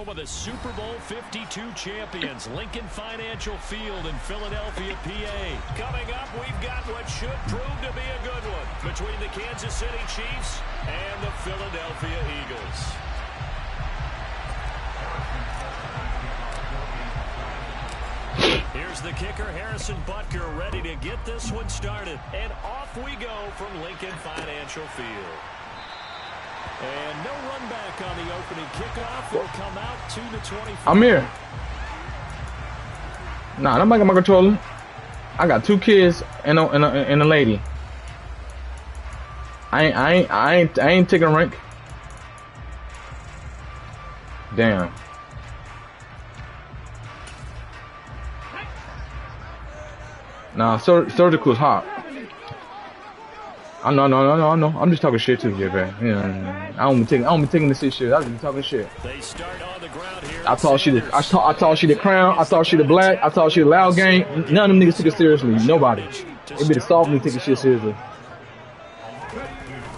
home of the Super Bowl 52 champions, Lincoln Financial Field in Philadelphia, PA. Coming up, we've got what should prove to be a good one between the Kansas City Chiefs and the Philadelphia Eagles. Here's the kicker, Harrison Butker, ready to get this one started. And off we go from Lincoln Financial Field. And no run back on the opening kickoff. Will come out to the 25. I'm here. Nah, I'm back at my controller. I got 2 kids and a lady. I ain't taking a rank. Damn. Nah, surgical's hot. I know. I'm just talking shit to you, man. Yeah, I don't be taking this shit. I just be talking shit. They start on the ground here. I thought she the crown. I thought she the black. I thought she the loud gang. None of them niggas took it seriously. Nobody. It be the soft niggas taking shit seriously.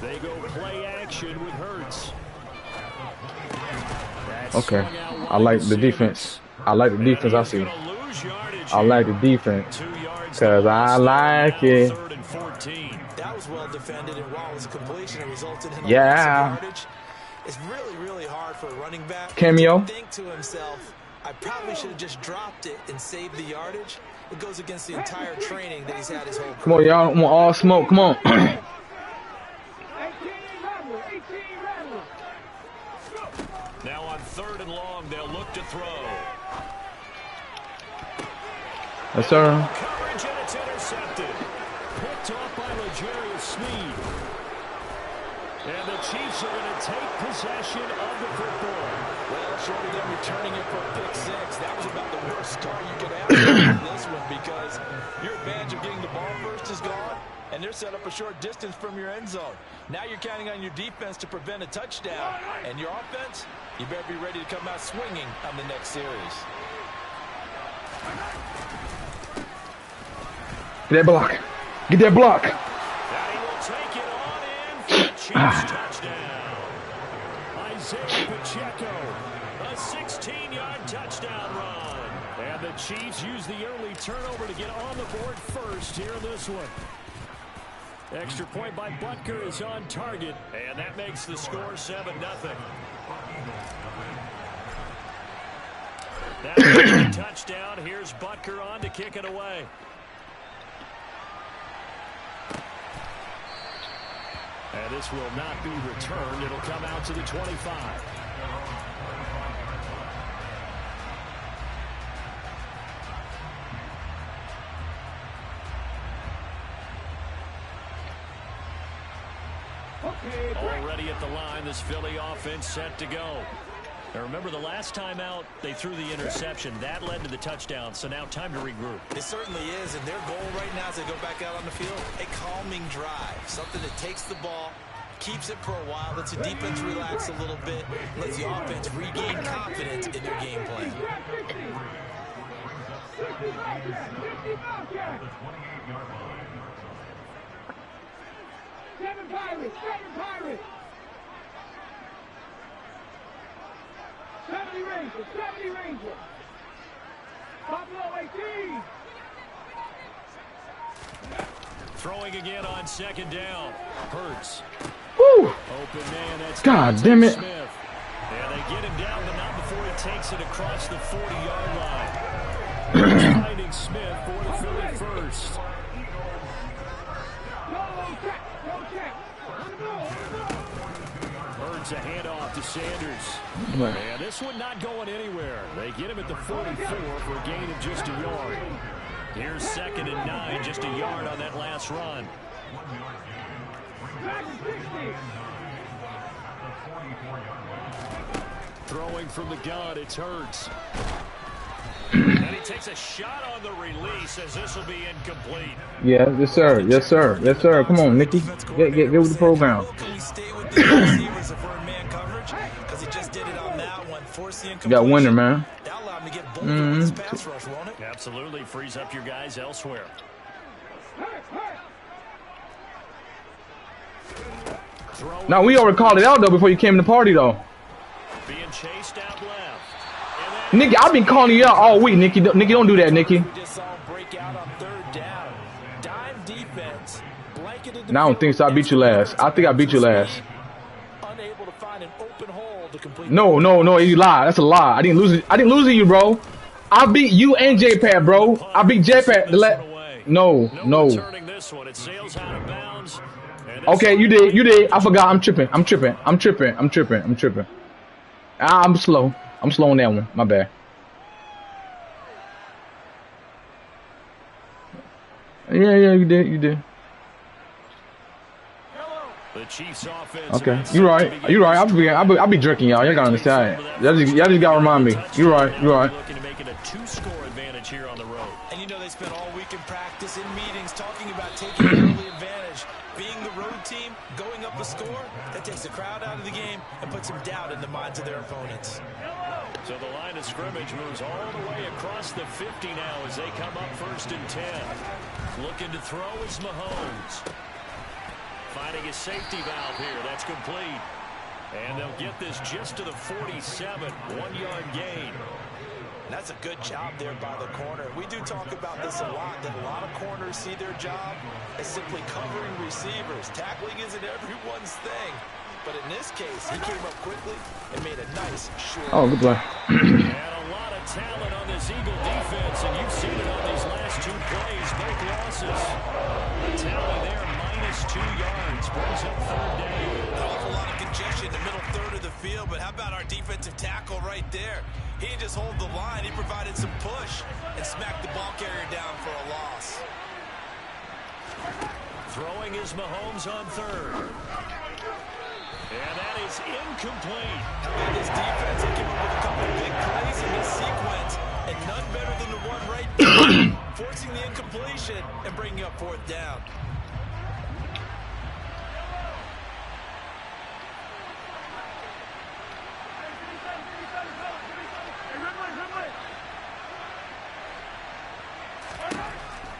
They go play action with Hurts. Okay. I like the defense. I like the defense I see. I like the defense. Cause I like it. That was well defended, and while it was a completion, it resulted in a yeah. loss of yardage. It's really hard for a running back Cameo. to think to himself, I probably should have just dropped it and saved the yardage. It goes against the entire training that he's had his whole career. Come on, y'all want all smoke. Come on. Now on 3rd and long, they'll look to throw. Yes, sir. Coverage, and it's intercepted. Picked off by L'Jarius Sneed. And the Chiefs are going to take possession of the football. Well, short of them returning it for a pick 6, that was about the worst start you could have in this one, because your advantage of getting the ball first is gone, and they're set up a short distance from your end zone. Now you're counting on your defense to prevent a touchdown, and your offense, you better be ready to come out swinging on the next series. Get that block. Get that block. And he will take it on in for the Chiefs touchdown. Isaiah Pacheco, a 16-yard touchdown run. And the Chiefs use the early turnover to get on the board first here in this one. Extra point by Butker is on target, and that makes the score 7-0. That's a touchdown. Here's Butker on to kick it away. And this will not be returned. It'll come out to the 25. Already at the line, this Philly offense set to go. Now remember, the last time out, they threw the interception. That led to the touchdown, so now time to regroup. It certainly is, and their goal right now as they go back out on the field, a calming drive. Something that takes the ball, keeps it for a while, lets the defense relax a little bit, lets the offense regain confidence in their game plan. Seven Pirates! 70 Rangers! Buffalo 18! Throwing again on 2nd down. Hurts. Woo! Open man, that's God damn it. Smith. And they get him down, but not before he takes it across the 40-yard line. Finding Smith for the Philly first. Burns a handoff to Sanders. And this one not going anywhere. They get him at the 44 for a gain of just a yard. Here's 2nd and 9, just a yard on that last run. Throwing from the gun, it's Hurts. And he takes a shot on the release as this will be incomplete. Yeah, yes sir, yes sir, yes sir. Come on, Nicky, get with the program. Can we stay with the receivers if we're in man coverage? Because he just did it on that one. Force the You got winner, man. That'll allow him to get bolder with his pass rush, won't it? Absolutely frees up your guys elsewhere. Now we already called it out though before you came to the party though. Being chased out left. Nikki, I've been calling you out all week, Nikki. Nikki, don't do that, Nikki. We just saw him break out on third down. Dime defense, blanketed the No, I don't think so. I beat you last. I think I beat you last. Unable to find an open hole to complete. No, you lie. That's a lie. I didn't lose it. I didn't lose to you, bro. I beat you and J-Pad, bro. I beat J-Pad. No. Returning this one. It sails out of bounds. Okay, you did. I forgot. I'm tripping. I'm slow. I'm slow on that one. My bad. Yeah, you did. The Chiefs offense. Okay, you right. I'll be jerking y'all. Y'all gotta understand. Y'all just gotta remind me. You right. Looking to make it a 2-score advantage here on the road. And you know they spent all week in practice, in meetings, talking about taking an early advantage. Being the road team, going up a score, that takes the crowd out of the game and puts some doubt in the minds of their opponents. So the line of scrimmage moves all the way across the 50 now as they come up 1st and 10. Looking to throw is Mahomes. Finding his safety valve here. That's complete. And they'll get this just to the 47. 1-yard gain. That's a good job there by the corner. We do talk about this a lot, that a lot of corners see their job as simply covering receivers. Tackling isn't everyone's thing. But in this case, he came up quickly and made a nice short. Oh, good play. And a lot of talent on this Eagle defense, and you've seen it on these last 2 plays, both losses. The tally there, -2 yards, brings up 3rd down. An awful lot of congestion in the middle third of the field, but how about our defensive tackle right there? He didn't just hold the line, he provided some push and smacked the ball carrier down for a loss. Throwing is Mahomes on 3rd. And that is incomplete. How about this defense? They came up with a couple of big plays in this sequence, and none better than the one right there, forcing the incompletion and bringing up 4th down.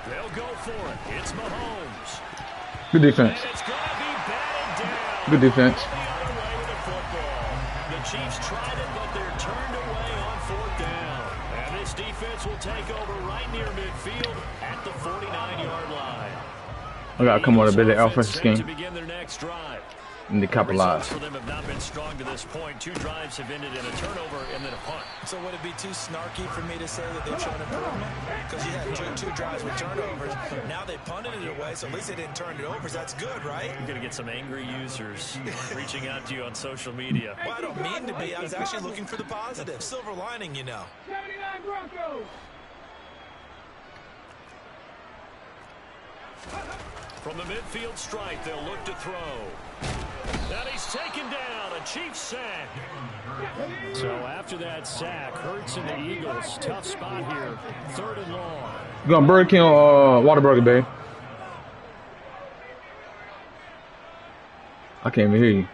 They'll go for it. It's Mahomes. Good defense. And it's going to be batted down. Good defense. The other way with the football. The Chiefs tried it, but they're turned away on 4th down. And this defense will take over right near midfield at the 49-yard line. I gotta come with a bit of offensive To scheme. begin their next drive. Need to capitalize. Results for them have not been strong to this point. 2 drives have ended in a turnover and then a punt. So would it be too snarky for me to say that they've shown improvement? Because you had two drives with turnovers. Now they punted it away, so at least they didn't turn it over. So that's good, right? You're going to get some angry users reaching out to you on social media. Well, I don't mean to be. I was actually looking for the positive. Silver lining, you know. 79 Broncos. From the midfield stripe, they'll look to throw. And he's taken down, a Chiefs sack. So after that sack, Hurts and the Eagles, tough spot here, 3rd and long. You going Burger King or Whataburger, babe? I can't even hear you.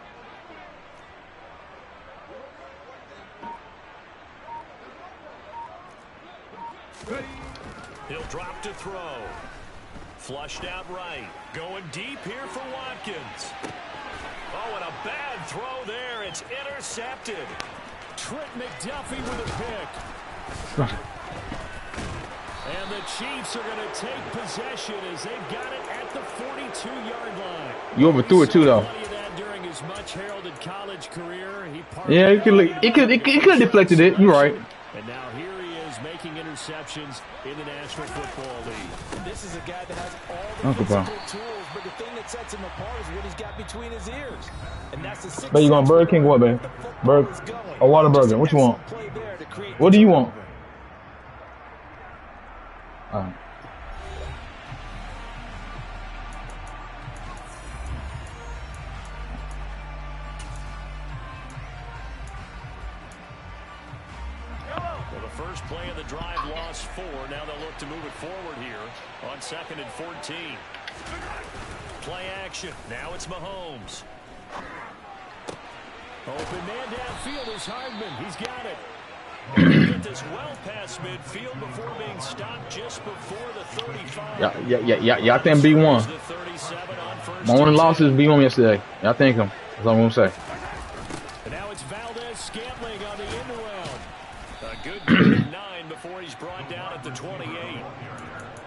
He'll drop to throw. Flushed out right. Going deep here for Watkins. Oh, and a bad throw there. It's intercepted. Trent McDuffie with a pick. And the Chiefs are going to take possession as they've got it at the 42-yard line. You overthrew it too, though. During his much heralded college career, Yeah, it could have deflected it. You're right. And now here he is making interceptions in the National Football League. This is a guy that has all the physical tools, but the thing that sets him apart is what he's got between his ears. And that's the six. But you going Burger King or what, man? Burger or Whataburger? What you want? What do you want? Well, the first play of the drive lost 4. Now they'll look to move it forward here on 2nd and 14. Play action. Now it's Mahomes. Open man downfield is Hardman. He's got it. Get this well past midfield before being stopped just before the 35. Yeah. I think B1. My only loss is B1 yesterday. I thank him. That's all I'm gonna say. And now it's Valdez Scantling on the end around. A good gain of 9 before he's brought down at the 28.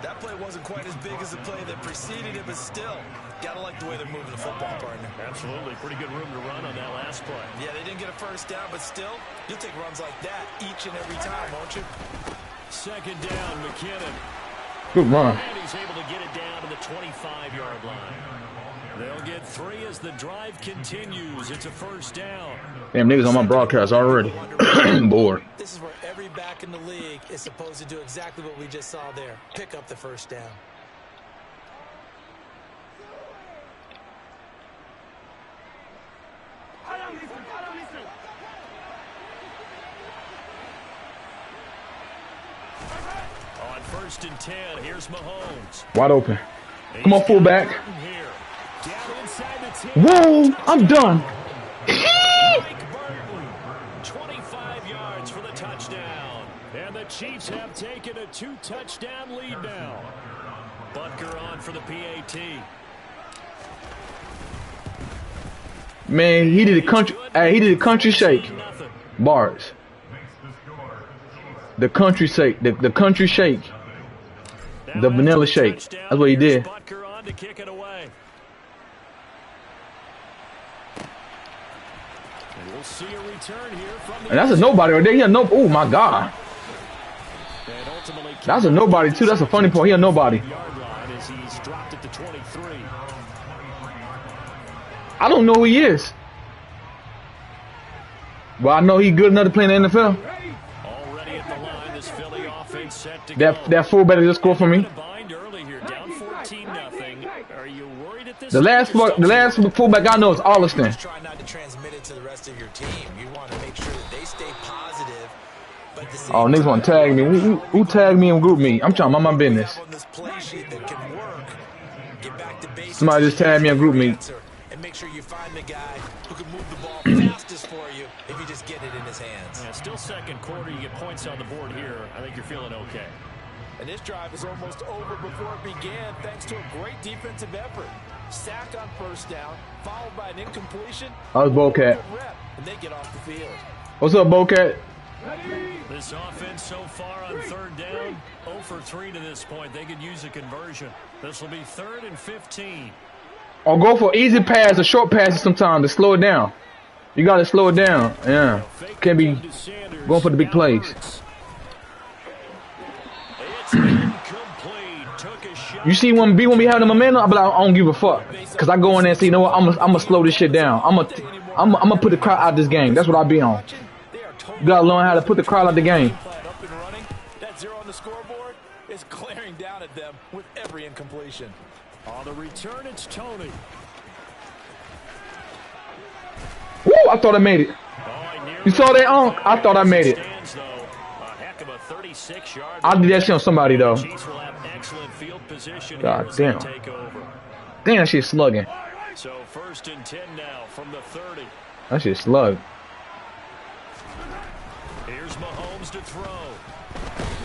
That play wasn't quite as big as the play that preceded it, but still, gotta like the way they're moving the football, partner. Absolutely. Pretty good room to run on that last play. Yeah, they didn't get a first down, but still, you'll take runs like that each and every time, won't you? Second down, McKinnon. Good run. And he's able to get it down to the 25-yard line. They'll get 3 as the drive continues. It's a first down. Damn, niggas on my broadcast already. Bored. This is where every back in the league is supposed to do exactly what we just saw there. Pick up the first down. On 1st and 10, here's Mahomes. Wide open. Come on, fullback. Here. Down inside the 10. Whoa, I'm done. Mike Burton, 25 yards for the touchdown. And the Chiefs have taken a 2-touchdown lead now. Butker on for the PAT. Man, he did a country. Hey, he did a country shake. Bars. The country shake. The country shake. The vanilla shake. That's what he did. Butker on to kick it away. And we'll see a return here from the And that's a nobody right there. He a no. Oh my God. That's a nobody too. That's a funny point. He a nobody. As he's dropped at the 23. I don't know who he is. Well, I know he's good enough to play in the NFL. Already at the line, this Philly offense set to go. That fullback just scored for me. Down 14-0. Are you worried at this? The last fullback I know is Alliston. Just try not to transmit it to the rest of your team. You want to make sure that they stay positive. But at the same Oh, niggas want to tag me. Who tagged me and group me? I'm trying to mind my business. on this play sheet that can work. Get back to basics. Somebody just tagged me and group me. And make sure you find the guy who can move the ball fastest for you if you just get it in his hands. Yeah, still second quarter. You get points on the board here. I think you're feeling okay. And this drive is almost over before it began thanks to a great defensive effort. Sack on first down, followed by an incompletion. I was Bocat. And they get off the field. What's up, Bocat? This offense so far on 3rd down, 0 for 3 to this point. They could use a conversion. This will be 3rd and 15. Or go for easy pass or short passes sometimes to slow it down. You got to slow it down. Yeah. Can't be going for the big plays. It's incomplete. Took a shot. You see when we having the momentum, I don't give a fuck. Because I go in there and say, you know what, I'm gonna slow this shit down. I'm gonna put the crowd out this game. That's what I be on. You got to learn how to put the crowd out the game. Up and running. That 0 on the scoreboard is glaring down at them with every incompletion. On the return, it's Tony. Woo! I thought I made it. You saw that, Unc? I thought I made it. I did that shit on somebody though. God damn. Damn, that shit slugging. So 1st and 10 now from the 30. That shit slug. Here's Mahomes to throw.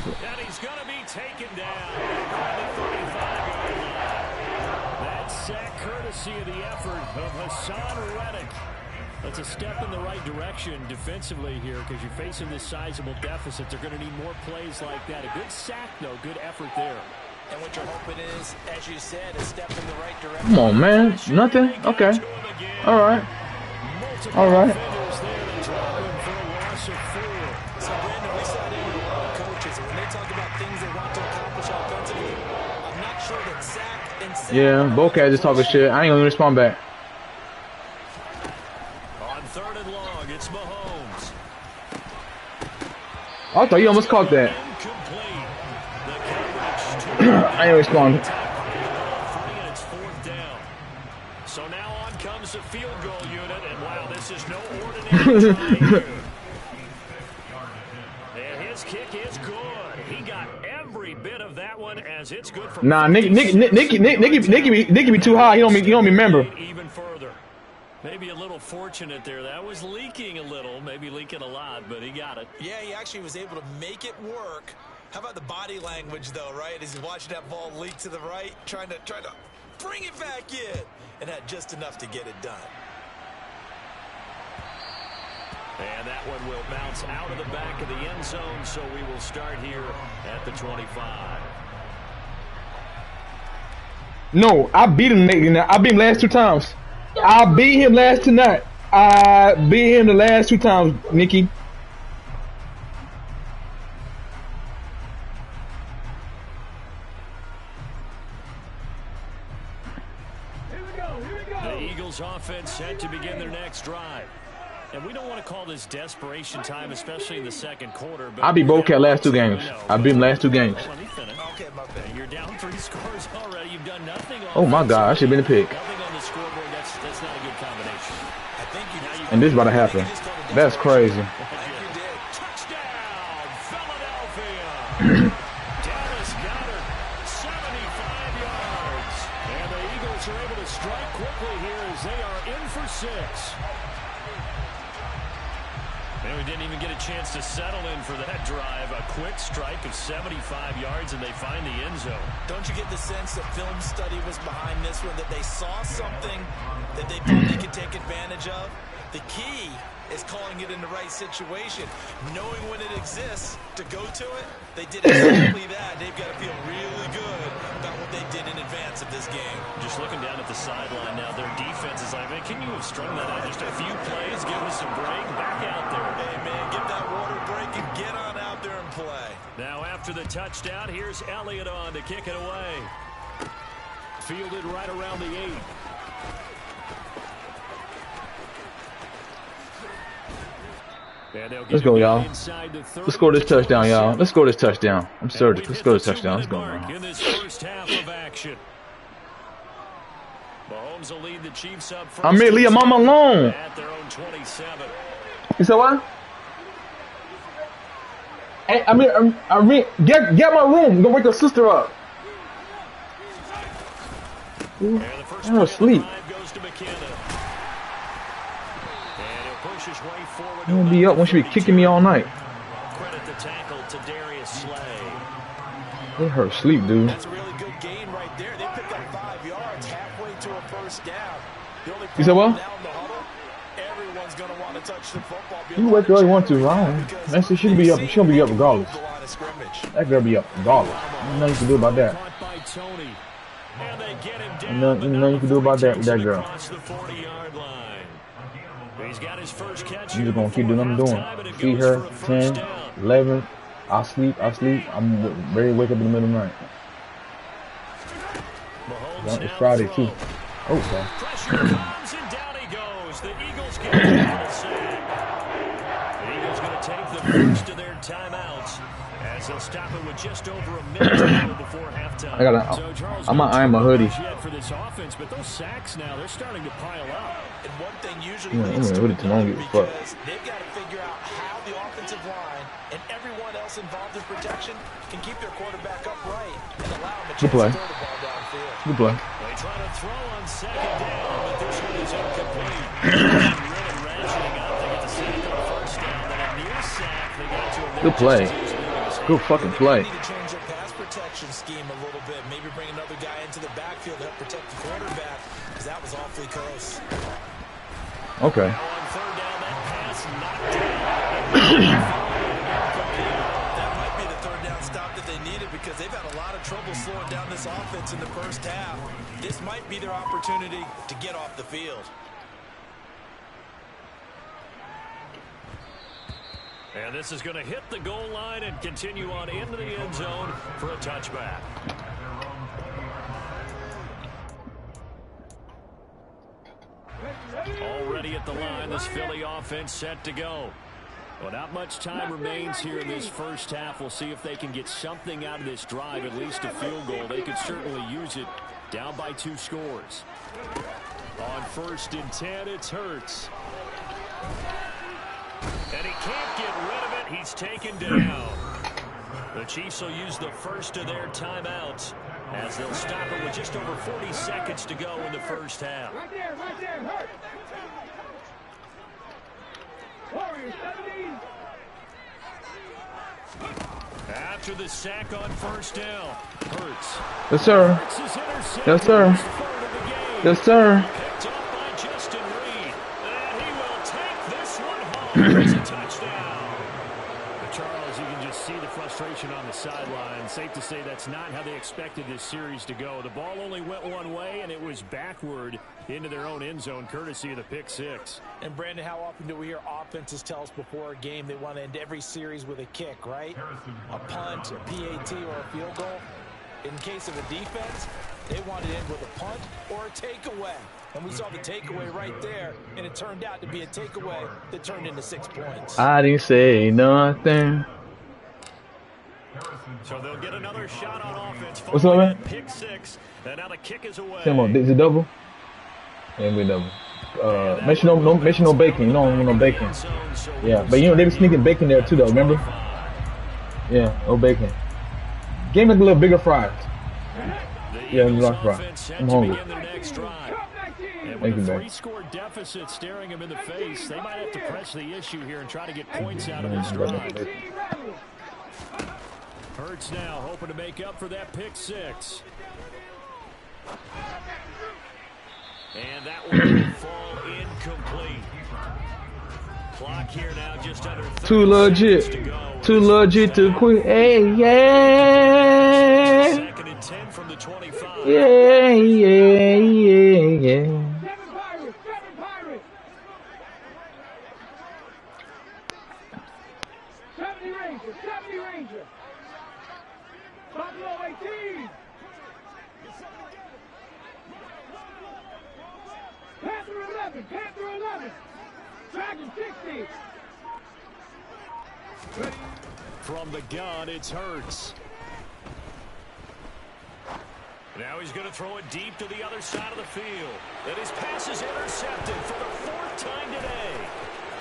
And he's going to be taken down on the 35-yard line. That sack courtesy of the effort of Hassan Reddick. That's a step in the right direction defensively here because you're facing this sizable deficit. They're going to need more plays like that. A good sack, though. Good effort there. And what you're hoping is, as you said, a step in the right direction. Come on, man. Nothing? Okay. All right. All right. So, Brandon, we saw it coaches, and when they talk about things they want to accomplish offensively, I'm not sure that sack and sack. Yeah, Bocat just talking shit. I ain't gonna respond back. On 3rd and long, it's Mahomes. I thought you almost caught that. I ain't responding. It's 4th down. So now on comes the field goal unit, and wow, this is no ordinary try here. And his kick is good. He got every bit of that one as it's good for. Nah, Nicky be too high. He don't remember. Even further. Maybe a little fortunate there. That was leaking a little, maybe leaking a lot, but he got it. Yeah, he actually was able to make it work. How about the body language, though, right? As he's watching that ball leak to the right, trying to bring it back in, and had just enough to get it done. And that one will bounce out of the back of the end zone, so we will start here at the 25. No, I beat him, Nate. I beat him last 2 times. I beat him last tonight. I beat him the last 2 times, Nikki. The Eagles offense set to begin their next drive. And we don't want to call this desperation time, especially in the second quarter. But I beat Bocat last 2 games. I beat him last 2 games. Let me finish. Okay, my bad. You're down 3 scores already. You've done nothing. Oh my God, I should have been a pick. Nothing on the scoreboard. That's not a good combination. I think And this is about to happen. That's crazy. Touchdown, Philadelphia. Dallas Goedert, 75 yards. And the Eagles are able to strike quickly here as they are in for 6. And we didn't even get a chance to settle in for that drive. A quick strike of 75 yards, and they find the end zone. Don't you get the sense that film study was behind this one, that they saw something that they thought they could take advantage of? The key is calling it in the right situation, knowing when it exists to go to it. They did exactly that. They've got to feel really good about what they did in advance of this game. Just looking down at the sideline now, their defense is like, man, can you have strung that out just a few plays, give us a break, back out there. Hey, man, give that water break and get on out there and play. Now after the touchdown, here's Elliott on to kick it away. Fielded right around the 8. Let's go, y'all. Let's score this touchdown, y'all. Let's score this touchdown. I'm certain. Let's score this touchdown. Let's go, man. In this first half of action. Mahomes will lead the Chiefs up first. I'm leave your mama alone. At their own 27. You said what? Hey, I mean, get my room. Go wake your sister up. I'm asleep. I'm gonna be up when she be kicking me all night. Credit the tackle to Darius Slay. Let her sleep, dude. That's a really good gain right there. They picked up 5 yards halfway to a first down. You said what? Everyone's gonna want to touch the football. You wake her all you want to. I don't. That's it. She'll be up. She'll be up regardless. That girl be up regardless. There's nothing you can do about that. Nothing you can do about that with that girl. I'm just gonna keep doing what I'm doing. Feed her 10, 11. I sleep. I'm ready to wake up in the middle of the night. It's Friday too. Oh, sorry. The Eagles get the Eagles going to take the first of their timeouts as they'll stop it with just over a minute to go before halftime. I'm gonna iron my hoodie. For this offense, but those sacks now, they're starting to pile up. And one thing usually leads to because they've got to figure out how the offensive line and everyone else involved in protection can keep their quarterback upright and allow him a chance to throw the ball downfield. Good play. They try to throw on second down, but this one is incomplete. Really ratcheting up. They get the sack on first down, then a near sack. They got to a good play. Good fucking play. They need to change their pass protection scheme a little bit. Maybe bring another guy into the backfield to help protect the quarterback, because that was awfully close. Okay. On third down, that pass knocked down. That might be the third down stop that they needed, because they've had a lot of trouble slowing down this offense in the first half. This might be their opportunity to get off the field. And this is going to hit the goal line and continue on into the end zone for a touchback. Already at the line, this Philly offense set to go. Well, not much time remains here in this first half. We'll see if they can get something out of this drive, at least a field goal. They could certainly use it. Down by 2 scores. On first and 10, it's Hurts. And he can't get rid of it. He's taken down. The Chiefs will use the first of their timeouts as they'll stop it with just over 40 seconds to go in the first half. Right there, hurt. Warriors, 17. After the sack on first down, Hurts. Yes, sir. Yes, sir. Yes, sir. Picked up by Justin Reed. And he will take this one home. It's a touchdown. Charles, you can just see the frustration on the sideline. Safe to say that's not how they expected this series to go. The ball only went one way, and it was backward into their own end zone, courtesy of the pick six. And, Brandon, how often do we hear offenses tell us before a game they want to end every series with a kick, right? A punt, a PAT, or a field goal. In case of a defense, they want to end with a punt or a takeaway. And we saw the takeaway right there, and it turned out to be a takeaway that turned into 6 points. I didn't say nothing. So they'll get another shot on offense. What's up, man? Pick six, and now the kick is away. Come on, is it double? Yeah, we double. Make sure no bacon. You don't want no bacon. Yeah, but you know they be sneaking bacon there too, though. Remember? Yeah, no bacon. Give me a little bigger fries. Yeah, no fries. I'm hungry. And with a 3-score deficit staring him in the face, they might have to press the issue here and try to get points out of this drive. Hurts now hoping to make up for that pick six. And that one will fall incomplete. Clock here now just under 30 Too legit. to go. Too legit to quit. Hey, yeah. 2nd and 10 from the 25. Yeah, yeah, yeah, yeah. Buffalo 18. Panther 11. Panther 11. Dragon 60. From the gun, it's Hurts. Now he's going to throw it deep to the other side of the field. And his pass is intercepted for the 4th time today.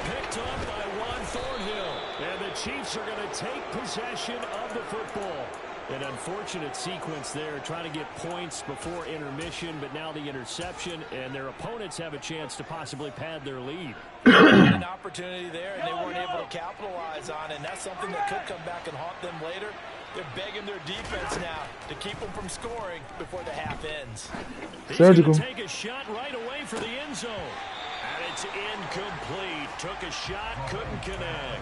Picked up by Juan Thornhill. And the Chiefs are going to take possession of the football. An unfortunate sequence there, trying to get points before intermission, but now the interception, and their opponents have a chance to possibly pad their lead. An opportunity there, and they weren't able to capitalize on it, and that's something that could come back and haunt them later. They're begging their defense now to keep them from scoring before the half ends. Surgical. He's going to take a shot right away for the end zone. And it's incomplete. Took a shot, couldn't connect.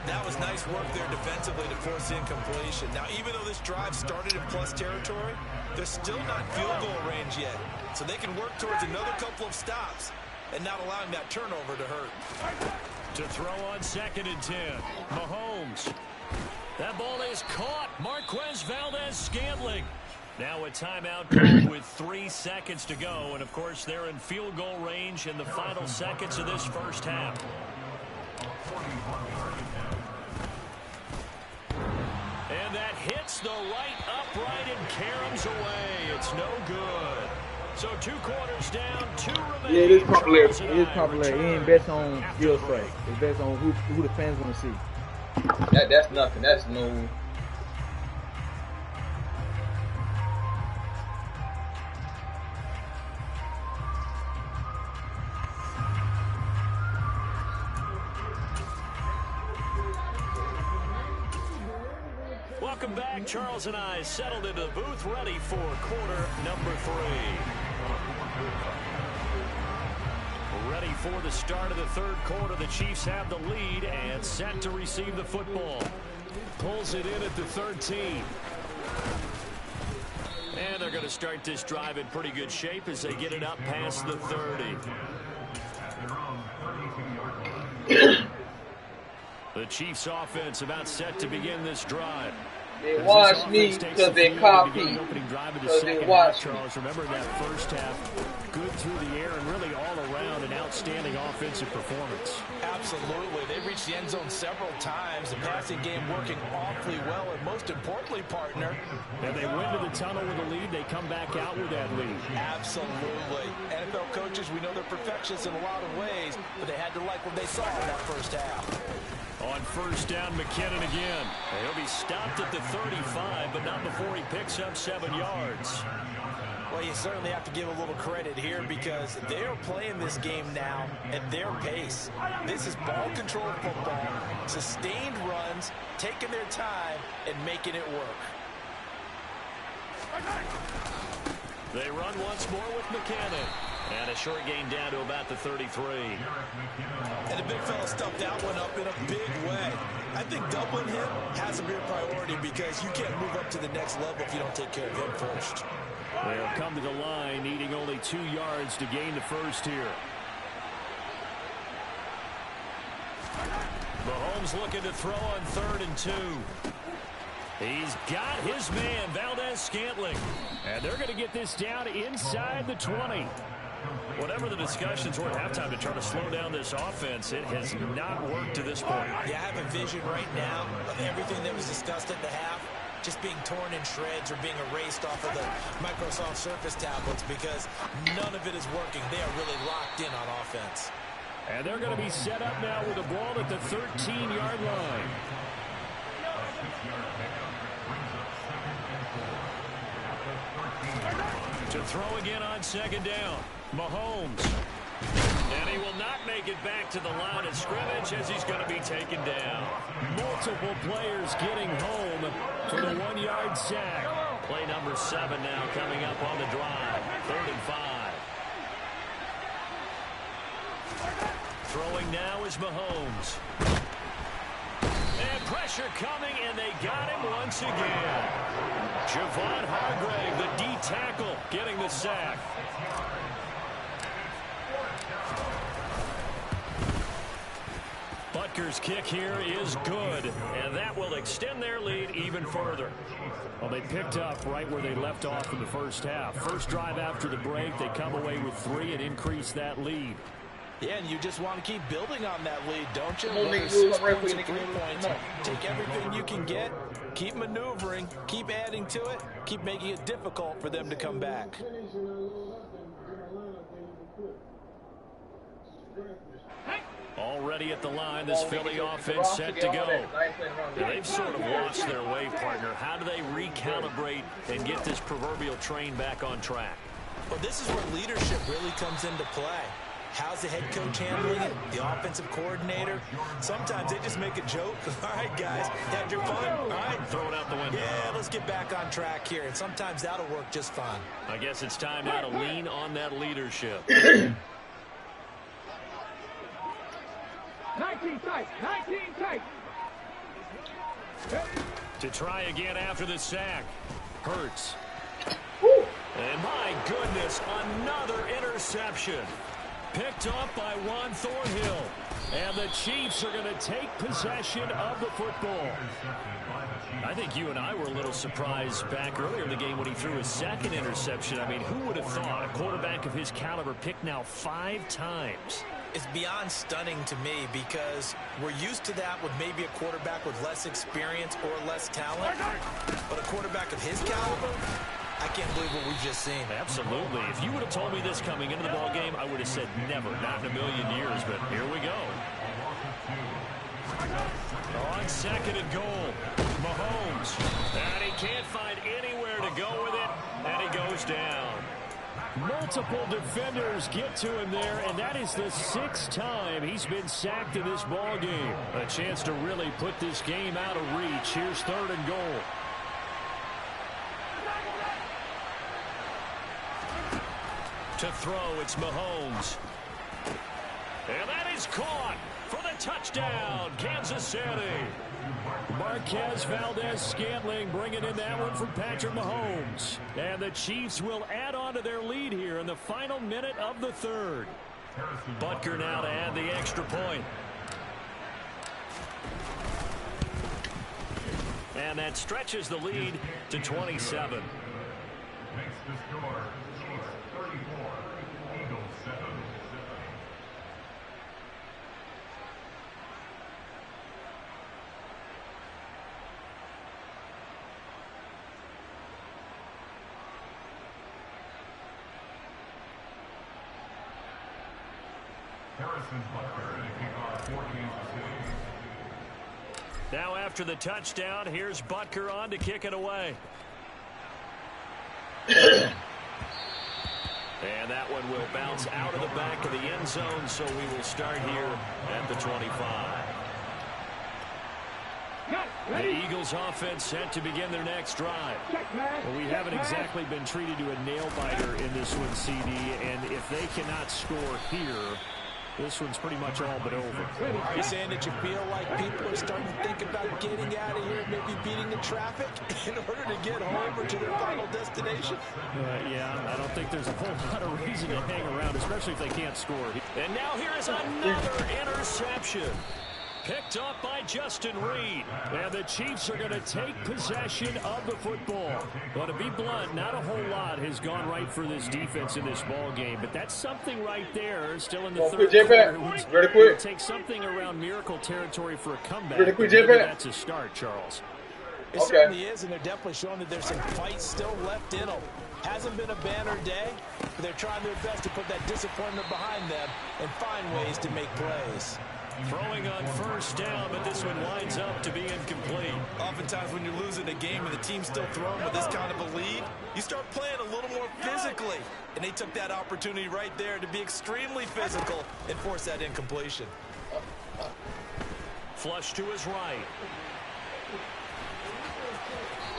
That was nice work there defensively to force incompletion. Now, even though this drive started in plus territory, they're still not field goal range yet. So they can work towards another couple of stops and not allowing that turnover to hurt. To throw on 2nd and 10. Mahomes. That ball is caught. Marquez Valdez-Scantling. Now a timeout called with 3 seconds to go. And, of course, they're in field goal range in the final seconds of this first half. And that hits the right upright and caroms away. It's no good. So 2 quarters down, 2 remaining. Yeah, it is popular. It is popular. It ain't best on skill set. It's best on who the fans want to see. That's nothing. That's no. Welcome back. Charles and I settled into the booth, ready for quarter number 3. Ready for the start of the 3rd quarter. The Chiefs have the lead and set to receive the football. Pulls it in at the 13. And they're going to start this drive in pretty good shape as they get it up past the 30. The Chiefs offense about set to begin this drive. They watch me because they copy. Because they watch me. Charles, remember that first half, good through the air and really all around an outstanding offensive performance. Absolutely. They've reached the end zone several times. The passing game working awfully well, and most importantly, partner. And they went to the tunnel with a lead. They come back out with that lead. Absolutely. NFL coaches, we know they're perfectionists in a lot of ways, but they had to like what they saw in that first half. On first down, McKinnon again. He'll be stopped at the 35, but not before he picks up 7 yards. Well, you certainly have to give a little credit here because they are playing this game now at their pace. This is ball-controlled football, sustained runs, taking their time, and making it work. They run once more with McKinnon. And a short gain down to about the 33. And to the big fella stuffed that one up in a big way. I think doubling him has to be a priority because you can't move up to the next level if you don't take care of him first. They'll come to the line, needing only 2 yards to gain the first here. Mahomes looking to throw on 3rd and 2. He's got his man, Valdez-Scantling. And they're going to get this down inside the 20. Whatever the discussions were at halftime to try to slow down this offense, it has not worked to this point. Yeah, I have a vision right now of everything that was discussed at the half just being torn in shreds or being erased off of the Microsoft Surface tablets because none of it is working. They are really locked in on offense. And they're going to be set up now with the ball at the 13-yard line. To throw again on 2nd down. Mahomes. And he will not make it back to the line of scrimmage as he's going to be taken down. Multiple players getting home for the 1-yard sack. Play number 7 now coming up on the drive. 3rd and 5. Throwing now is Mahomes. And pressure coming, and they got him once again. Javon Hargrave, the D tackle, getting the sack. Butker's kick here is good, and that will extend their lead even further. Well, they picked up right where they left off in the first half. First drive after the break, they come away with 3 and increase that lead. Yeah, and you just want to keep building on that lead, don't you? Whether 6 points or 3 points, take everything you can get, keep maneuvering, keep adding to it, keep making it difficult for them to come back. Already at the line, this Philly offense set to go. They've sort of lost their way, partner. How do they recalibrate and get this proverbial train back on track? Well, this is where leadership really comes into play. How's the head coach handling it? The offensive coordinator? Sometimes they just make a joke. All right, guys, had your fun? All right, throw it out the window. Yeah, let's get back on track here. And sometimes that'll work just fine. I guess it's time now to lean on that leadership. 19 tight, 19 tight. To try again after the sack. Hurts. And my goodness, another interception. Picked up by Juan Thornhill. And the Chiefs are going to take possession of the football. I think you and I were a little surprised back earlier in the game when he threw his 2nd interception. I mean, who would have thought a quarterback of his caliber picked now 5 times? It's beyond stunning to me because we're used to that with maybe a quarterback with less experience or less talent. But a quarterback of his caliber, I can't believe what we've just seen. Absolutely. If you would have told me this coming into the ball game, I would have said never, not in a million years. But here we go. On 2nd and goal, Mahomes. And he can't find anywhere to go with it, and he goes down. Multiple defenders get to him there, and that is the 6th time he's been sacked in this ball game. A chance to really put this game out of reach. Here's 3rd and goal. To throw, it's Mahomes. And that is caught for the touchdown, Kansas City. Marquez Valdez-Scantling bringing in that one for Patrick Mahomes. And the Chiefs will add on to their lead here in the final minute of the 3rd. Butker now to add the extra point. And that stretches the lead to 27. Now after the touchdown, here's Butker on to kick it away. And that one will bounce out of the back of the end zone, so we will start here at the 25. The Eagles offense set to begin their next drive. Well, we haven't exactly been treated to a nail-biter in this one, CD, and if they cannot score here, this one's pretty much all but over. Are you saying that you feel like people are starting to think about getting out of here and maybe beating the traffic in order to get home or to their final destination? Yeah, I don't think there's a whole lot of reason to hang around, especially if they can't score. And now here is another interception. Picked up by Justin Reed. And the Chiefs are going to take possession of the football. Well, to be blunt, not a whole lot has gone right for this defense in this ball game, but that's something right there. Still in the third quarter. Ready quick. Take something around miracle territory for a comeback. Ready quick, Maybe that's a start, Charles. It certainly is, and they're definitely showing that there's some fight still left in them. Hasn't been a banner day, but they're trying their best to put that disappointment behind them and find ways to make plays. Throwing on first down, but this one winds up to be incomplete. Oftentimes when you're losing a game and the team's still throwing with this kind of a lead, you start playing a little more physically. And they took that opportunity right there to be extremely physical and force that incompletion. Flush to his right.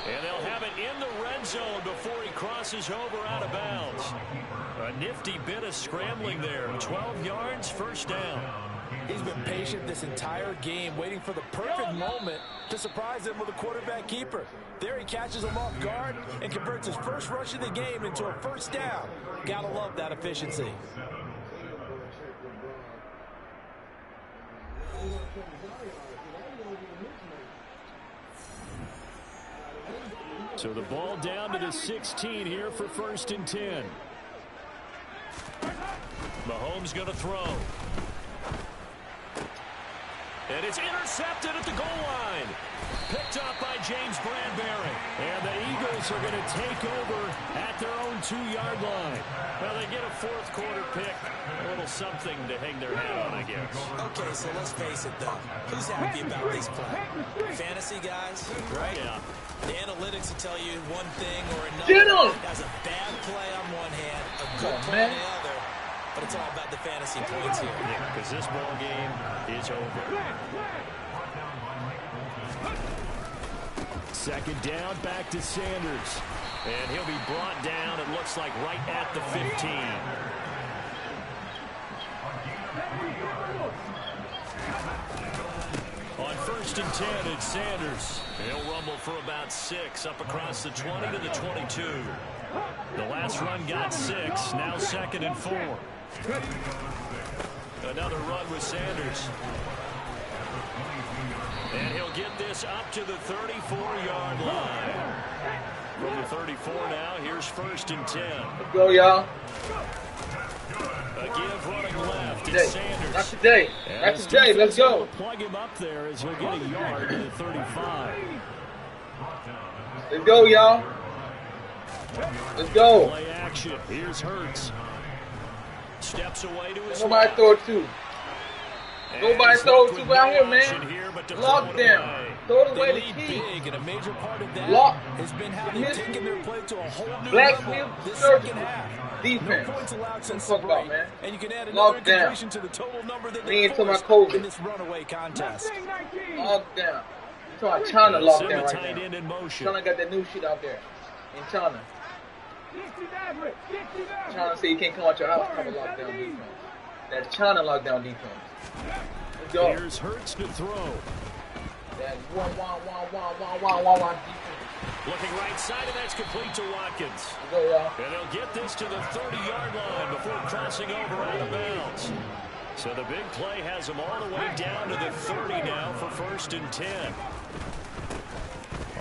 And they'll have it in the red zone before he crosses over out of bounds. A nifty bit of scrambling there. 12 yards, first down. He's been patient this entire game, waiting for the perfect moment to surprise him with a quarterback keeper. There he catches him off guard and converts his first rush of the game into a first down. Gotta love that efficiency. So the ball down to the 16 here for first and 10. Mahomes going to throw. And it's intercepted at the goal line. Picked up by James Bradbury. And the Eagles are going to take over at their own 2-yard line. Well, they get a fourth quarter pick. A little something to hang their hat on, I guess. Okay, so let's face it, though. Who's happy about this play? Fantasy guys, right? Yeah. The analytics will tell you one thing or another. That's a bad play on one hand, a good play on the other. But it's all about the fantasy points here. Yeah, because this ball game is over. Second down, back to Sanders. And he'll be brought down, it looks like, right at the 15. On first and 10, it's Sanders. He'll rumble for about 6, up across the 20 to the 22. The last run got 6, now second and 4. Another run with Sanders. And he'll get this up to the 34-yard line. From the 34 now, here's first and 10. Let's go, y'all. A give running left. It's Sanders. Not today. Not today. Let's go. Plug him up there as he'll get a yard to the 35. Let's go, y'all. Let's go. Play action. Here's Hurts. Steps away to his Nobody throw it to. Nobody throw it to out here, man. Lockdown. Throw it away to key. Big, and a major part of that Lock. has been how they've taken their play to a whole new Black level field this surgical. second half. Defense. No points allowed since Talk the about, break, man. and you can add another Lockdown. completion to the total number that We they ain't talking about forced COVID. in this runaway contest. Lockdown. You talking about China lockdown right tight end now. in motion. China got that new shit out there. In China. China say you can't come out your house come a lockdown defense. That's China lockdown defense. Let's go. Here's Hurts to throw. That one defense. Looking right side, and that's complete to Watkins. Let's go, y'all. And they'll get this to the 30-yard line before crossing over out of bounds. So the big play has them all the way down to the 30 now for first and 10.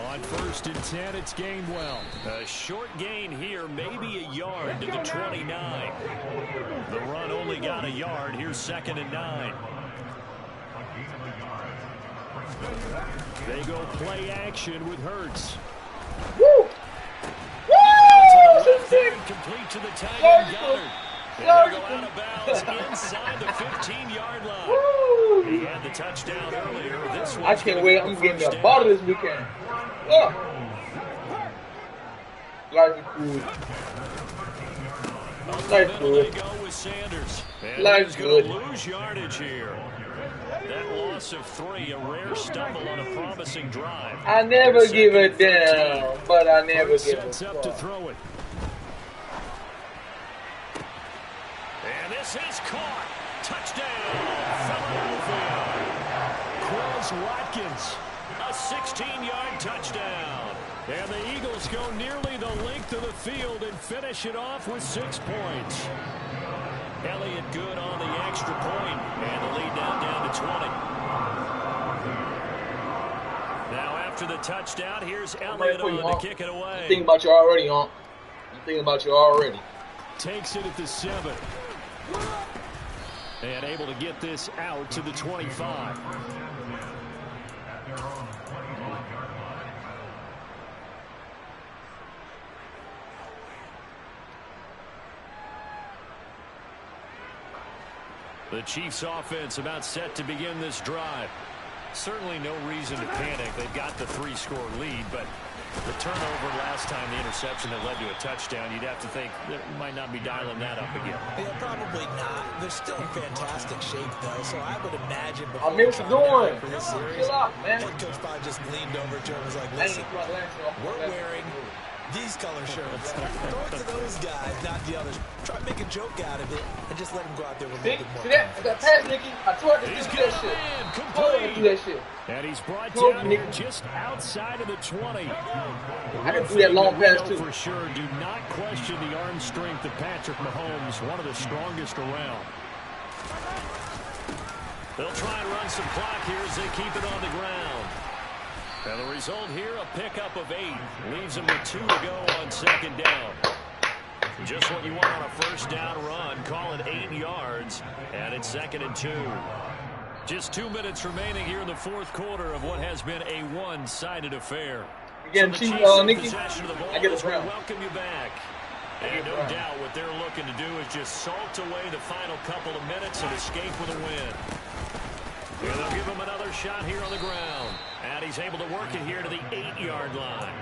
On first and 10, it's Gainwell. A short gain here, maybe a yard to the 29. The run only got a yard. Here's second and 9. They go play action with Hurts. Woo! Woo! Complete to the tight end Goddard. And they'll go out of bounds inside the 15-yard line. Woo! He had the touchdown earlier. This I can't wait. I'm getting a bottle this weekend. Life is good. Life good. They go with Sanders. Life He's going good. to lose yardage here. That loss of 3, a rare stumble on a promising drive. I never give it down, but I never give Sets it up to up. throw it. And this is caught. Touchdown, Philadelphia. Chris Watkins, a 16-yard touchdown. And the Eagles go nearly the length of the field and finish it off with 6 points. Elliott good on the extra point, and the lead down to 20. Now after the touchdown, here's Elliott on to kick it away. I'm thinking about you already, Honk. I'm thinking about you already. Takes it at the 7. And able to get this out to the 25. The Chiefs offense about set to begin this drive. Certainly no reason to panic. They've got the 3-score lead, but the turnover last time, the interception that led to a touchdown, you'd have to think that might not be dialing that up again. Yeah, probably not. They're still in fantastic shape, though, so I would imagine before I'm doing for this series, chill out, man. head coach probably just leaned over to him and was like, listen, we're wearing these color shirts. Throw it to those guys, not the others. Try to make a joke out of it and just let them go out there with a little bit more. See that pass, Nicky? I told you to do that shit. Complete. Do that shit. And he's brought down here just outside of the 20. I can do that long pass too. For sure, do not question the arm strength of Patrick Mahomes, one of the strongest around. They'll try and run some clock here as they keep it on the ground. And the result here, a pickup of 8. Leaves them with 2 to go on 2nd down. Just what you want on a 1st down run. Call it 8 yards. And it's 2nd and 2. Just 2 minutes remaining here in the 4th quarter of what has been a one-sided affair. Again, so Nicky, I get a round. Welcome you back. And no doubt what they're looking to do is just salt away the final couple of minutes and escape with a win. And they'll give him another shot here on the ground. And he's able to work it here to the 8-yard line.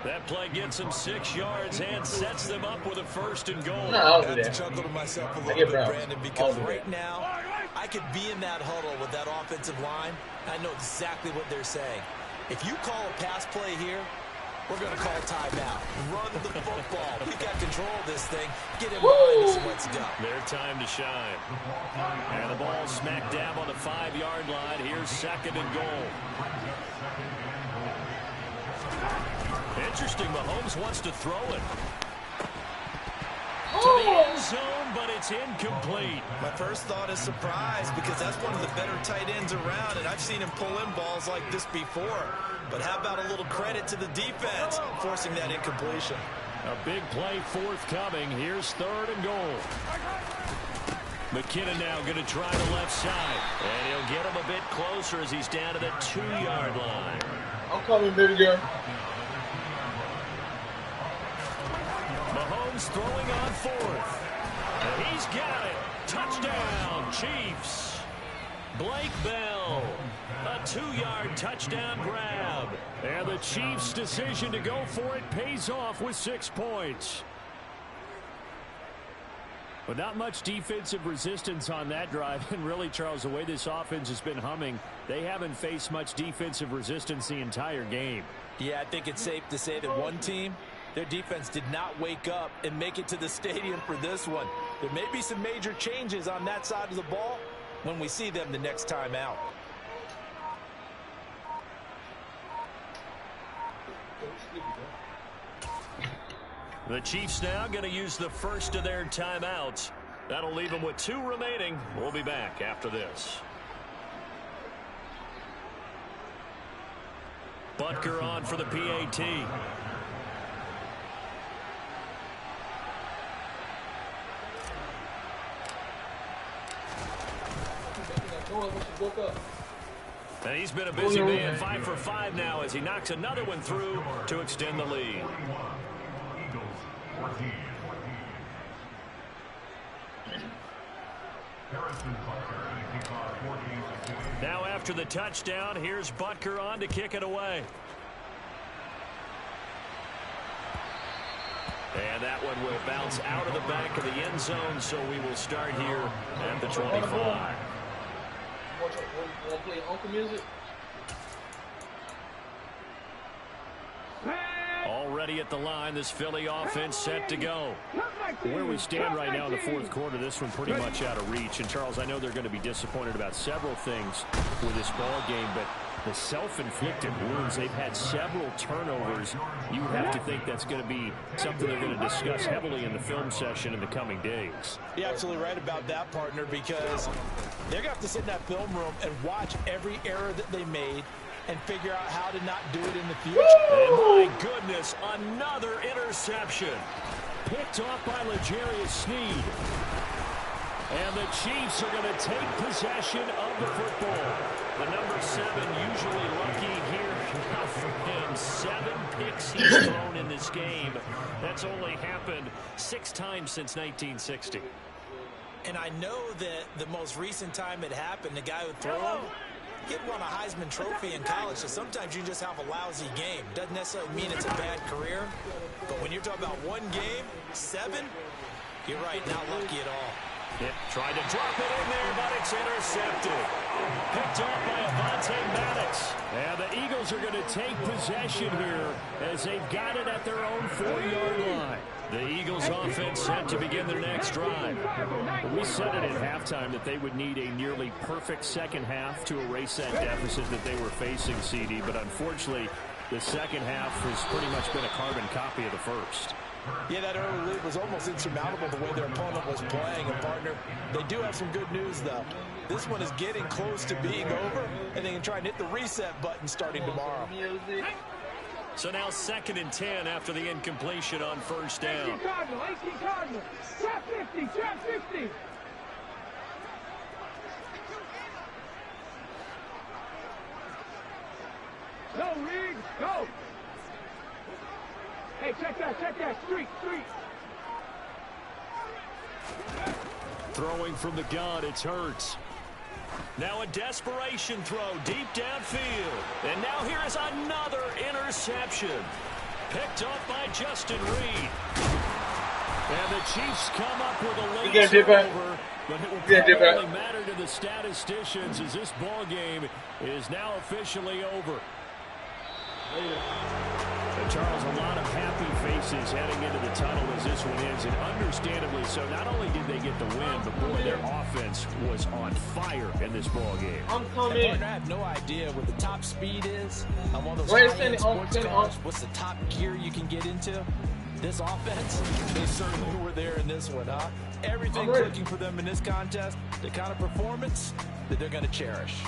That play gets him 6 yards and sets them up with a 1st and goal. No, I'll do I have that. to chuckle to myself a little bit, Brandon, because right now, I could be in that huddle with that offensive line. I know exactly what they're saying. If you call a pass play here, we're going to call timeout. Run the football. We got control of this thing. Get in behind us and let's go. Their time to shine. And the ball smack dab on the 5-yard line. Here's 2nd and goal. Interesting. Mahomes wants to throw it to the end zone, but it's incomplete. My first thought is surprise because that's one of the better tight ends around, and I've seen him pull in balls like this before. But how about a little credit to the defense forcing that incompletion? A big play forthcoming. Here's 3rd and goal. McKinnon now going to try the left side. And he'll get him a bit closer as he's down to the 2-yard line. I'm coming, baby girl. Mahomes throwing on 4th. And he's got it. Touchdown, Chiefs. Blake Bell. A 2-yard touchdown grab. And the Chiefs' decision to go for it pays off with 6 points. But not much defensive resistance on that drive. And really, Charles, the way this offense has been humming, they haven't faced much defensive resistance the entire game. Yeah, I think it's safe to say that one team, their defense did not wake up and make it to the stadium for this one. There may be some major changes on that side of the ball when we see them the next time out. The Chiefs now going to use the first of their timeouts. That'll leave them with 2 remaining. We'll be back after this. Butker on for the PAT. And he's been a busy man, 5 for 5 now as he knocks another one through to extend the lead. Now after the touchdown, here's Butker on to kick it away. And that one will bounce out of the back of the end zone, so we will start here at the 25. Want to play uncle music? ready at the line. This Philly offense set to go. Where we stand right now in the fourth quarter, this one pretty much out of reach. And, Charles, I know they're going to be disappointed about several things with this ball game, but the self-inflicted wounds, they've had several turnovers. You would have to think that's going to be something they're going to discuss heavily in the film session in the coming days. You're absolutely right about that, partner, because they're going to have to sit in that film room and watch every error that they made and figure out how to not do it in the future. And my goodness, another interception. Picked off by L'Jarius Sneed. And the Chiefs are going to take possession of the football. The number 7 usually lucky here. Not for him. 7 picks he's thrown in this game. That's only happened 6 times since 1960. And I know that the most recent time it happened, the guy who threw him, he won a Heisman Trophy in college, so sometimes you just have a lousy game. Doesn't necessarily mean it's a bad career, but when you're talking about one game, 7, you're right, not lucky at all. Tried to drop it in there, but it's intercepted. Picked off by Avonte Maddox. And the Eagles are going to take possession here as they've got it at their own 4-yard line. The Eagles offense set to begin their next drive. We said it at halftime that they would need a nearly perfect second half to erase that deficit that they were facing, CD. But unfortunately, the second half has pretty much been a carbon copy of the first. Yeah, that early lead was almost insurmountable the way their opponent was playing. And, partner, they do have some good news, though. This one is getting close to being over, and they can try and hit the reset button starting tomorrow. So now 2nd and 10 after the incompletion on first down. 18 Cardinal. Trap 50, trap 50. Go, Reed, go. Hey, check that, street. Throwing from the gun, it's Hurts. Now a desperation throw deep downfield. And now here is another interception. Picked off by Justin Reed. And the Chiefs come up with a late turnover. But it will probably matter to the statisticians as this ball game is now officially over. And Charles, a lot of happy faces heading into the tunnel as this one ends, and understandably so. Not only did they get the win, but boy, their offense was on fire in this ball game. I'm coming. I have no idea what the top speed is on one of those high-end sports cars. What's the top gear you can get into? This offense, they certainly were there in this one, huh? Everything's looking for them in this contest, the kind of performance that they're going to cherish.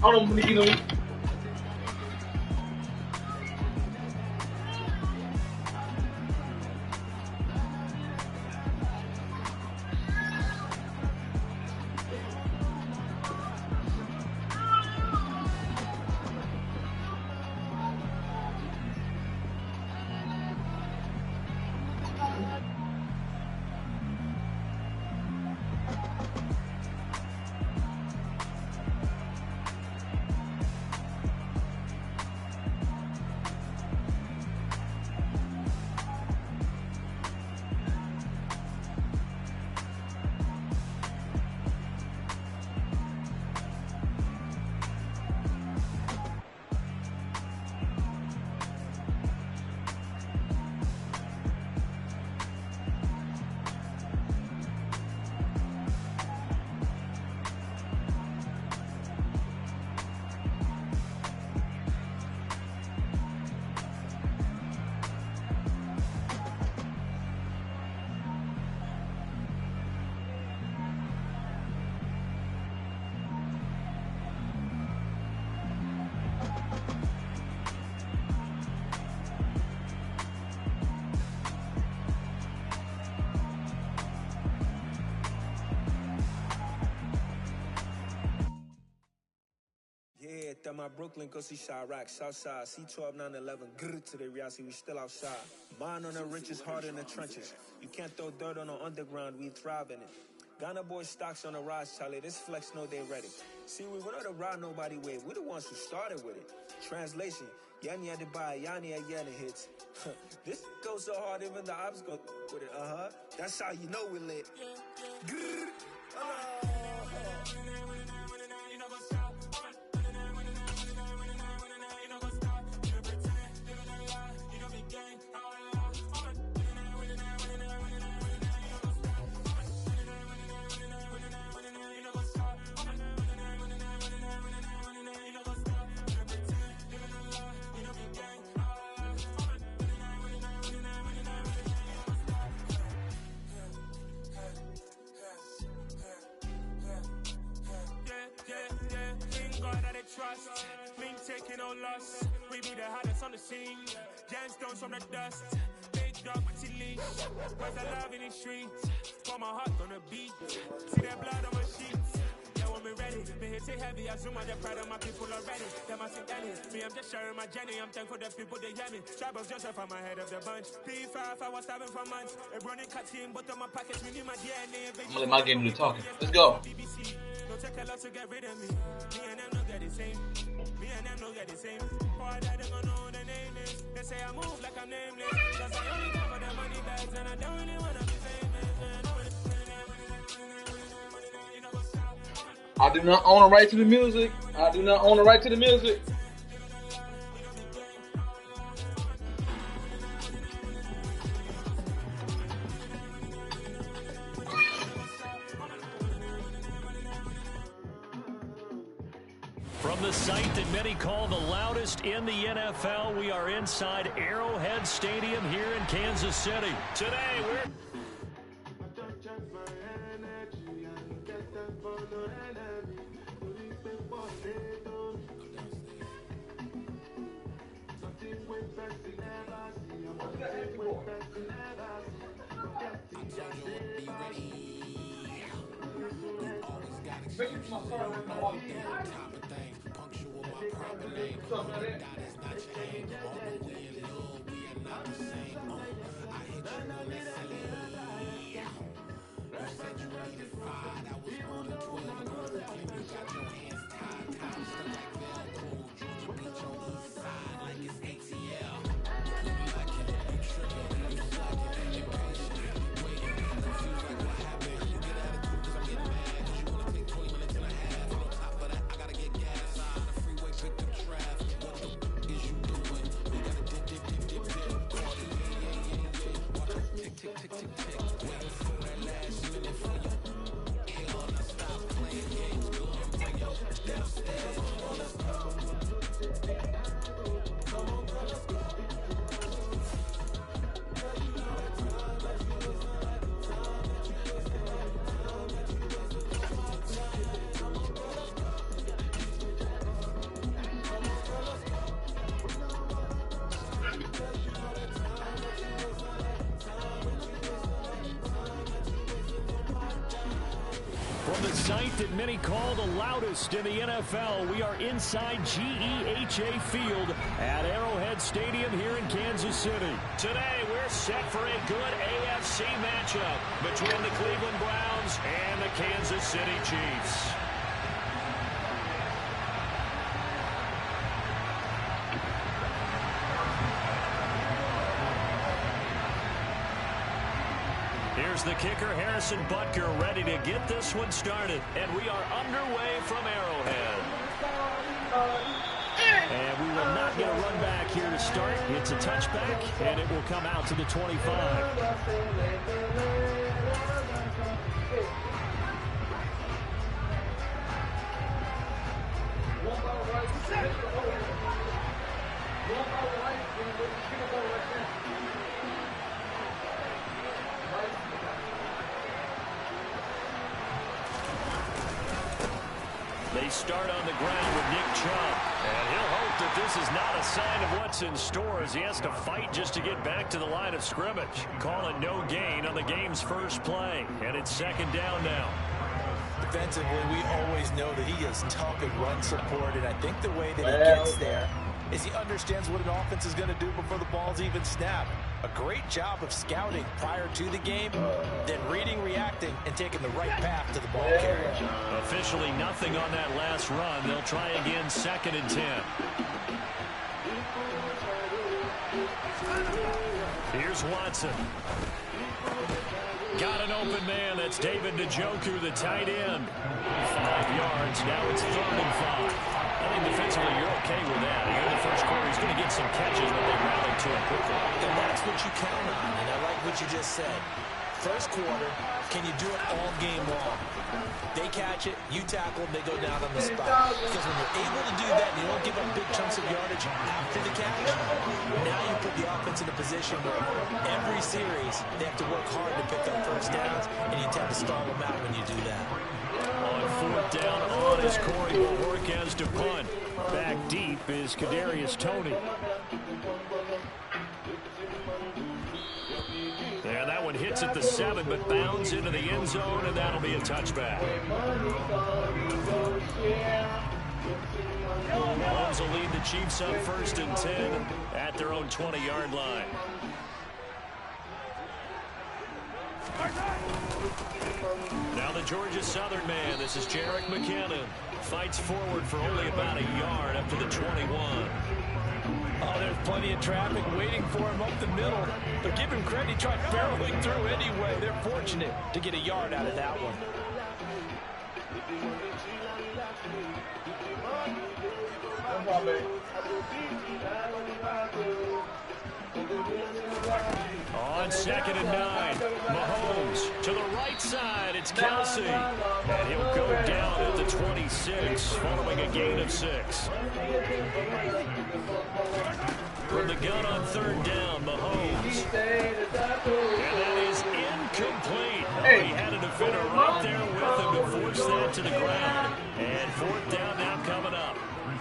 I don't believe you. at my Brooklyn, go see Chirac, Southside, C12, 911, grrr to the reality, we still outside. Mine on the richest, heart in the trenches. You can't throw dirt on the underground, we thrive in it. Ghana boys stocks on the rise, Charlie. This flex know they ready. See, we were not to ride nobody with. We're the ones who started with it. Translation: Yanni had to buy, Yanni had Yanni hits. This goes so hard, even the ops go with it. That's how you know we're lit. Grrr. Trust, mean taking no loss. We be the hottest on the scene. Gemstones from the dust. Big dog with your leash. Where's the love in the streets? For my heart on the beat. See that blood on my sheets. Yeah, when we ready, me hit it heavy. I zoom on the pride of my people already. Them I see Ellie. Me, I'm just sharing my journey. I'm thankful the people they hear me. Tribals Joseph, I'm ahead of the bunch. P5, I was starving for months. A running cut team, but on my pockets, we need my DNA. I'm gonna let my game do the talking. Let's go. Don't take a lot to get rid of me. Me and them don't get the same. Me and them don't get the same. Boy, that they gonna know the name is. They say I move like I'm nameless. Cause I only come for the money bags and I don't really wanna be famous. I do not own a right to the music. I do not own a right to the music. From the site that many call the loudest in the NFL, we are inside Arrowhead Stadium here in Kansas City. Today, we're... From the site that many call the loudest in the NFL, we are inside GEHA Field at Arrowhead Stadium here in Kansas City. Today, we're set for a good AFC matchup between the Cleveland Browns and the Kansas City Chiefs. Here's the kicker, Harrison Butker, ready to get this one started. And we are underway from Arrowhead. And we will not get a run back here to start. It's a touchback, and it will come out to the 25. They start on the ground with Nick Chubb. And he'll hope that this is not a sign of what's in store as he has to fight just to get back to the line of scrimmage. Call it no gain on the game's first play. And it's second down now. defensively, we always know that he is tough at run support, and I think the way that he gets there is he understands what an offense is going to do before the ball's even snapped. A great job of scouting prior to the game, then reading, reacting, and taking the right path to the ball carrier. Officially nothing on that last run. They'll try again, 2nd and 10. Here's Watson. Got an open man. That's David Njoku, the tight end. 5 yards. Now it's 3rd and 5. I think defensively you're okay with that. Here in the first quarter, he's going to get some catches, but they rally to him quickly. And that's what you count on, and I like what you just said. First quarter, can you do it all game long? They catch it, you tackle them, they go down on the spot. Because when you're able to do that and you don't give up big chunks of yardage after the catch, now you put the offense in a position where every series they have to work hard to pick up first downs, and you tend to stall them out when you do that. On 4th down, on is Corey Bojorquez to punt. Back deep is Kadarius Toney. And that one hits at the 7, but bounds into the end zone, and that'll be a touchback. Mahomes will lead the Chiefs up 1st and 10 at their own 20-yard line. Now the Georgia Southern man. This is Jerick McKinnon. Fights forward for only about a yard up to the 21. Oh, there's plenty of traffic waiting for him up the middle. But give him credit, he tried barreling through anyway. They're fortunate to get a yard out of that one. On 2nd and 9, Mahomes to the right side. It's Kelsey. And he'll go down at the 26 following a gain of 6. From the gun on 3rd down, Mahomes. And that is incomplete. He had a defender right there with him to force that to the ground. And 4th down now coming up.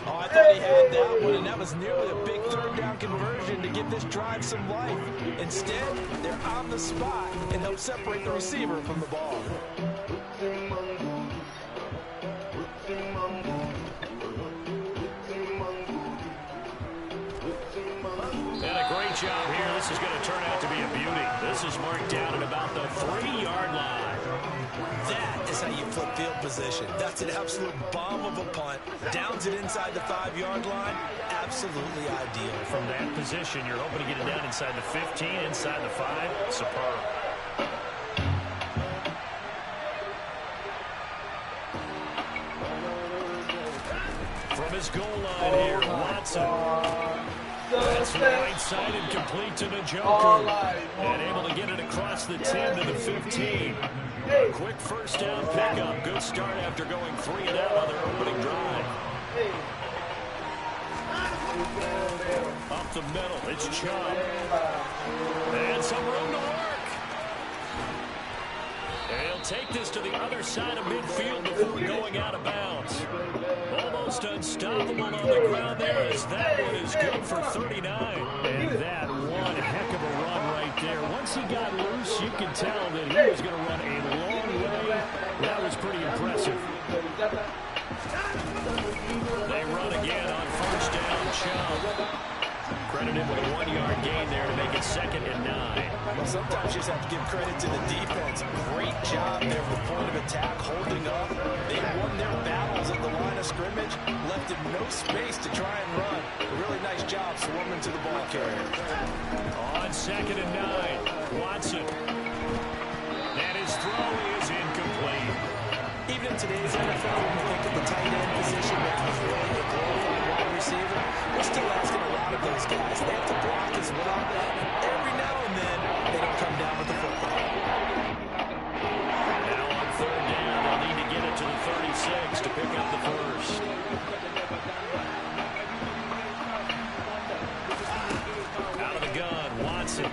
Oh, I thought he had that one, and that was nearly a big 3rd down conversion to give this drive some life. Instead, they're on the spot and help separate the receiver from the ball. And a great job here. This is going to turn out to be a beauty. This is marked down at about the 3-yard line. That is how you flip field position. That's an absolute bomb of a punt. Downs it inside the 5-yard line. Absolutely ideal. From that position, you're hoping to get it down inside the 15, inside the 5. Superb. From his goal line here, Watson. That's right side and complete to Njoku. And able to get it across the 10 to the 15. A quick 1st down pickup. Good start after going 3 and out on their opening drive. Up the middle, it's Chubb. And some room to work. And he'll take this to the other side of midfield before going out of bounds. Almost unstoppable on the ground there as that one is good for 39. And that one heck of a run right there. Once he got loose, you could tell that he was going to run a long way. That was pretty impressive. They run again on 1st down, Chubb. Credit him with a 1-yard gain there to make it 2nd and 9. Well, sometimes you just have to give credit to the defense. Great job there at the point of attack, holding up. They won their battles at the line of scrimmage, left him no space to try and run. A really nice job swarming to the ball carrier. On 2nd and 9, Watson. And his throw is incomplete. Even in today's NFL, when you think of the tight end position that is really a glorified wide receiver, we're still asking a lot of those guys. They have to block as well. Every now and then, they don't come down with the football. Now on 3rd down, they'll need to get it to the 36 to pick up the 1st. Out of the gun, Watson.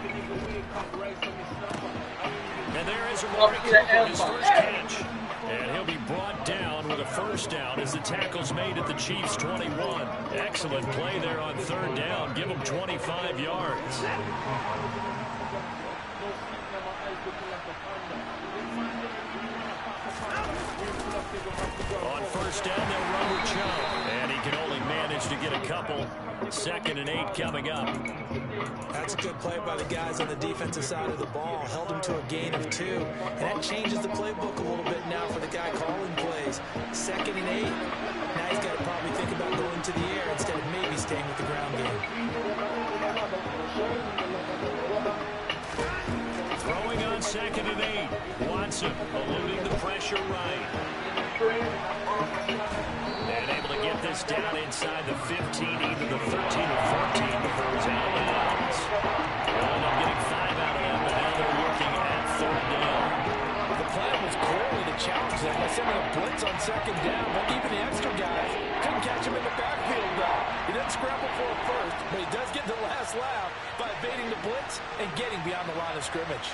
And there is a Amari Cooper, his first catch. And he'll be brought down with a 1st down as the tackle's made at the Chiefs' 21. Excellent play there on 3rd down. Give them 25 yards. first down, they'll run with Joe. And he can only manage to get a couple. 2nd and 8 coming up. That's a good play by the guys on the defensive side of the ball. Held him to a gain of 2. And that changes the playbook a little bit now for the guy calling plays. 2nd and 8. Now he's got to probably think about going to the air instead of maybe staying with the ground game. Throwing on 2nd and 8. Watson eluding the pressure right. And able to get this down inside the 15, either the 13 or 14 before he's out of bounds. They'll end up getting 5 out of that, but now they're looking at 3rd down. The plan was clearly to challenge them by sending a blitz on 2nd down, but even the extra guys couldn't catch him in the backfield though. He didn't scramble for it first, but he does get the last laugh by evading the blitz and getting beyond the line of scrimmage.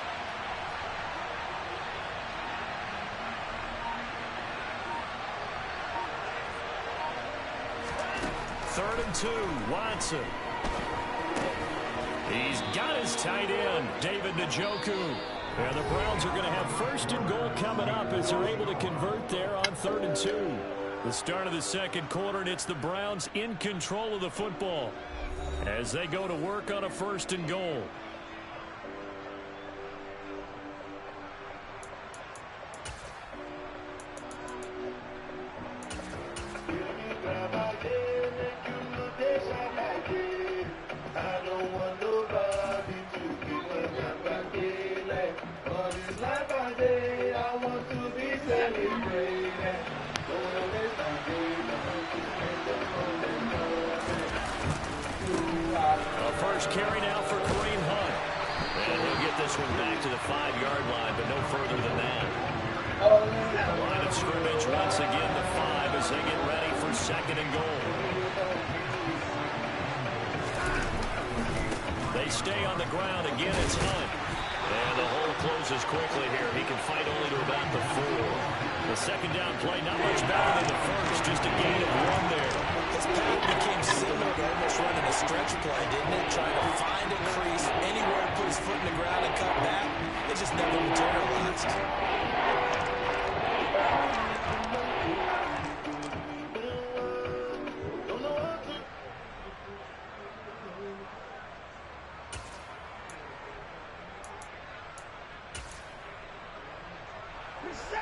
Third and 2, Watson. He's got his tight end, David Njoku. And the Browns are going to have 1st and goal coming up as they're able to convert there on 3rd and 2. The start of the 2nd quarter, and it's the Browns in control of the football as they go to work on a 1st and goal. Carry now for Kareem Hunt. And he'll get this one back to the 5-yard line, but no further than that. Line of scrimmage once again the 5 as they get ready for 2nd and goal. They stay on the ground. Again, it's Hunt. And the hole closes quickly here. He can fight only to about the 4. The 2nd down play, not much better than the first. Just a gain of 1 there. This pattern became similar to almost running a stretch play, didn't it? Trying to find a crease, anywhere to put his foot in the ground and cut back. It just never materialized.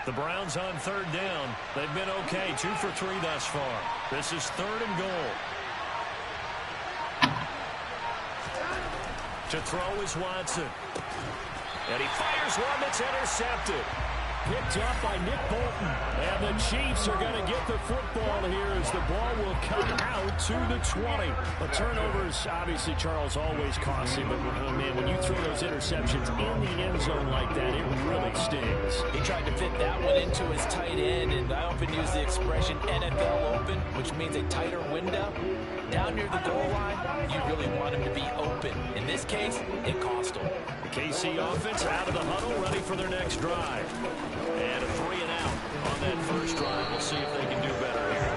The Browns on 3rd down. They've been okay, 2 for 3 thus far. This is 3rd and goal. To throw is Watson. And he fires one that's intercepted. Picked up by Nick Bolton. And the Chiefs are going to get the football here as the ball will come out to the 20. The turnovers, obviously, Charles, always costly. But, man, when you throw those interceptions in the end zone like that, it really stings. He tried to fit that one into his tight end, and I often use the expression NFL open, which means a tighter window. Down near the goal line, you really want him to be open. In this case, it cost him. The KC offense out of the huddle, ready for their next drive. And a 3 and out on that first drive. We'll see if they can do better here.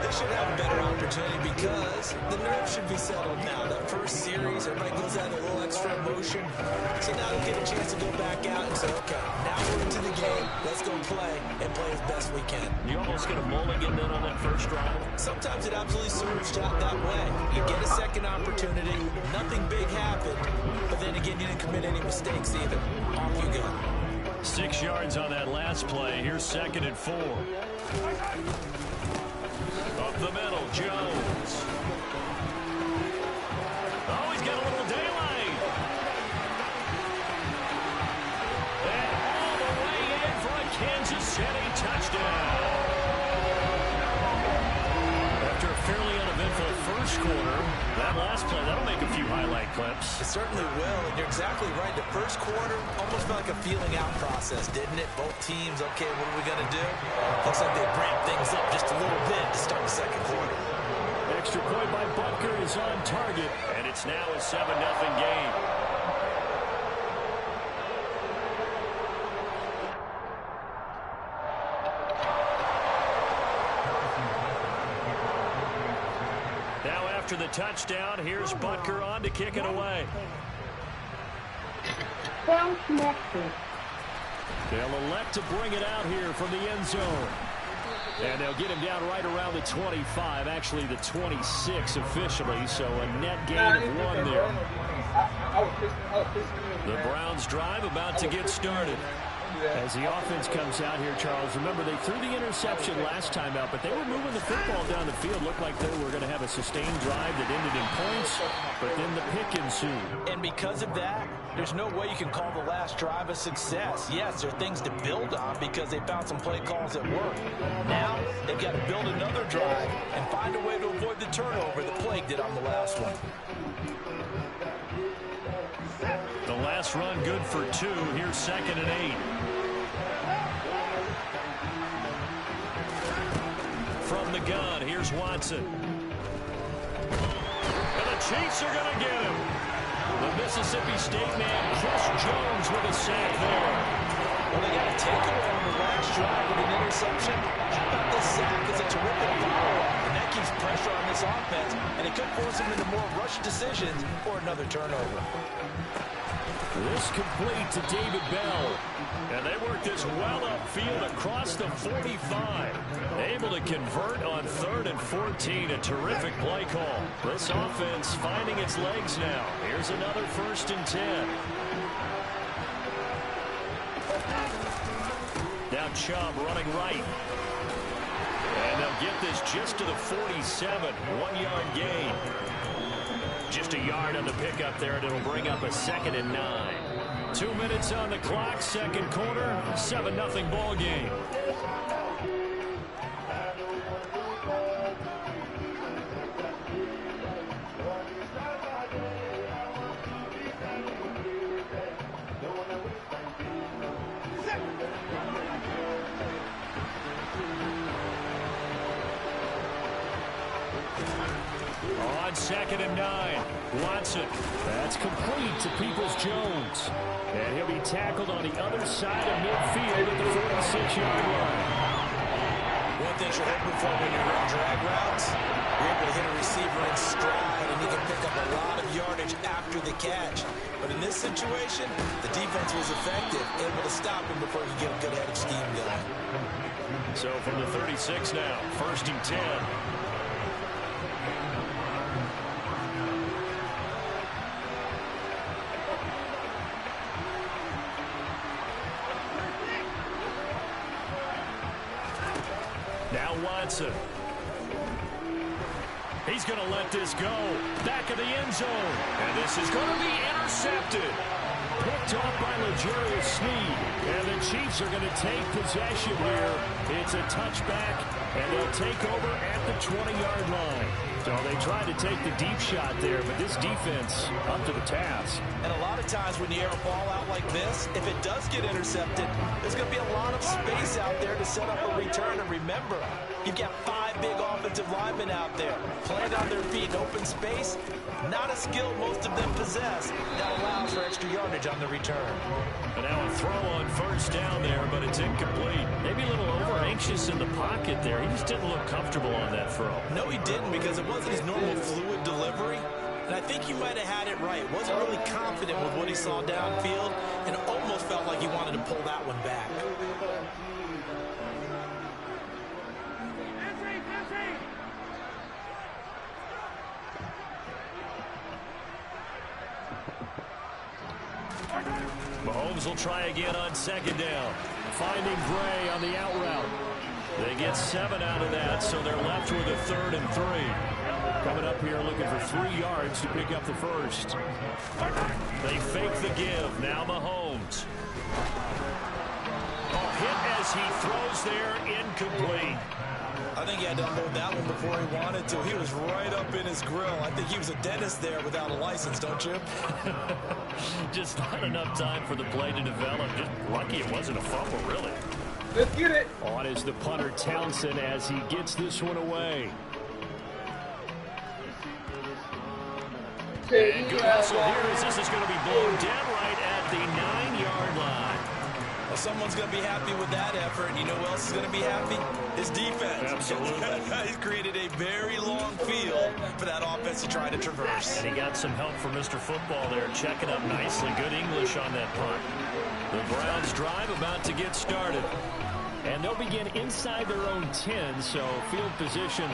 They should have a better opportunity because the nerves should be settled now. That first series, everybody goes out a little extra emotion. So now they'll get a chance to go back out and say, okay, now we're into the game. Let's go play and play as best we can. You almost get a mulligan then on that first drive. Sometimes it absolutely serves out that way. You get a second opportunity, nothing big happened, but then again, you didn't commit any mistakes either. Off you go. 6 yards on that last play. Here's 2nd and 4. Up the middle, Jones. Oh, he's got a little daylight. And all the way in for a Kansas City touchdown. After a fairly uneventful first quarter, that last play, that'll make a few highlight clips. It certainly will, and you're exactly right. The first quarter almost felt like a feeling out process, didn't it? Both teams, okay, what are we going to do? Looks like they ramped things up just a little bit to start the second quarter. Extra point by Butker is on target, and it's now a 7-0 game. Now after the touchdown, here's Butker on to kick it away. They'll elect to bring it out here from the end zone. And they'll get him down right around the 25, actually the 26 officially, so a net gain of 1 there. The Browns drive about to get started. As the offense comes out here, Charles, remember they threw the interception last time out, but they were moving the football down the field. Looked like they were going to have a sustained drive that ended in points, but then the pick ensued. And because of that, there's no way you can call the last drive a success. Yes, there are things to build on because they found some play calls that work. Now, they've got to build another drive and find a way to avoid the turnover that plagued it on the last one. The last run good for 2. Here's 2nd and 8. From the gun, here's Watson. And the Chiefs are going to get him. The Mississippi State man, Chris Jones, with a sack there. Well, they got a takeaway on the last drive with an interception. How about this sack? It's a terrific follow-up, and that keeps pressure on this offense, and it could force them into more rush decisions or another turnover. This complete to David Bell. And they work this well upfield across the 45. Able to convert on 3rd and 14. A terrific play call. This offense finding its legs now. Here's another 1st and 10. Now Chubb running right. And they'll get this just to the 47. 1-yard gain. Just a yard on the pickup there, and it'll bring up a 2nd and 9. 2 minutes on the clock, 2nd quarter, 7-0 ball game. On 2nd and 9, Watson. That's complete to Peoples-Jones. And he'll be tackled on the other side of midfield at the 46-yard line. One thing you're hoping for when you run drag routes, you're able to hit a receiver in stride, and he can pick up a lot of yardage after the catch. But in this situation, the defense was effective, able to stop him before he could get a good head of steam going. So from the 36 now, 1st and 10. Now Watson. He's going to let this go. Back of the end zone. And this is going to be intercepted. Picked off by L'Jarius Sneed. And the Chiefs are going to take possession here. It's a touchback, and they'll take over at the 20-yard line. So they tried to take the deep shot there, but this defense up to the task. And a lot of times when you air a ball out like this, if it does get intercepted, there's going to be a lot of space out there to set up a return. And remember, you've got 5 big offensive linemen out there. Playing on their feet in open space, not a skill most of them possess. That allows for extra yardage on the return. And now a throw on 1st down there, but it's incomplete. Maybe a little over-anxious in the pocket there. He just didn't look comfortable on that throw. No, he didn't, because it wasn't his normal fluid delivery. And I think he might have had it right. Wasn't really confident with what he saw downfield, and almost felt like he wanted to pull that one back. Mahomes will try again on 2nd down. Finding Gray on the out route. They get 7 out of that, so they're left with a 3rd and 3. Coming up here looking for 3 yards to pick up the 1st. They fake the give. Now Mahomes. A hit as he throws there, incomplete. I think he had to unload that one before he wanted to. He was right up in his grill. I think he was a dentist there without a license, don't you? Just not enough time for the play to develop. Just lucky it wasn't a fumble, really. Let's get it. On is the punter Townsend as he gets this one away. And good hustle here as this is going to be blown down right at the 9-yard line. Well, someone's going to be happy with that effort, and you know who else is going to be happy? His defense. Absolutely. He's created a very long field for that offense to try to traverse. And he got some help from Mr. Football there, checking up nicely. Good English on that punt. The Browns drive about to get started. And they'll begin inside their own 10, so field position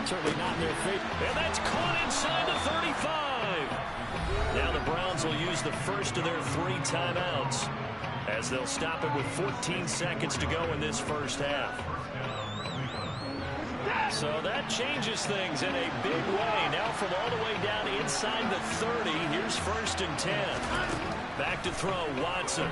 certainly not in their favor. And that's caught inside the 35. Now the Browns will use the first of their 3 timeouts as they'll stop it with 14 seconds to go in this first half. So that changes things in a big way. Now from all the way down inside the 30, here's 1st and 10. Back to throw, Watson.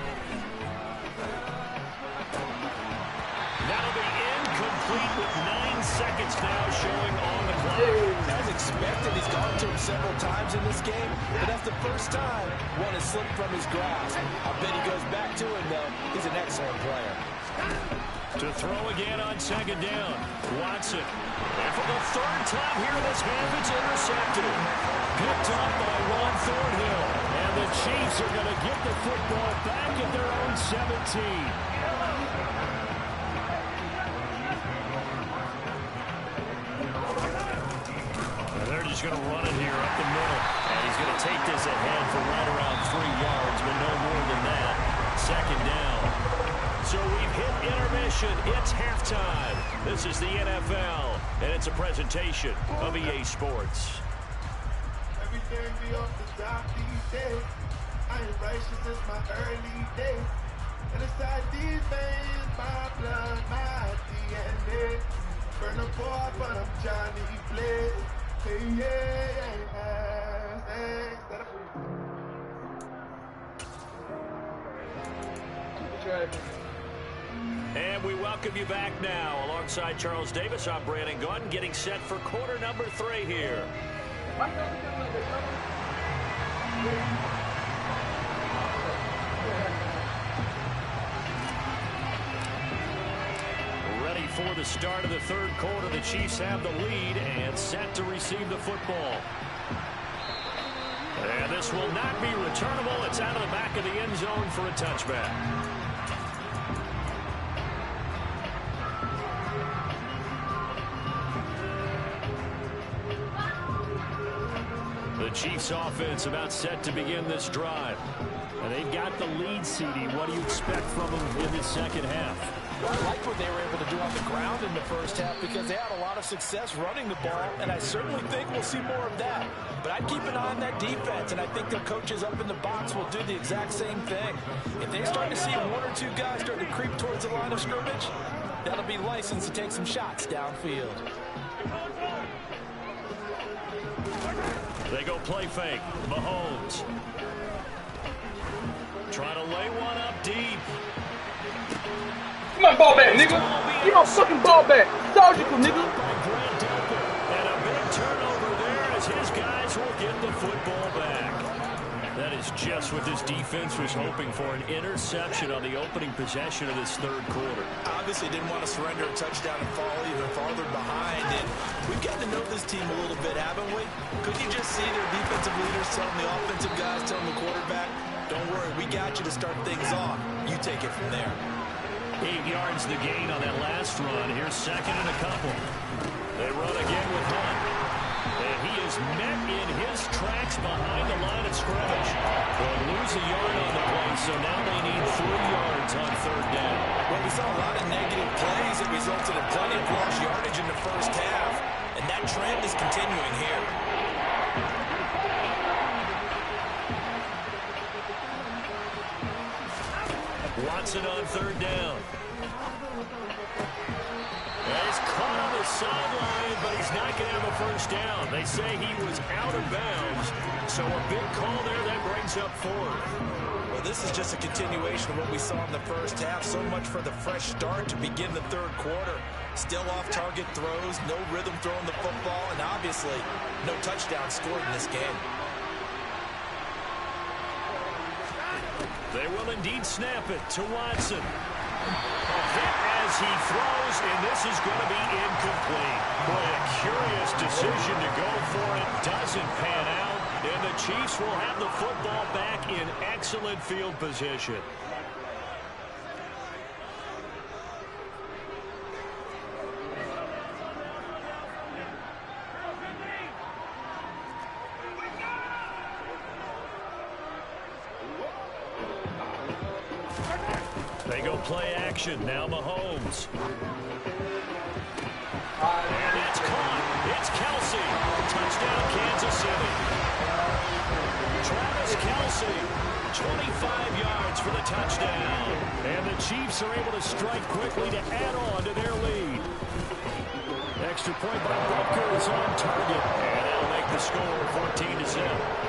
That'll be incomplete with 9 seconds now showing on the clock. As expected, he's gone to him several times in this game, but that's the first time one has slipped from his grasp. I bet he goes back to him, though. He's an excellent player. To throw again on 2nd down, Watson. And for the 3rd time here in this half, it's intercepted. Picked up by Ron Thornhill. And the Chiefs are going to get the football back at their own 17. They're just going to run it here up the middle. And he's going to take this ahead for right around 3 yards, but no more than that. 2nd down. So we've hit intermission. It's halftime. This is the NFL, and it's a presentation of EA Sports. Everything be off the top these days. I ain't righteous since my early days. And inside these veins, my blood, my DNA. Burn a boy, but I'm Johnny Blaze. Hey, yeah, And we welcome you back now. Alongside Charles Davis, I'm Brandon Gordon, getting set for quarter number 3 here. Ready for the start of the 3rd quarter. The Chiefs have the lead and set to receive the football. And this will not be returnable. It's out of the back of the end zone for a touchback. The Chiefs offense about set to begin this drive. And they've got the lead, CD. What do you expect from them in the 2nd half? Well, I like what they were able to do on the ground in the first half because they had a lot of success running the ball, and I certainly think we'll see more of that. But I'd keep an eye on that defense, and I think their coaches up in the box will do the exact same thing. If they start to see 1 or 2 guys start to creep towards the line of scrimmage, that'll be licensed to take some shots downfield. They go play fake. Mahomes. Trying to lay one up deep. Come on, ball back, nigga. Get my fucking ball back. Surgical, nigga. And a big turnover there as his guys will get the football back. That is just what this defense was hoping for, an interception on the opening possession of this 3rd quarter. Obviously didn't want to surrender a touchdown and fall even farther behind. And we've gotten to know this team a little bit, haven't we? Couldn't you just see their defensive leaders telling the offensive guys, telling the quarterback, don't worry, we got you to start things off. You take it from there. 8 yards the gain on that last run. Here's 2nd and a couple. They run again with Hunt. And he is met in his tracks behind the line of scrimmage. They'll lose a yard on the play, so now they need 3 yards on 3rd down. Well, we saw a lot of negative plays that resulted in plenty of lost yardage in the first half, and that trend is continuing here. Watson on 3rd down. He's caught on the sideline, but he's not going to have a first down. They say he was out of bounds, so a big call there that brings up 4th. Well, this is just a continuation of what we saw in the first half. So much for the fresh start to begin the 3rd quarter. Still off-target throws, no rhythm throwing the football, and obviously no touchdown scored in this game. They will indeed snap it to Watson. A hit as he throws, and this is going to be incomplete. Boy, a curious decision to go for it. Doesn't pan out, and the Chiefs will have the football back in excellent field position. They go play action. Now Mahomes. And it's caught. It's Kelsey. Touchdown, Kansas City. Travis Kelsey, 25 yards for the touchdown. And the Chiefs are able to strike quickly to add on to their lead. Extra point by Butker is on target. And that'll make the score 14-0.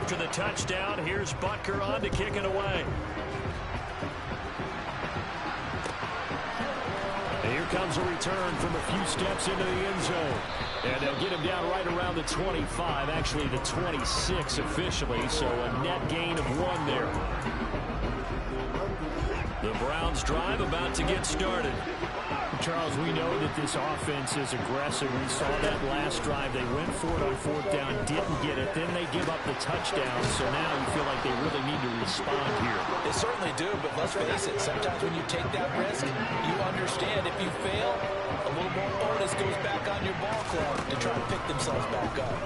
After the touchdown, here's Butker on to kick it away. And here comes a return from a few steps into the end zone. And they'll get him down right around the 25, actually the 26 officially, so a net gain of 1 there. The Browns drive about to get started. Charles, we know that this offense is aggressive. We saw that last drive. They went for it on 4th down, didn't get it. Then they give up the touchdown. So now you feel like they really need to respond here. They certainly do, but let's face it. Sometimes when you take that risk, you understand if you fail, a little more onus goes back on your ball club to try to pick themselves back up.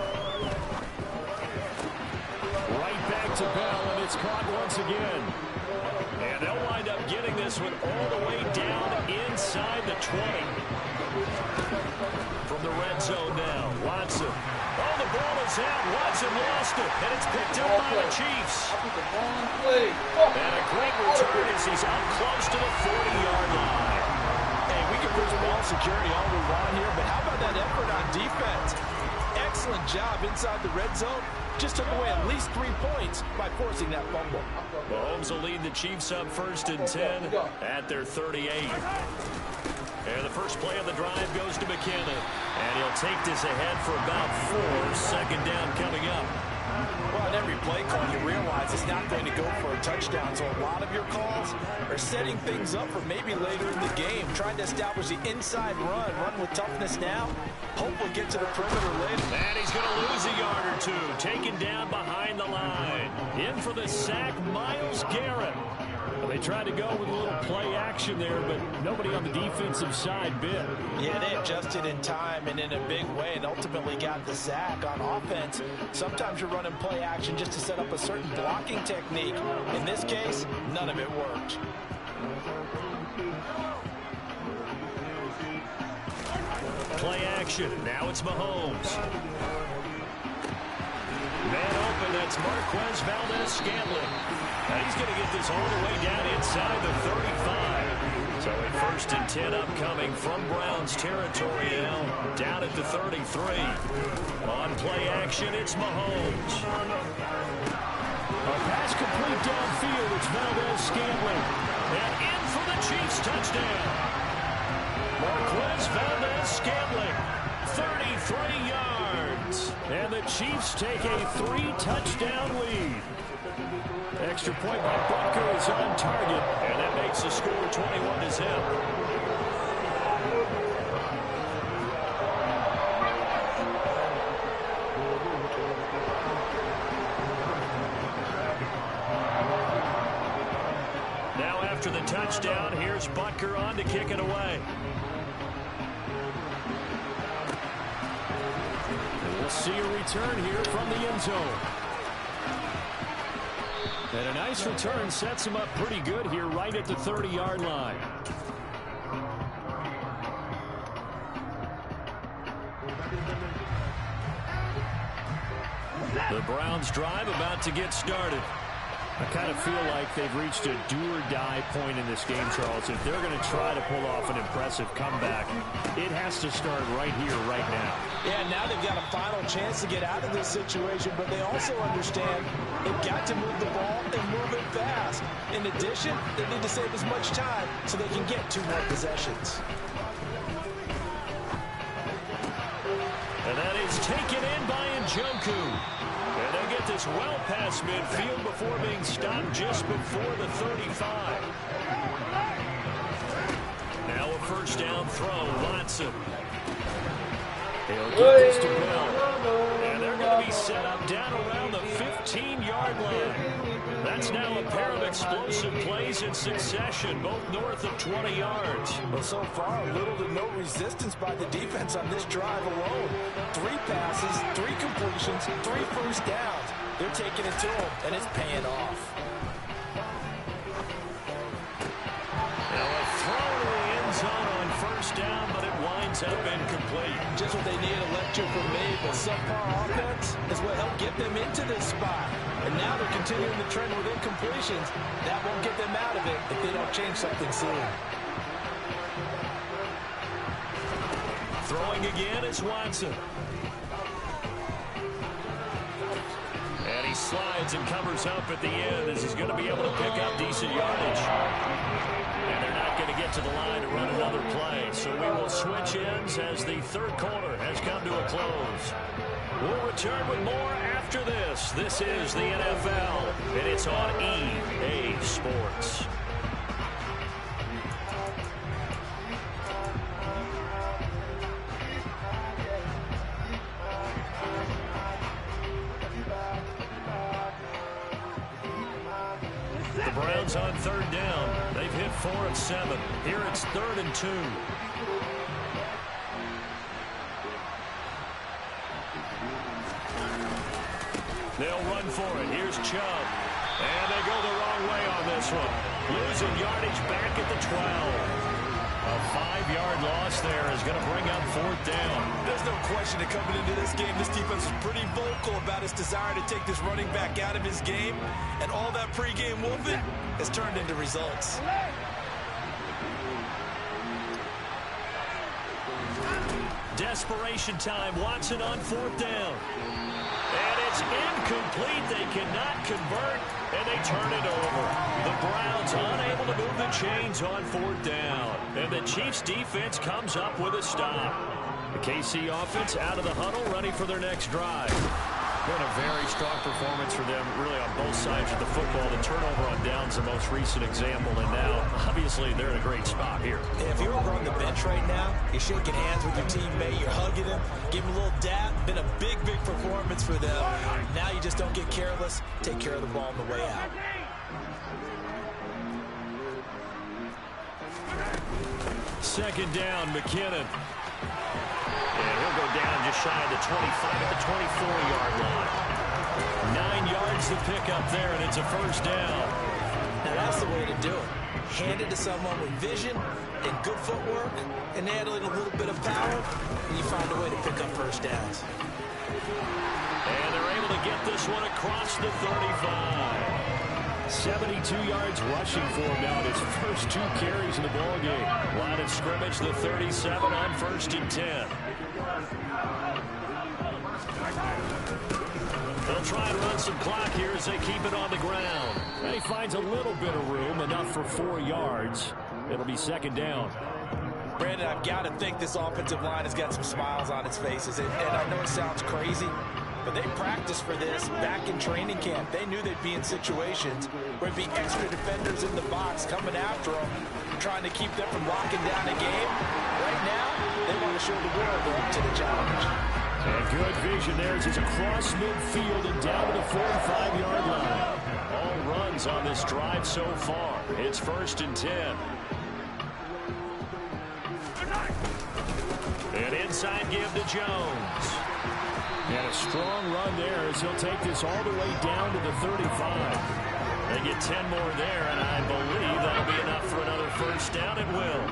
Right back to Bell, and it's caught once again. And they'll wind up getting this one all the way down inside the 20. From the red zone now, Watson. Oh, the ball is out. Watson lost it, and it's picked up by the Chiefs. And a great return as he's out close to the 40-yard line. Hey, we can push ball security all we want here, but how about that effort on defense? Excellent job inside the red zone. Just took away at least 3 points by forcing that fumble. Mahomes will lead the Chiefs up 1st and 10 at their 38. And the first play of the drive goes to McKinnon. And he'll take this ahead for about 4. Second down coming up. Well, on every play call, you realize it's not going to go for a touchdown. So a lot of your calls are setting things up for maybe later in the game, trying to establish the inside run with toughness now. Hopefully get to the perimeter later. And he's going to lose a yard or 2. Taken down behind the line. In for the sack, Myles Garrett. Well, they tried to go with a little play action there, but nobody on the defensive side bit. Yeah, they adjusted in time and in a big way and ultimately got the sack. On offense, sometimes you're running play action just to set up a certain blocking technique. In this case, none of it worked. Play action. Now it's Mahomes. Man open. That's Marquez Valdez-Scantling. And he's going to get this all the way down inside the 35. So a 1st and 10 upcoming from Browns territory now. Down at the 33. On play action, it's Mahomes. A pass complete downfield. It's Valdez-Scantling. And in for the Chiefs touchdown. Marquez Valdez-Scantling, 33 yards. And the Chiefs take a 3-touchdown lead. Extra point by Butker is on target, and that makes the score 21-0. Now after the touchdown, here's Butker on to kick it away. We'll see a return here from the end zone. And a nice return sets him up pretty good here right at the 30-yard line. The Browns drive about to get started. I kind of feel like they've reached a do-or-die point in this game, Charles. If they're going to try to pull off an impressive comeback, it has to start right here, right now. Yeah, now they've got a final chance to get out of this situation, but they also understand they've got to move the ball and move it fast. In addition, they need to save as much time so they can get 2 more possessions. And that is taken in by Njoku. And they'll get this well past midfield before being stopped just before the 35. Now a 1st down throw, Watson. He'll get this to Bell. And they're going to be set up down around the 15-yard line. That's now a pair of explosive plays in succession, both north of 20 yards. Well, so far, little to no resistance by the defense on this drive alone. 3 passes, 3 completions, 3 first downs. They're taking it to them, and it's paying off. Now a throw to the end zone on first down, but it winds up incomplete. Just what they need, a lecture from me, but subpar offense is what helped get them into this spot. And now they're continuing the trend with incompletions. That won't get them out of it if they don't change something soon. Throwing again is Watson. And he slides and covers up at the end as he's going to be able to pick up decent yardage. And they're not going to get to the line to run another play. So we will switch ends as the third quarter has come to a close. We'll return with more after this. This is the NFL, and it's on EA Sports. The Browns on third down. They've hit 4 of 7. Here it's 3rd and 2. They'll run for it. Here's Chubb. And they go the wrong way on this one. Losing yardage back at the 12. A 5-yard loss there is going to bring up 4th down. There's no question that coming into this game, this defense was pretty vocal about its desire to take this running back out of his game. And all that pregame whooping has turned into results. Desperation time. Watson on 4th down. And it's incomplete. They cannot convert, and they turn it over. The Browns unable to move the chains on 4th down. And the Chiefs defense comes up with a stop. The KC offense out of the huddle, ready for their next drive. Been a very strong performance for them, really, on both sides of the football. The turnover on downs, the most recent example, and now, obviously, they're in a great spot here. Yeah, if you're over on the bench right now, you're shaking hands with your teammate, you're hugging him, give him a little dap. Been a big, big performance for them. Now you just don't get careless. Take care of the ball on the way out. Second down, McKinnon. And he'll go down just shy of the 25 at the 24-yard line. 9 yards to pick up there, and it's a first down. Now that's the way to do it. Hand it to someone with vision and good footwork, and add a little bit of power, and you find a way to pick up first downs. And they're able to get this one across the 35. 72 yards rushing for him now in his first 2 carries in the ballgame. Line of scrimmage, the 37 on 1st and 10. They'll try and run some clock here as they keep it on the ground. And he finds a little bit of room, enough for 4 yards. It'll be 2nd down. Brandon, I've got to think this offensive line has got some smiles on its faces. And I know it sounds crazy, but they practiced for this back in training camp. They knew they'd be in situations where there'd be extra defenders in the box coming after them, trying to keep them from locking down a game. Right now, they want to show the world they're up to the challenge. And good vision there as he's across midfield and down to the 45-yard line. All runs on this drive so far. It's 1st and 10. And inside give to Jones. And a strong run there as he'll take this all the way down to the 35. They get 10 more there, and I believe that'll be enough for another first down. It will.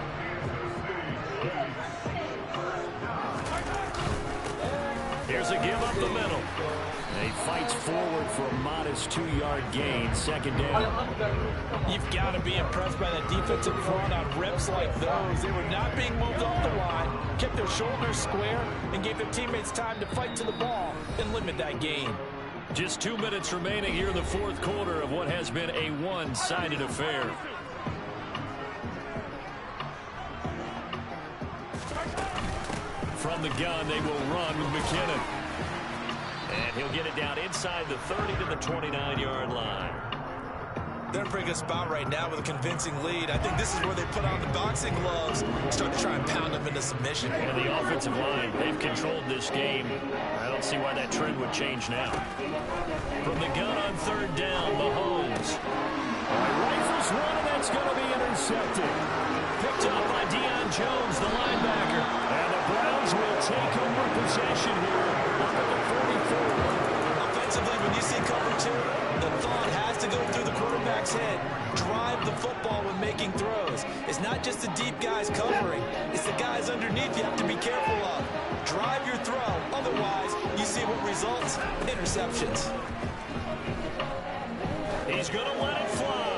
Here's a give up the middle. And he fights forward for a modest 2-yard gain. 2nd down. You've got to be impressed by that defensive front on reps like those. They were not being moved off the line, kept their shoulders square, and gave their teammates time to fight to the ball and limit that gain. Just 2 minutes remaining here in the 4th quarter of what has been a one-sided affair. From the gun, they will run with McKinnon. And he'll get it down inside the 30 to the 29-yard line. They're in a pretty good spot right now with a convincing lead. I think this is where they put on the boxing gloves, start to try and pound them into submission. And the offensive line, they've controlled this game. I don't see why that trend would change now. From the gun on third down, Mahomes. Rifles one, and that's going to be intercepted. Picked up by Deion Jones, the linebacker. And the Browns will take over possession here up at the 44. Offensively, when you see cover two, the thought has to go through the quarterback's head. Drive the football when making throws. It's not just the deep guys covering. It's the guys underneath you have to be careful of. Drive your throw. Otherwise, you see what results? Interceptions. He's going to let it fly.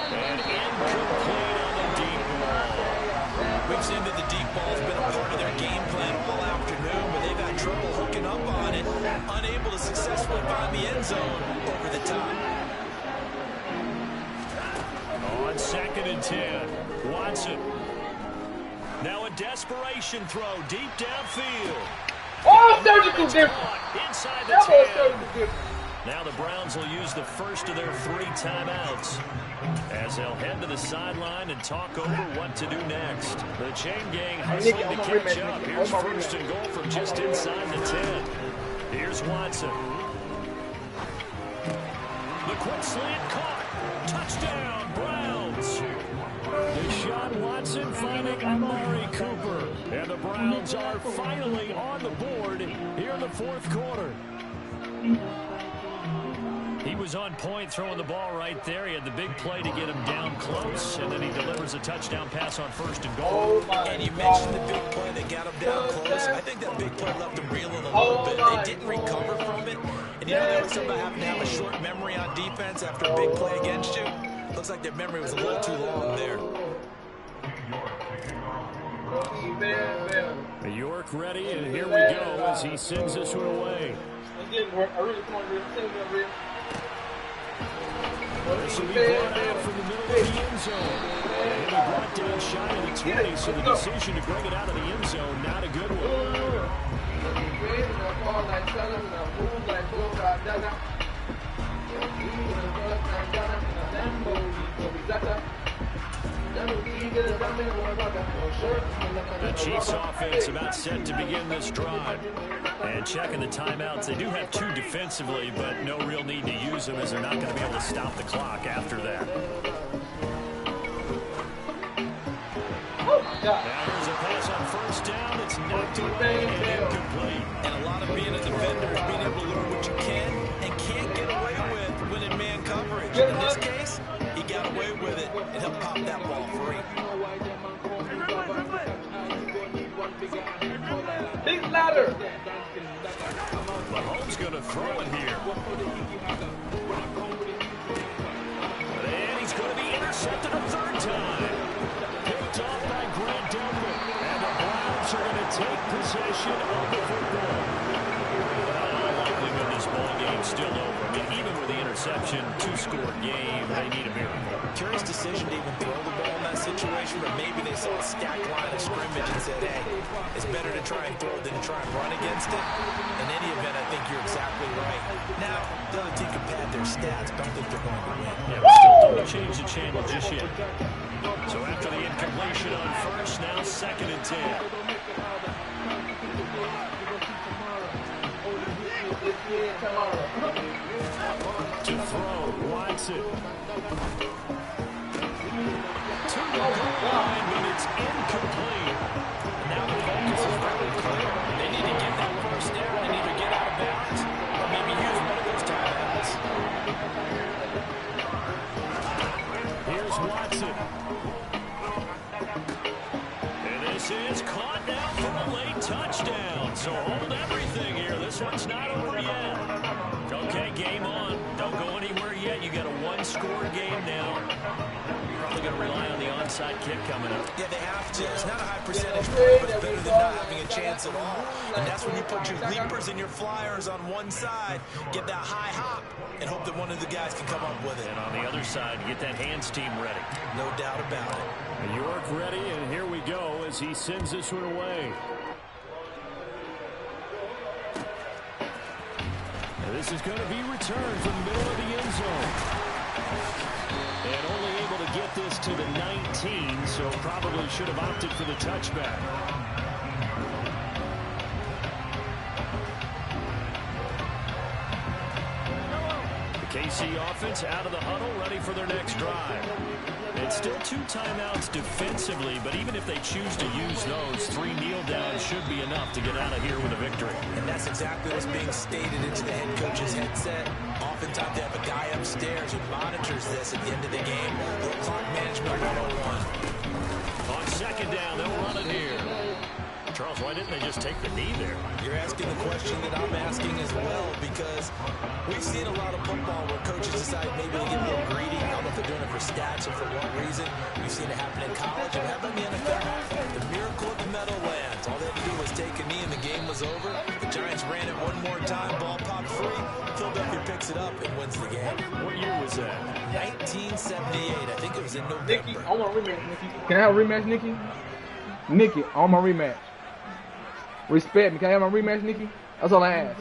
And incomplete on the deep ball. We've seen that the deep ball has been a part of their game plan all afternoon, but they've had trouble hooking up on it, unable to successfully find the end zone over the top. On 2nd and 10, Watson. Now a desperation throw deep downfield. Oh, surgical difference. Inside the That was 10. surgical difference. Now the Browns will use the first of their 3 timeouts as they'll head to the sideline and talk over what to do next. The chain gang hustling to catch up. Here's 1st and goal from just inside the 10. Here's Watson. The quick slant caught. Touchdown, Browns. Deshaun Watson finding Amari Cooper. And the Browns are finally on the board here in the 4th quarter. He was on point throwing the ball right there. He had the big play to get him down close, and then he delivers a touchdown pass on 1st and goal. And you mentioned the big play that got him down close. I think that big play left him reeling a little bit. They didn't recover from it. And you know, there was something about having to have a short memory on defense after a big play against you. Looks like their memory was a little too long there. York ready, and here we go as he sends this one away. This will be brought out from the middle of the end zone. And he brought down shy of the 20, so the decision to bring it out of the end zone, not a good one. The Chiefs offense about set to begin this drive. And checking the timeouts, they do have 2 defensively, but no real need to use them as they're not going to be able to stop the clock after that. Now here's a pass on 1st down. It's knocked away and incomplete. And a lot of being a defender is being able to learn what you can and can't get away with when in man coverage. In this case, he got away with it, and he'll pop that ball free. Big ladder. Mahomes going to throw it here. And he's going to be intercepted a 3rd time. Picked off by Grant Delpit. And the Browns are going to take possession of the football. Likelihood this ball game's still over. I mean, even with the interception, 2-score game, they need a miracle. Curious decision to even throw the ball in that situation, but maybe they saw a stacked line of scrimmage and said, hey, it's better to try and throw than to try and run against it. In any event, I think you're exactly right. Now, the other team can pad their stats, but I don't think they're going to win. Yeah, but still don't change the channel just yet. So after the incompletion on 1st, now 2nd and 10. To throw, Watson. To the goal line, but it's incomplete. And now the focus is very clear. They need to get that 1st down and either get out of bounds or maybe use one of those timeouts. Here's Watson. And this is caught now for a late touchdown. So hold everything here. This one's not over yet. Okay, game on. Don't go anywhere yet. You got a 1-score game now. Probably going to rely on the onside kick coming up. Yeah, they have to. It's not a high percentage play, but it's better than not having a chance at all. And that's when you put your leapers and your flyers on one side, get that high hop, and hope that one of the guys can come up with it. And on the other side, get that hands team ready. No doubt about it. York ready, and here we go as he sends this one away. This is going to be returned from the middle of the end zone. And only able to get this to the 19, so probably should have opted for the touchback. The KC offense out of the huddle, ready for their next drive. It's still 2 timeouts defensively, but even if they choose to use those, 3 kneel downs should be enough to get out of here with a victory. And that's exactly what's being stated into the head coach's headset. Oftentimes they have a guy upstairs who monitors this at the end of the game. A little clock management 101. On second down, they'll run it here. Charles, why didn't they just take the knee there? You're asking the question that I'm asking as well, because we've seen a lot of football where coaches decide maybe to get a little greedy. I don't know if they're doing it for stats or for what reason. We've seen it happen in college and happen in the NFL. The miracle of the Meadowlands. All they had to do was take a knee and the game was over. The Giants ran it one more time, ball popped free. Philadelphia picks it up and wins the game. What year was that? 1978. I think it was in November. Nikki, I want a rematch, Nikki. Can I have a rematch, Nikki? Nikki, I want my rematch. Respect me. Can I have my rematch, Nikki? That's all I ask.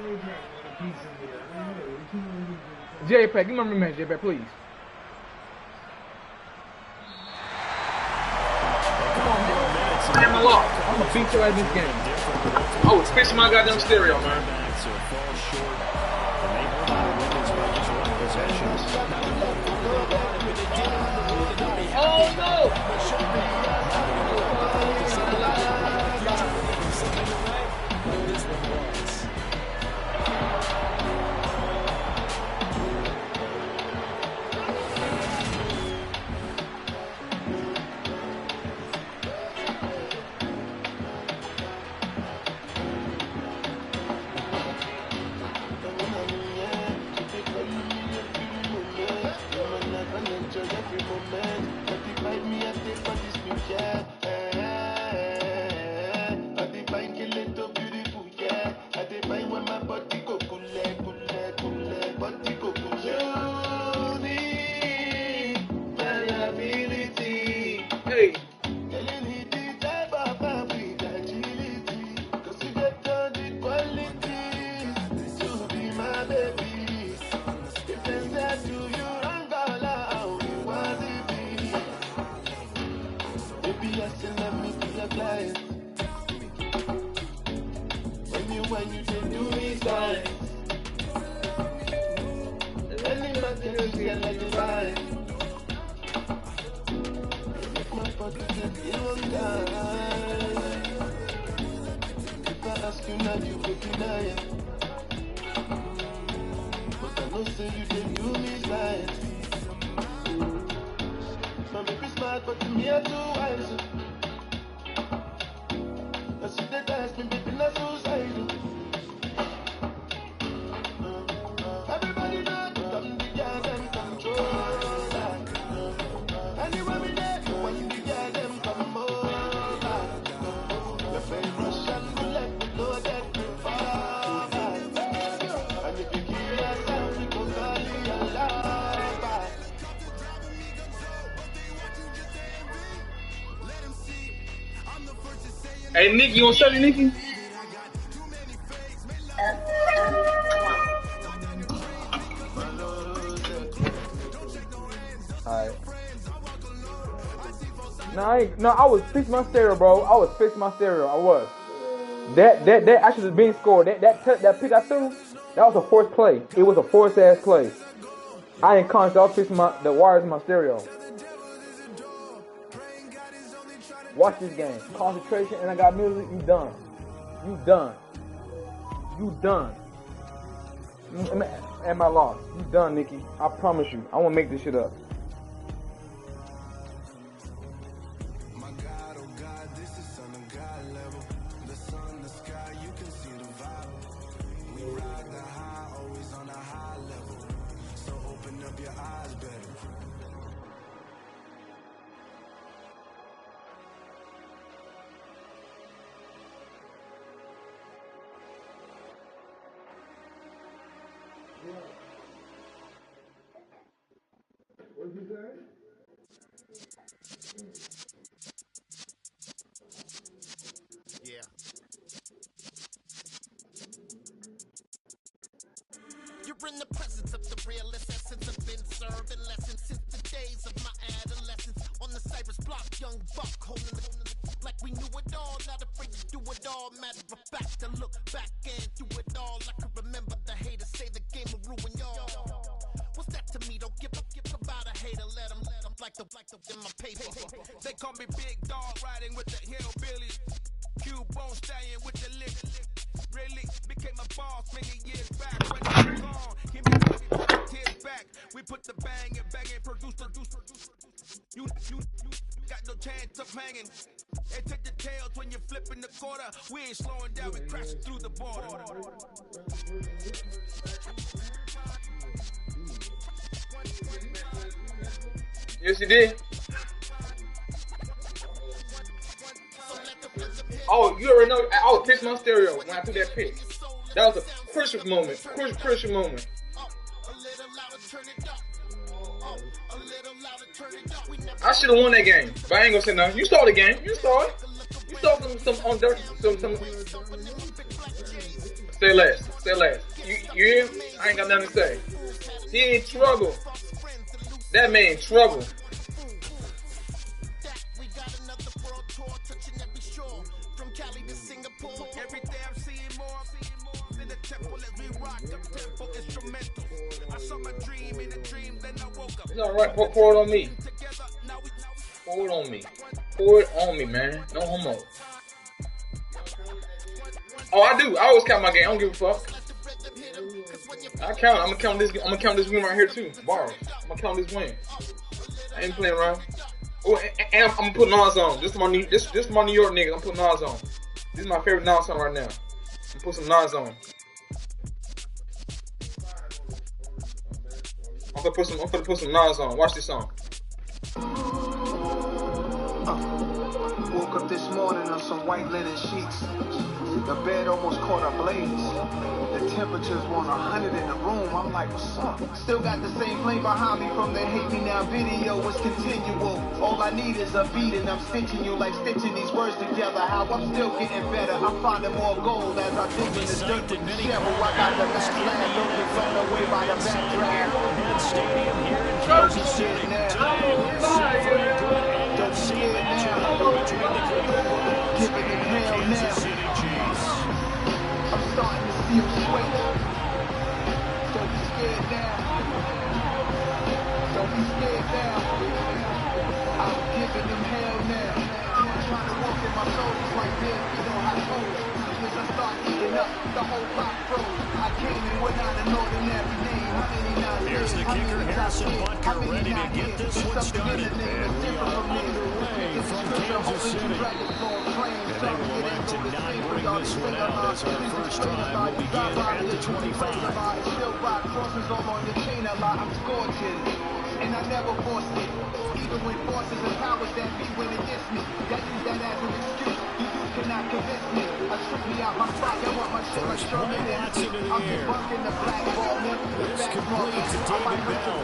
J-Pack, give me my rematch, J-Pack, please. I'm gonna beat you at this game. I was fixing my goddamn stereo, man. Oh no! Hey, Nikki, you want to me, Nikki? Alright. No, I was fixing my stereo, bro. I was fixing my stereo. I was. That actually was being scored. That pick I threw, that was a forced play. It was a forced ass play. I ain't conscious. I was fixing the wires in my stereo. Watch this game. Concentration, and I got music. You done. You done. You done. And my loss. You done, Nikki. I promise you. I won't make this shit up. in the presence of the realest essence. I've been serving lessons since the days of my adolescence. On the Cypress block, young buck holding the like we knew it all, not afraid to do it all. Matter of fact, to look back and do it all. I can remember the haters say the game will ruin y'all. What's that to me? Don't give about a hater. Let them like the in my paper. They call me Big Dog, riding with the hillbillies. Q-Bone staying with the lick. Really became a boss many years back. When I was gone, he put his back. We put the bang and produce. You got no chance of hanging. They take the tails when you're flipping the quarter. We ain't slowing down, we crashing through the border. Yes, you did. Oh, you already know. I was pitching my stereo when I threw that pitch. That was a crucial moment. Crucial moment. I should have won that game, but I ain't gonna say nothing. You saw the game. You saw it. You saw some. Say less. Say less. You hear? I ain't got nothing to say. He in trouble. That man in trouble. Every day I'm seeing more in the temple as we rock the temple instrumental. I saw my dream in a dream, then I woke up. It's alright, pour it on me. Pour it on me. Pour it on me, man. No homo. Oh, I do. I always count my game. I don't give a fuck. I count. I'm gonna count this win right here too. Bars. I'm gonna count this win. I ain't playing around. Oh, and I'm putting Nas on. This is my New York niggas. I'm putting Nas on. This is my favorite Nas song right now. I'm put some Nas on. I'm gonna put some Nas on. Watch this song. Woke up this morning on some white linen sheets. The bed almost caught a blaze. The temperature's 100 in the room. I'm like, what's up? Still got the same flame behind me from the Hate Me Now video. It's continual. All I need is a beat and I'm stitching you like stitching these words together. How I'm still getting better. I'm finding more gold as I dig in the dirt. Shovel, I got the last land. Don't get blown away by the backdraft. Stadium here in Kansas City. Today we're pretty good AFC matchup between the Cleveland Browns and the Kansas City Chiefs. I'm starting to feel sweat. Don't be scared now. Don't be scared now. I'm giving them hell now. I'm trying to walk in my shoulders like this. You know how it goes. As I start eating up, the whole block froze. I came in without an ordinary name. How many not Here's the kicker, Harrison Butker, ready to get this one started. And we are underway from Kansas City. And they will elect to not bring this one out as our first drive will begin at the 25. Still by crosses all on your chain a lot. I'm scorching. And I never forced it. Even when forces and powers that be when it gets me. That use that as an excuse. You cannot convince me. I took me out my spot. I want my shit like Sherman and I'm debunking the black ball. This complete to David Bell.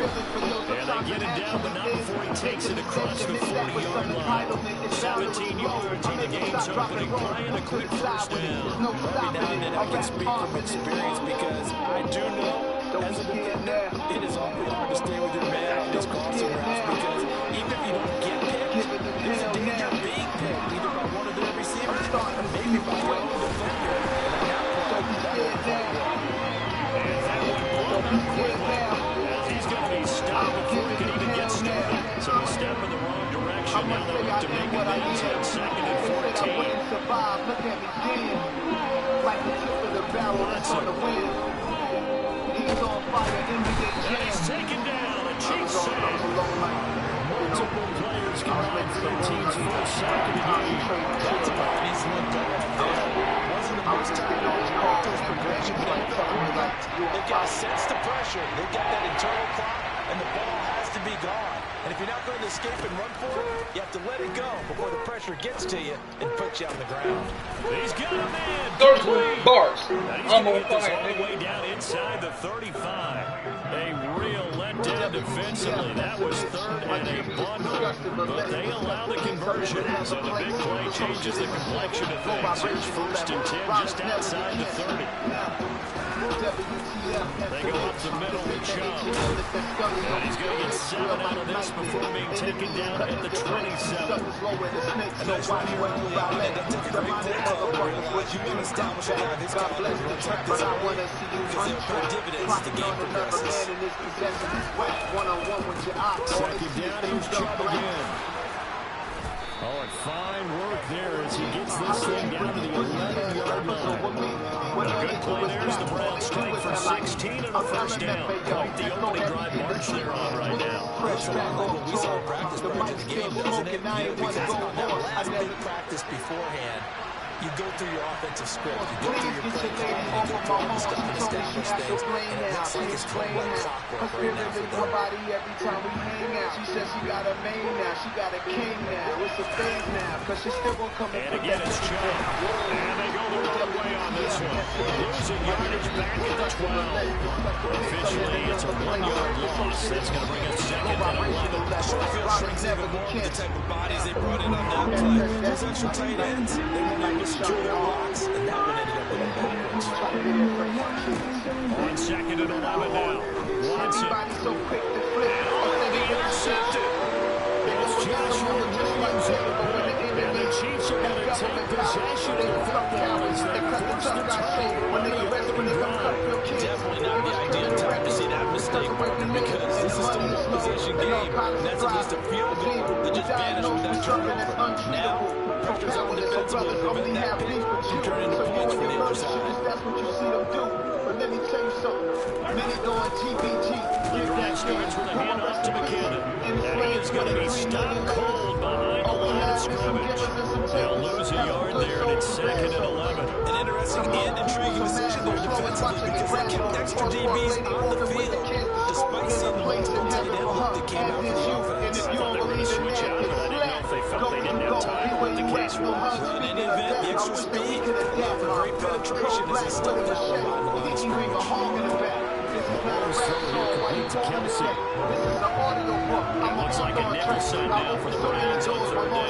And they get it down, but not before he takes it across the 40-yard line. 17 yards in the game's opening play and a quick first down. Every now and then I can speak from experience because I do know as a defender, it is awfully hard to stay with your man on these crossing routes because even if you don't get picked, there's a danger of being picked either by one of their receivers or maybe by your own defender. He's going to be stopped before he can even get started. So he's stepping the wrong direction. Now they look to make amends on 2nd and 14. Look at me damn. Like the tip of the barrel that's on the wind. He's on fire, NBA Jam. He's taken down. A Chiefs save. Multiple players combined for their team's first sack of the game. That's about it. He's looked up there. Wasn't the most time those progression they've got to sense the pressure. They've got that internal clock, and the ball has to be gone. And if you're not going to escape and run for it, you have to let it go before the pressure gets to you and puts you on the ground. He's got a man. Those bars. He's going to get this all the way down inside the 35. A real letdown shut down defensively. That was third and a bundle, but they allow the conversion. So the big play changes the complexion of things. Here's 1st and 10 just outside the 30. They go up the middle with Chubb. And he's going to get 7 out of this before being taken down at the 27. And that's right here on the line. That took a great play call to realize you can establish a lot of his caliber and protect this area because they'll pay dividends as the game progresses. Second down, here's Chubb again. Oh, and fine work there as he gets this thing down to the 11-yard line. A good play there as the Browns strike for 16 and a first down. Quite the opening drive march they're on right now. Looks a lot like what we saw in practice prior to the game, doesn't it? Because on that last bit of practice beforehand, you go through your offensive script, you go through your play calling, you go through all the stuff and establish things, and it looks like it's going like clockwork right now for them. Every time we hang out, she says she got a main now, she got a king now, it's a phase now, cause she still won't come and again it's Chubb. And they go the wrong way on this one. Losing yardage back at the 12. Officially, it's a 1-yard loss. That's going to bring us second and 11. Short field shrinks even more with the type of bodies they brought in on that play. Those extra tight ends, they weren't able to secure their blocks, and that one ended up going backwards. On 2nd and 11 now. Watson. And the intercepted. It's Joshua Williams. And the Chiefs are going to take possession of the football as they force the turnover on the opening drive. Definitely not the ideal time to see that mistake, Parker, because this is still a possession game, and that's at least a field goal that just vanished with that turnover. Now, pressure's on defensively to prevent that pick from turning into points for the other side. That's what you see them do. But let me tell you something. Many going TBG. The drive starts with a handoff to McKinnon. And he is going to be stopped cold behind the line of scrimmage. They'll lose a yard there, and it's 2nd and 11. An interesting and intriguing decision there defensively because they kept extra DBs on the field despite seeing the multiple tight end look that came out for the offense. I thought they were going to switch out, but I didn't know if they felt they didn't have time or what the case was. Well, in any event, the extra speed for great penetration is a stuff that will run the line scrimmage. Ball's thrown here complete to Kelsey. It looks like a nickel set now for the Browns on 3rd down.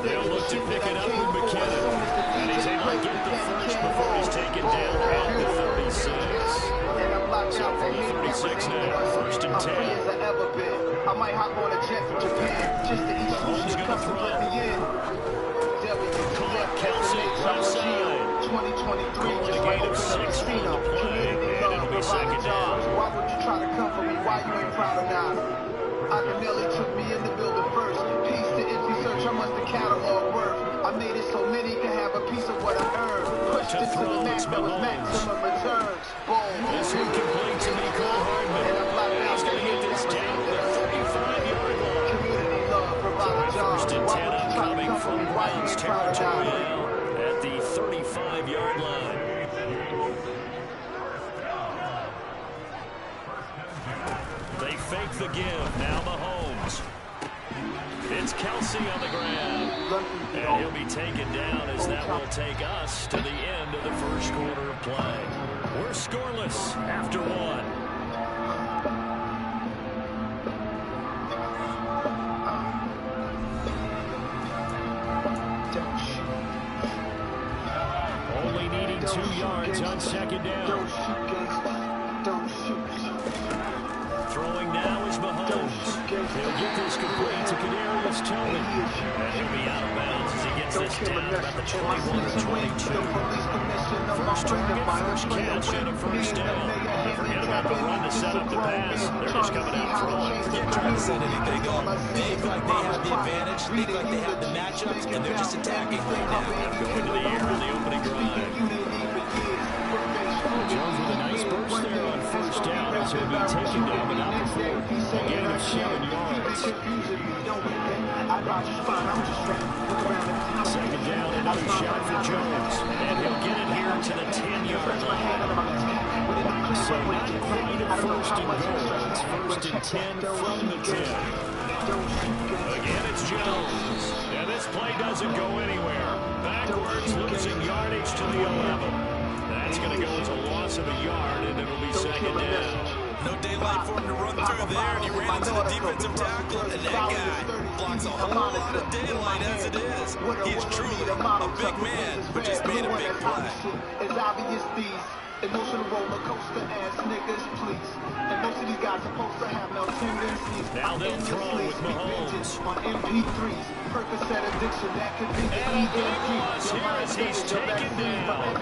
They'll look to pick it up with McKinnon. And he's able to get the first before he's taken down at the 36. So from the 36 now, 1st and 10. I might hop on a jet from Japan just to eat sushi and come to the end. Kelsey, left side. 2023, just like open up the play, and it'll be 2nd down. Why would you try to come for me? Why you ain't proud of now? Akinelli took me in the building first. Piece to empty search, I must have catalog worth. I made it so many can have a piece of what I earned. Pushed it to the max, that was maximum returns. This incomplete to Mecole Hardman. He's going to get this down to the 35-yard line. So 1st and 10 upcoming from Browns territory now at the 35-yard line. They fake the give. Now Mahomes. It's Kelsey on the ground. And he'll be taken down as that will take us to the end of the first quarter of play. We're scoreless after 1. Only needing 2 yards on 2nd down. Don't shoot. Throwing now is Mahomes. He'll get this complete to Kadarius Toney. And he'll be out of bounds as he gets this down about the 21 or 22. First target, first catch, and a first down. Forget about the run to set up the pass. They're just coming out throwing. Forget trying to set anything up. They act like they have the advantage. They act like they have the matchups, and they're just attacking right now. Going to the air in the opening drive. Jones with a nice burst there on first down as he'll be taken down but not before a gain of 7 yards. 2nd down, another shot for Jones. And he'll get it here to the 10-yard line. So not quite a 1st and goal. It's 1st and 10 from the 10. Again, it's Jones. And this play doesn't go anywhere. Backwards, losing yardage to the 11. That's going to go as a loss yard, and it'll be second down. No daylight for him to run through there, and he ran into the defensive tackle, and that guy blocks a whole lot of daylight as it is. He is truly a big man, but just made a big play. It's obvious these emotional roller coaster ass niggas, please. And most of these guys are supposed to have no tendencies. Now they'll throw with Mahomes. On MP3s, Percocet addiction, that could be the And a big loss here as he's taken down.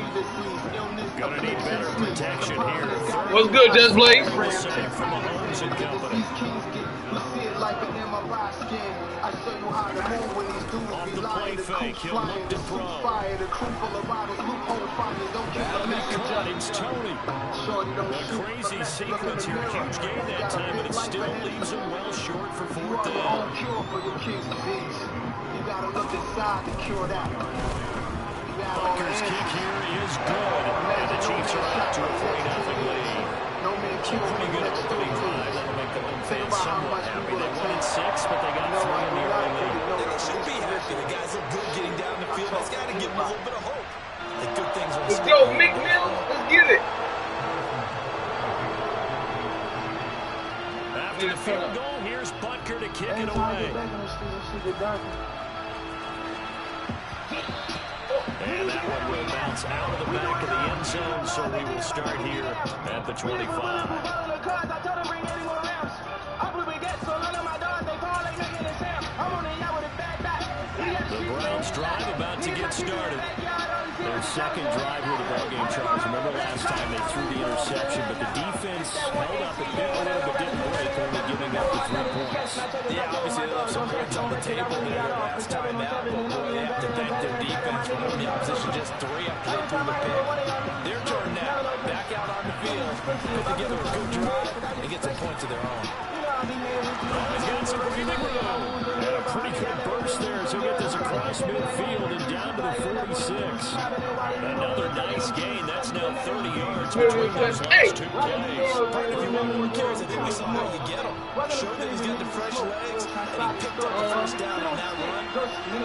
Gonna need better protection here. What's good, Just Blaze? Save for Mahomes and company. These kings get, you see it like an MRI scan. I show you how to move when these dudes Off be the lying. play The fake, coach he'll flying, look the to suit throw. fire, the crew full of bottles, loophole finders, don't keep Out a of the messenger. cut, it's Tony. Shorty don't A shoot, crazy but let's look in sequence the here. mirror. Huge gain that time, but it still leaves him well short for You fourth are your own down. cure for your king's disease. You gotta look inside to cure that. You got all Butker's the kick answers. here is good, and the Chiefs are out to a 3-0 lead. No man It's a kills pretty the good next opening story. drive. That'll make the home Think fans about how somewhat much happy. people They won in attack. 6, but they got 3 in the early lead. They should be happy. The guys look good getting down the field. That's got to give them a little bit of hope. The good things are in Let's store. go, Mack Med. Let's get it. After the field goal, here's Butker to kick it away. And that one will bounce out of the back of the end zone, so we will start here at the 25. The Browns drive about to get started. Their second drive with the ballgame, Charles. Remember last time they threw the interception, but the defense held up a little but didn't break, only giving up the 3 points. Yeah, obviously they left some points on the table there last time out, but boy, they have to thank their defense for holding the opposition just 3 after they threw the pick. Their turn now, back out on the field, put together a good drive, and get some points of their own. He's got some breathing room. And a pretty good burst there as he'll get this across midfield and down to the 46. Another nice gain. That's now 30 yards between those last 2 plays. If you want more carries, I think we saw how you get him. Show that he's got the fresh legs, and he picked up the first down on that run.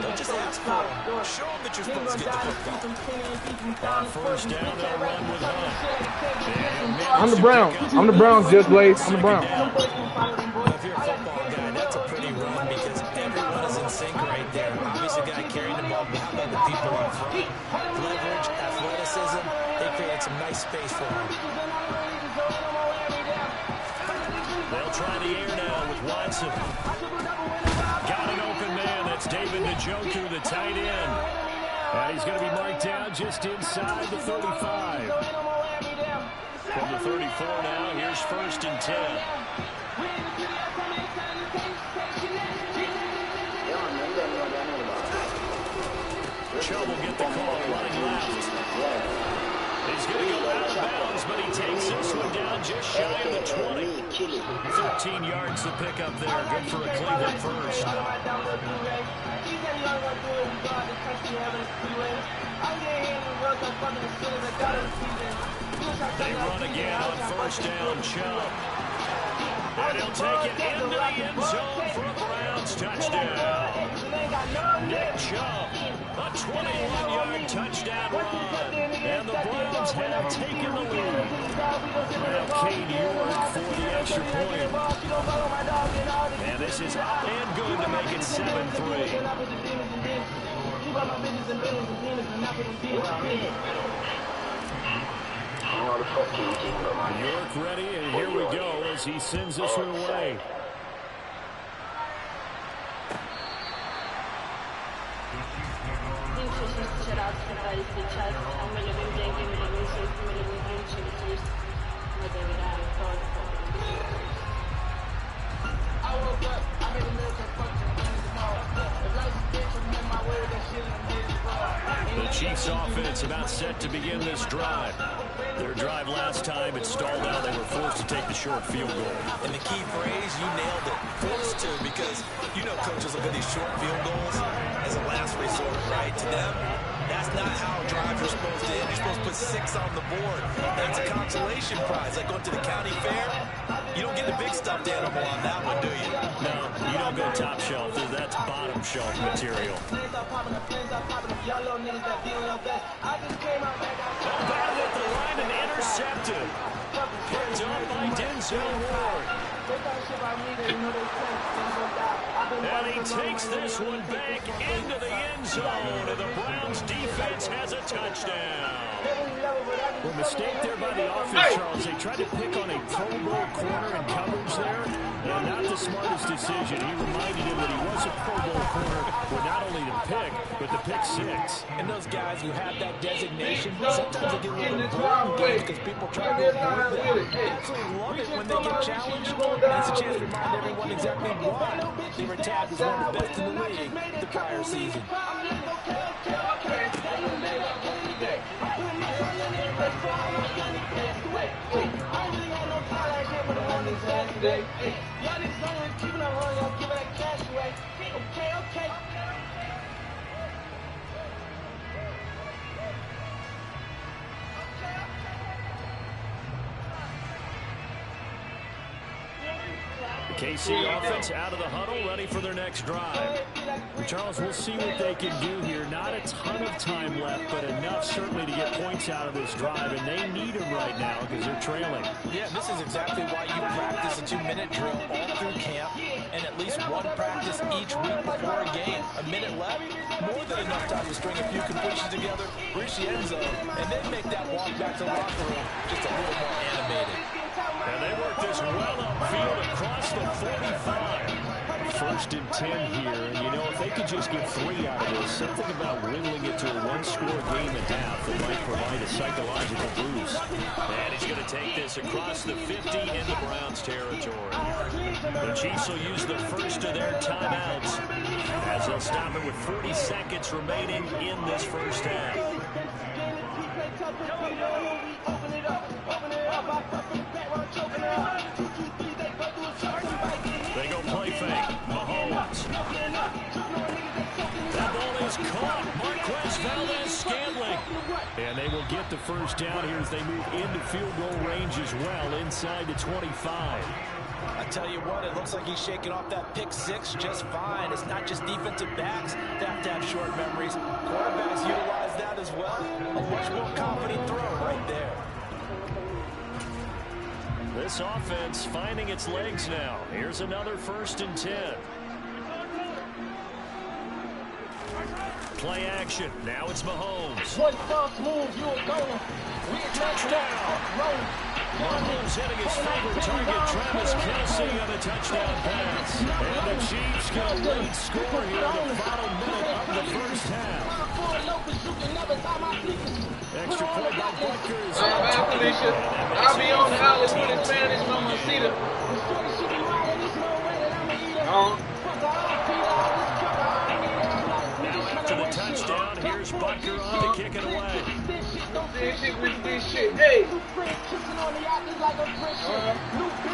Don't just ask for him. Show him that you're supposed to get the football. On first down, they'll run with Hunt. I'm the Browns. I'm the Browns, Just Blaze. I'm the Browns. If you're a football guy, that's a pretty run because everyone is in sync right there. Obviously, the guy carrying the ball, but how about the people in front? Leverage, athleticism, they created some nice space for him. They'll try the air now with Watson. Got an open man. That's David Njoku, the tight end. And he's going to be marked down just inside the 35. From the 34 now, here's 1st and 10. Chubb will get the call, running left. He's going to go out of bounds, but he takes this one down just shy of the 20. 13 yards to pick up there. Good for a Cleveland first. They run again on first down. Chubb. And he'll take it into the end zone for a Browns touchdown. Nick Chubb, a 21-yard touchdown run. And the Browns have taken the lead. Now Cade York for the extra point. And this is up and good to make it 7-3. York ready, and here we go as he sends this one away. The Chiefs offense about set to begin this drive. Their drive last time, it stalled out. They were forced to take the short field goal. And the key phrase, you nailed it, forced to, because you know coaches look at these short field goals as a last resort, right? To them, that's not how drives are supposed to end. You're supposed to put 6 on the board. That's a consolation prize, like going to the county fair. You don't get the big stuffed animal on that one, do you? No, you don't go top shelf. That's bottom shelf material. Battle at the line and intercepted. Picked up by Denzel Ward. And he takes this one back into the end zone, and the Browns defense has a touchdown. Well, mistake there by the offense, Charles. They tried to pick on a Pro Bowl corner in coverage there, and not the smartest decision. He reminded him that he was a Pro Bowl corner with not only the pick, but the pick six. And those guys who have that designation, sometimes they get a little bit bored games because people try to avoid them. They absolutely love it when they get challenged, and it's a chance to remind everyone exactly why they were tagged as one of the best in the league the prior season. KC offense out of the huddle, ready for their next drive. Charles, we'll see what they can do here. Not a ton of time left, but enough certainly to get points out of this drive, and they need them right now because they're trailing. Yeah, this is exactly why you practice a 2-minute drill all through camp and at least one practice each week before a game. A minute left, more than enough time to string a few completions together, reach the end zone, and then make that walk back to the locker room just a little more animated. And they work this well upfield across the 45. 1st and 10 here, and you know, if they could just get 3 out of this, something about whittling it to a one-score game at half that might provide a psychological boost. And he's going to take this across the 50 into Browns territory. The Chiefs will use the first of their timeouts as they'll stop it with 40 seconds remaining in this first half. They go play fake. Mahomes. That ball is caught. Marquez Valdes-Scantling. And they will get the first down here as they move into field goal range as well, inside the 25. I tell you what, it looks like he's shaking off that pick six just fine. It's not just defensive backs that have to have short memories. Quarterbacks utilize that as well. A much more confident throw right there. This offense finding its legs now. Here's another 1st and 10. Play action. Now it's Mahomes. One false move, you a goner. Touchdown. Mahomes hitting his favorite target, Travis Kelce, on a touchdown pass. And the Chiefs get a late score here in the final minute of the first half. Extra point by Butker. I'll be on Hollywood in Spanish. I'm going to see them. Now after the touchdown, here's Butker on to kick it away. Hey.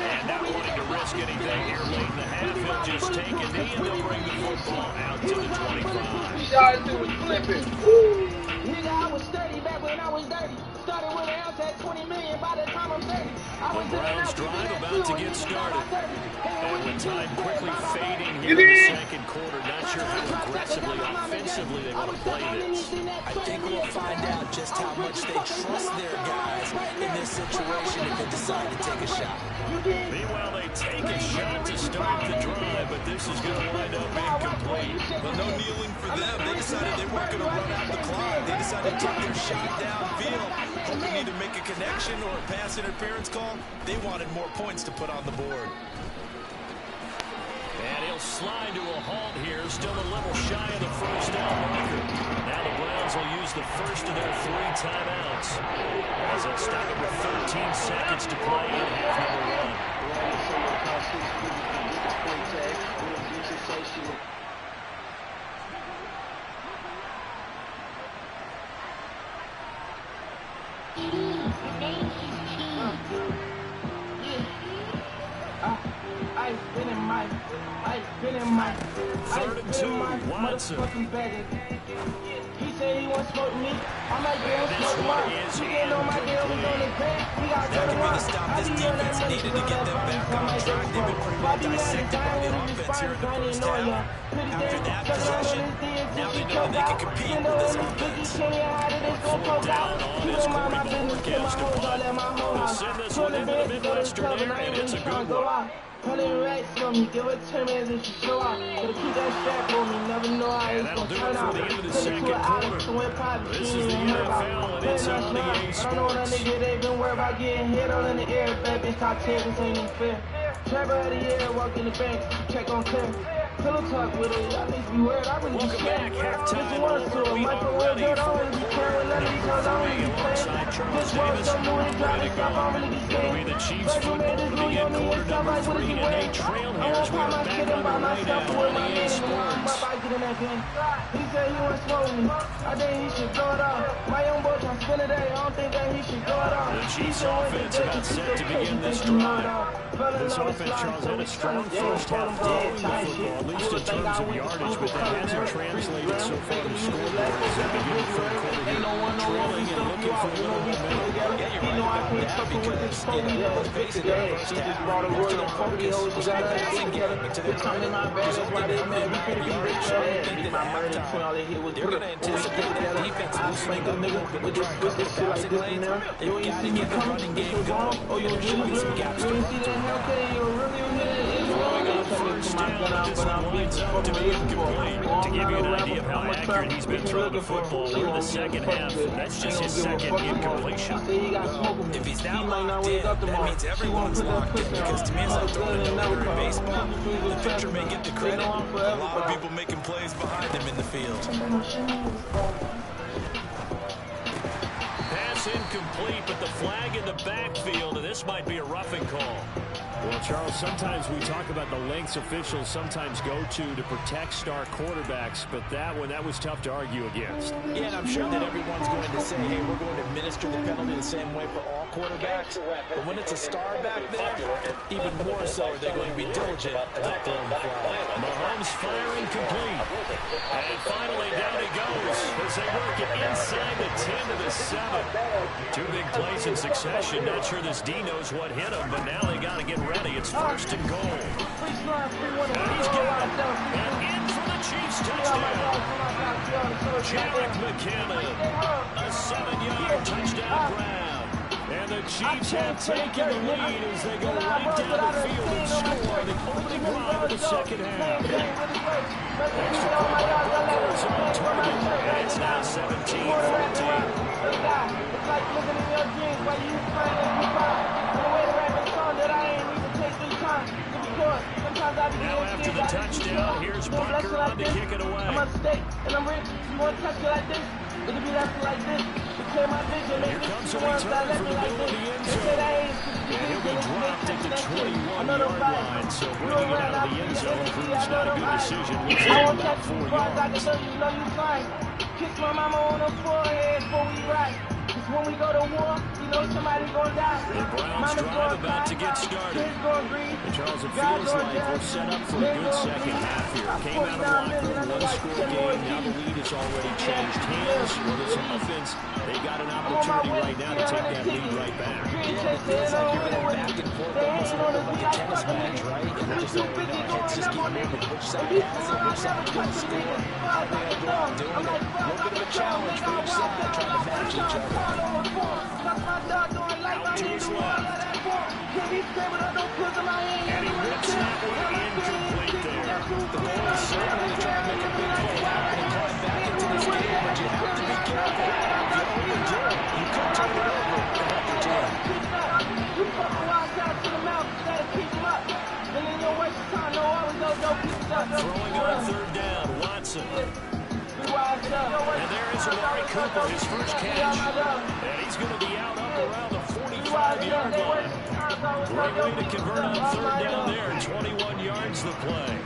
And not wanting to risk anything here late in the half, he'll just take a knee and they'll bring the football out to the 25. Shots was flipping. Nigga, I was 30 back when I was dirty. Started with an ounce at 20 million by the time I'm 30. The Browns drive about to get started. And with time quickly fading here in the second quarter, not sure how aggressively, offensively they want to play this. I think we'll find out just how much they trust their guys in this situation if they decide to take a shot. Meanwhile, they take a shot to start the drive, but this is going to wind up incomplete. But no kneeling for them. They decided they weren't going to run out the clock. They decided to take their shot downfield. Hoping either make a connection or a pass interference call. They wanted more points to put on the board. And he'll slide to a halt here, still a little shy of the first down marker. Now the Browns will use the first of their 3 timeouts as they'll stop it with 13 seconds to play in half number 1. I've been in my 3rd and 2, Watson. He said he want to smoke me. I might get him smoke tomorrow. He getting on my deal, we on his bed. He got That to could be the stop this defense needed to get them back on track. They've been pretty well dissected by the offense here in the first half. After that possession, now they know that they can compete with this offense. Down on his quarterback forecast to punt. He'll send this one into the Midwestern air, and it's a good one. 100 racks on me, give it 10 minutes and she show out. Gotta keep that strap on me, never know how And it's that'll gonna do turn it for out. the end of the Send it second to an quarter. island, so it probably This she is the ain't heard about. NFL, and it's on EA I don't know what that Sports. nigga, they been worried about getting hit all in the air. Bad bitch, top 10, this ain't even fair. Trevor of the year, walk in the bank, check on clear. Pillow talk with it, y'all niggas be weird, I really be Welcome scared. back, halftime Listen once to over. it, We Michael are Will ready do it, I for don't really be caring with none of these hoes, I don't really be playing. alongside Charles This world Davis. so new and driving Ready to stuff, I don't really be It'll scared. be the Chiefs Virgil made football this to Louis begin on me and quarter stuff number like, what is 3, he and wearing? they trail I here won't as we pop are my back shit and buy underway myself now with on my EA man in the one, Sports. but I get in that game. He said he want to smoke me. I think he should throw it off. My young boy trying to spin it out. I don't think that he should throw it off. The He Chiefs said when offense they about get set to begin this drive. This offense, Charles, had a strong first half throwing the football, at least in terms of yardage, but that hasn't translated so far to scoreboard as they begin the third quarter here, trailing and looking for a little momentum. Yeah, you're right about that because, you know, they were facing in the first half. Most of their focus was the passing game, but to their credit, resulted in only 9 yardage. So I think that at halftime, they're going to anticipate that defense loosening up a little bit and trying to cover the passing lanes. They've got to get the running game going. There should be some gaps to run through. Throwing on first down, this one winds up to be incomplete. To give you an idea of how accurate he's been throwing the football here in the second half, that's just his second incompletion. If he's that locked in, that means everyone's locked in. Because to me, as I'm throwing a number in baseball, the pitcher may get the credit, a lot of people making plays behind him in the field. Pass incomplete, but the flag in the backfield, and this might be a roughing call. Well, Charles, sometimes we talk about the lengths officials sometimes go to protect star quarterbacks, but that one, that was tough to argue against. Yeah, and I'm sure that everyone's going to say, hey, we're going to administer the penalty the same way for all quarterbacks. But when it's a star back there, even more so are they going to be diligent about throwing the flag. Mahomes firing complete. And finally, down he goes as they work it inside the 10 to the 7. Two big plays in succession. Not sure this D knows what hit him, but now they got to get ready. It's first and goal. And he's got it. And in for the Chiefs touchdown. Jarek McKinnon, a 7-yard touchdown grab. And the Chiefs have taken the lead as they go right down the field and score the opening drive of the second half. Extra point by Booker is on target, and it's now 17-14. It's like looking in your dreams while you playing and you pop. And the way to rap a song that I ain't even take 3 times. Sometimes I be Now after the touchdown, here's Booker on to kick it away. I'm upstate and I'm rich. You want to touch it like this? It'll be left like this. Clear my vision. Here comes a return from the middle of the end zone. And he'll be dropped at the 21-yard line. So bringing it out of the end zone proves not a good decision. Looks like about 4 yards. Kiss my mama on the forehead before we ride. Cause when we go to war, you know somebody gonna die. The Browns drive about to get started. And Charles, it feels like we're set up for a good second half here. Came out of locker, one-score game. Now the lead has already changed hands. Well, this offense, they've got an opportunity right now to take that lead right back. Yeah, it feels like you're going back and forth almost a little bit like a tennis match, right? And they're just like, hits just keep moving. Which side has it? Which side can score? How are they going to go out doing it? A little bit of a challenge for each side, trying to match each other. Out to his left. And he whips that one incomplete there. The goal is certainly to try to make a big play happen and come back into this game, but you have to be careful. If you overdo it, you could turn it over and help your team. Throwing on third down, Watson. And there is Amari Cooper, his first catch. And he's going to be out up around the 45-yard line. Great way to convert on third down there. 21 yards the play.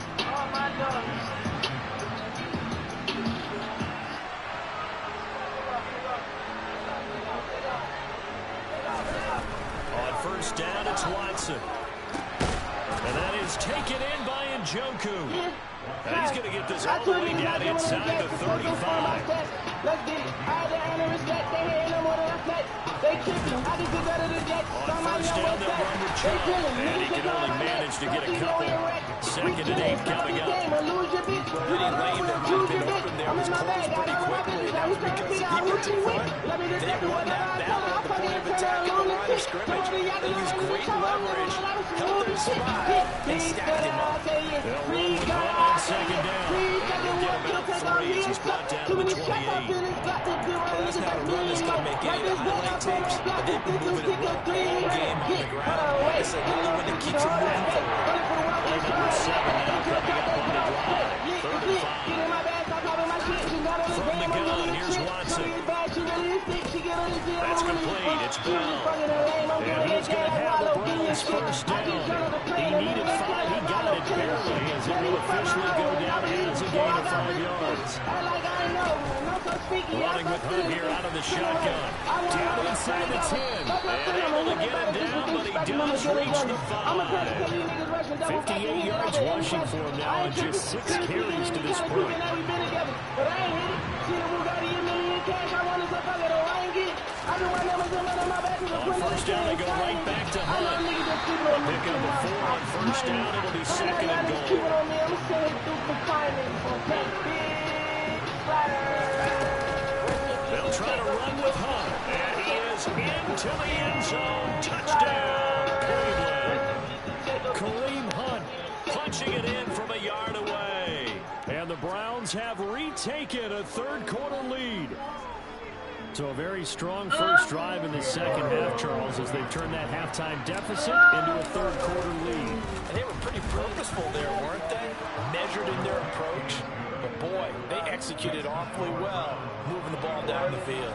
On first down, it's Watson. And that is taken in by Njoku. And he's going to get this all the way down inside the 35. On first down, they'll run with Chubb, and he can only manage to get a couple. 2nd and 8 coming up. Brady Lane that might have been open there was closed pretty quickly, and that was because the defensive front, they won that battle at the point of attack at the line of scrimmage. They used great leverage, held their spot, and stacked him up. They'll run with Hunt on 2nd down. He'll get about 3 as he's brought down to the 28. Well, that's not a run that's going to make any of the highlight tapes, but they've been moving it well all game on the ground. Like I said, they're the one that keeps them moving forward. Play number 7 now coming up on the drive. 3rd and 5. From the gun, here's Watson. That's complete. It's Bell. And he's going to have the Browns first down. He needed 5. He got it barely as it will officially go down as a gain of 5 yards. Running with Hunt here out of the shotgun. Down inside the 10. And able to get it down, but he does reach the 5. 58 yards rushing for him now and just 6 carries to this point. On first down, they go right back to Hunt. A pickup of 4 on first down. It'll be 2nd and goal. They'll try to run with Hunt. And he is into the end zone. Touchdown, Cleveland. Kareem Hunt punching it in from a yard away. And the Browns have retaken a 3rd quarter lead. So a very strong first drive in the 2nd half, Charles, as they've turned that halftime deficit into a 3rd quarter lead. And they were pretty purposeful there, weren't they? Measured in their approach. But boy, they executed awfully well, moving the ball down the field.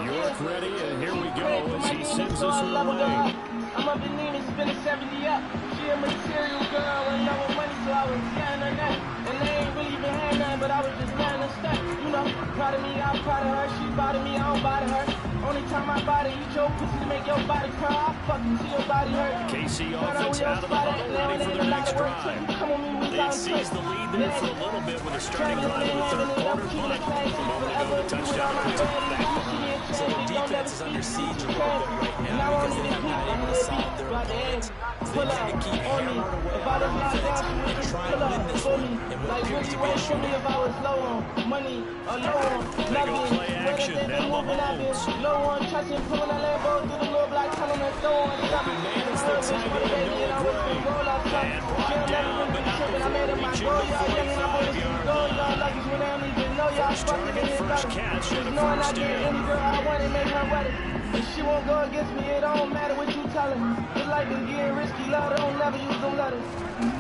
York ready, and here we go as he sends us away. I'm up in Nina, spinning 70 up. She a material girl and love with money, so I was getting her that. And they ain't really even had nothing, but I was just letting her step. You know, proud of me, I'm proud of her. She proud of me, I don't bother her. Only time I bother you, your pussy to make your body cry. I fuck you till your body hurt. KC offense out of the huddle, ready for their next drive. They seized the lead there for a little bit with a starting drive in the 3rd quarter, but a moment ago the touchdown puts it back behind. So the defense is under siege a little bit right now because they have not able to solve their opponents. So they tend to keep hammering away on our defense and try and win this one in what appears to be a shootout. They go play action, now Mahomes. Open man is the tight end, Noah Gray. And brought down, but not before reaching the 45-yard line. First target, first catch, and a first down. If she won't go against me, it don't matter what you tellin' me. It's like them getting risky, love, don't never use them letters.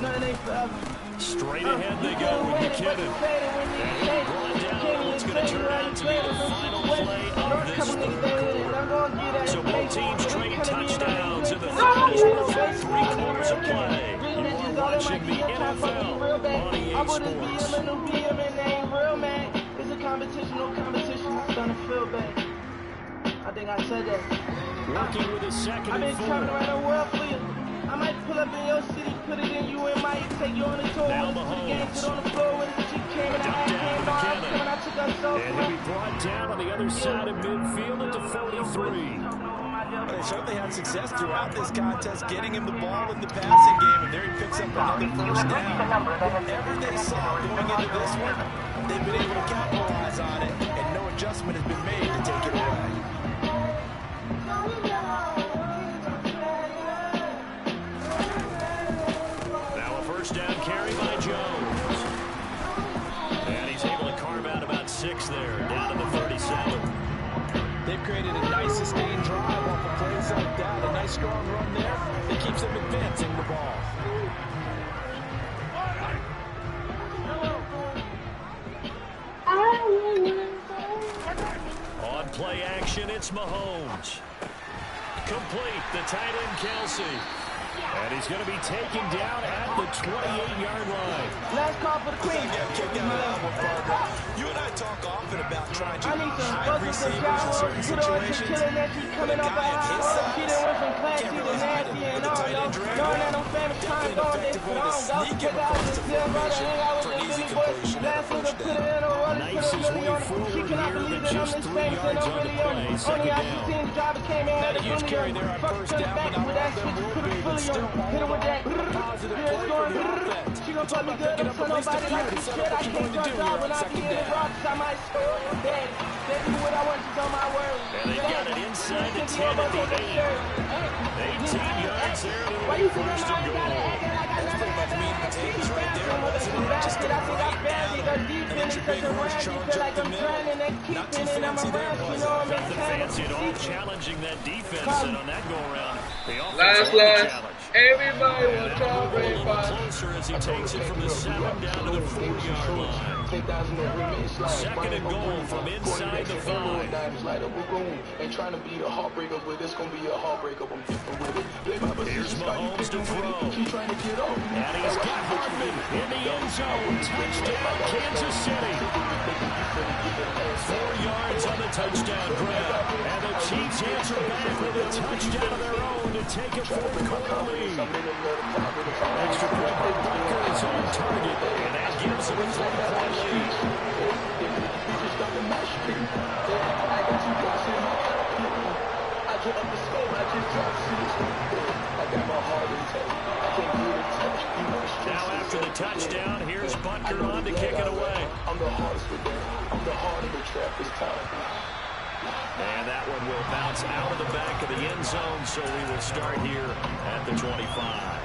Nothing ain't forever. Straight ahead they go with McKinnon. And he'll be brought down. What's going to turn out to be the final play of this 3rd quarter. So both teams trade touchdowns in the 3rd as we're through 3 quarters of play. You are watching the NFL on EA Sports. It's a competition, no competition. It's gonna feel bad. I think I said that. Working with a 2nd I've been and 4. traveling around the world for you. I might pull up in your city, put it in you and might take you on a tour. Now With us to the game, Mahomes. sit on the floor with us. She came and I Dumped had down came to by. McKinnon. When I took us so And he'll be brought down on the other side of midfield at the 43. They certainly had success throughout this contest, getting him the ball in the passing game, and there he picks up another first down. Whatever they saw going into this one, they've been able to capitalize on it, and no adjustment has been made to take it away. Now a first down carry by Jones. And he's able to carve out about 6 there, down to the 37. They've created a nice sustained drive off of plays like that. A nice strong run there that keeps them advancing the ball. On play action, it's Mahomes. Complete, the tight end Kelsey. And he's going to be taken down at the 28-yard line. Last call for the Queen. You and I talk often about trying to hide receivers in certain situations. But a guy at his size can't really hide him. With the tight end drag route, time going, they put on. Go check out this deal, brother. Hang out with the Billy boys. Last nigga put it in a roller, put a Billy on it. She cannot believe that I'm this famous and I'm really on it. Only I should see the driver came in, had a bully on it. Fuck to the back with that switch, put a fully on it. Hit her with that. Yeah, it's going. She gon' put me good. Don't tell nobody like this shit. I can't drive when I be in the rocks. I might score dead. They do what I want, she's on my word. And they got it inside the 10 at the 8. 18 yards there. Why you think I ain't got it acting like I never had that? She's bouncing with a basket. I think I found it. Her defense is such a rag. You feel like I'm drowning and keeping it. I'm a rag. You know what I'm Fancy at all challenging that defense, and on that go-around, the Last. offense challenge. Everybody will try to break by. Closer as he takes it from the 7 down to the 4-yard line. Second and goal from inside the 5. Ain't trying to be the heartbreaker, but it's gonna be a heartbreaker. I'm different with it. Here's Mahomes to throw. Keep trying to get off. And he's got Hartman in the end zone. Touchdown, Kansas City. 4 yards on the touchdown grab. And the Chiefs answer back with a touchdown of their own to take a 4-quarter lead. Extra point by Butker is on target, and that gives them a 4-point lead. Now after the touchdown, here's Butker on to kick it away. I'm the hardest with them. I'm the heart of the trap this time. And that one will bounce out of the back of the end zone, so we will start here at the 25.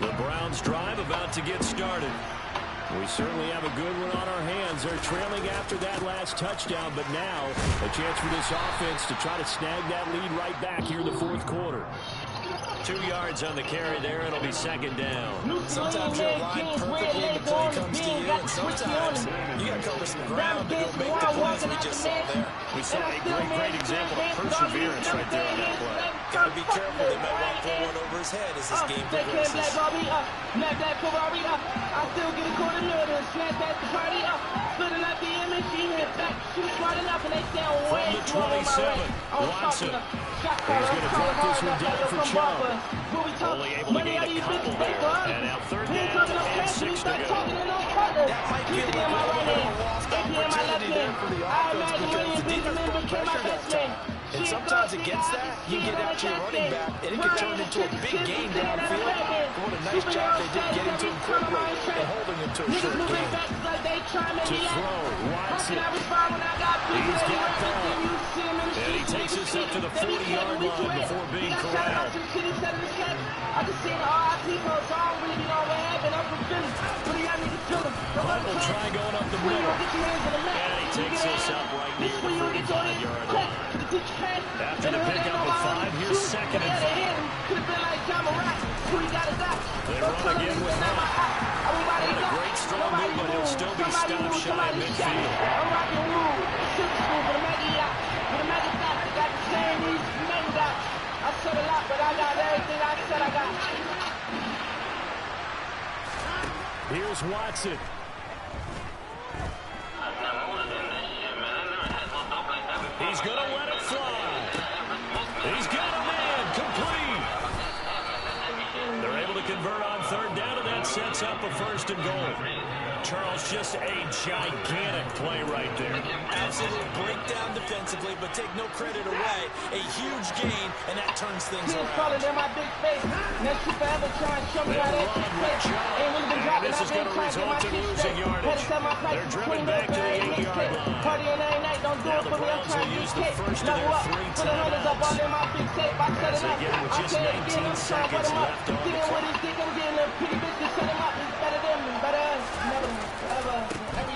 The Browns drive about to get started. We certainly have a good one on our hands. They're trailing after that last touchdown, but now a chance for this offense to try to snag that lead right back here in the 4th quarter. 2 yards on the carry there. It'll be second down. Sometimes you're aligned perfectly and the play comes to you, and sometimes you got to cover some ground to go make the plays we just saw there. We saw a great example of perseverance right there on that play. Got to be careful. They might want to throw one over his head as this game progresses. I still get a quarter million. Snap that to party up. Splitting up the image. She hit back. She's smart enough and they sound way too on my way. Watson. He's going to drop this one down for Chubb. Only able to gain a couple there. And now 3rd down and 6 to go. That might be a little bit of a lost opportunity there for the offense because the defense brought pressure that time. And sometimes against that, you get out to your running back, and it can turn into a big game downfield. What a nice job they did getting to him quickly and holding him to a short game. To throw, Watson. He's got that. And he takes us up to the 40-yard line before being corralled. I just seen RIP for a song, really be on what happened. I'm from Philly. What do y'all need to do? Will try going up the middle. And he takes us up right near the 45-yard line. After the pickup of 5, here's 2nd and 5. They run again with Mack. And a great strong move, but he'll still be stopped shy of midfield. I'm rocking Woo. Super school for the Maggie yacht. For the Maggie yacht, I got the same these men got. I said a lot, but I got everything I said I got. Here's Watson. He's going to let it fly. He's got a man complete. They're able to convert on 3rd down, and that sets up a 1st and goal. Charles, just a gigantic play right there. Absolute breakdown defensively, but take no credit away. A huge gain, and that turns things around. In my big face. Next you forever try and show me how they and this is going to result in losing yardage. They're driven back to the 8-yard line. Now the Browns will use the first of their 3 timeouts. As they get with just 19 seconds left on the clock.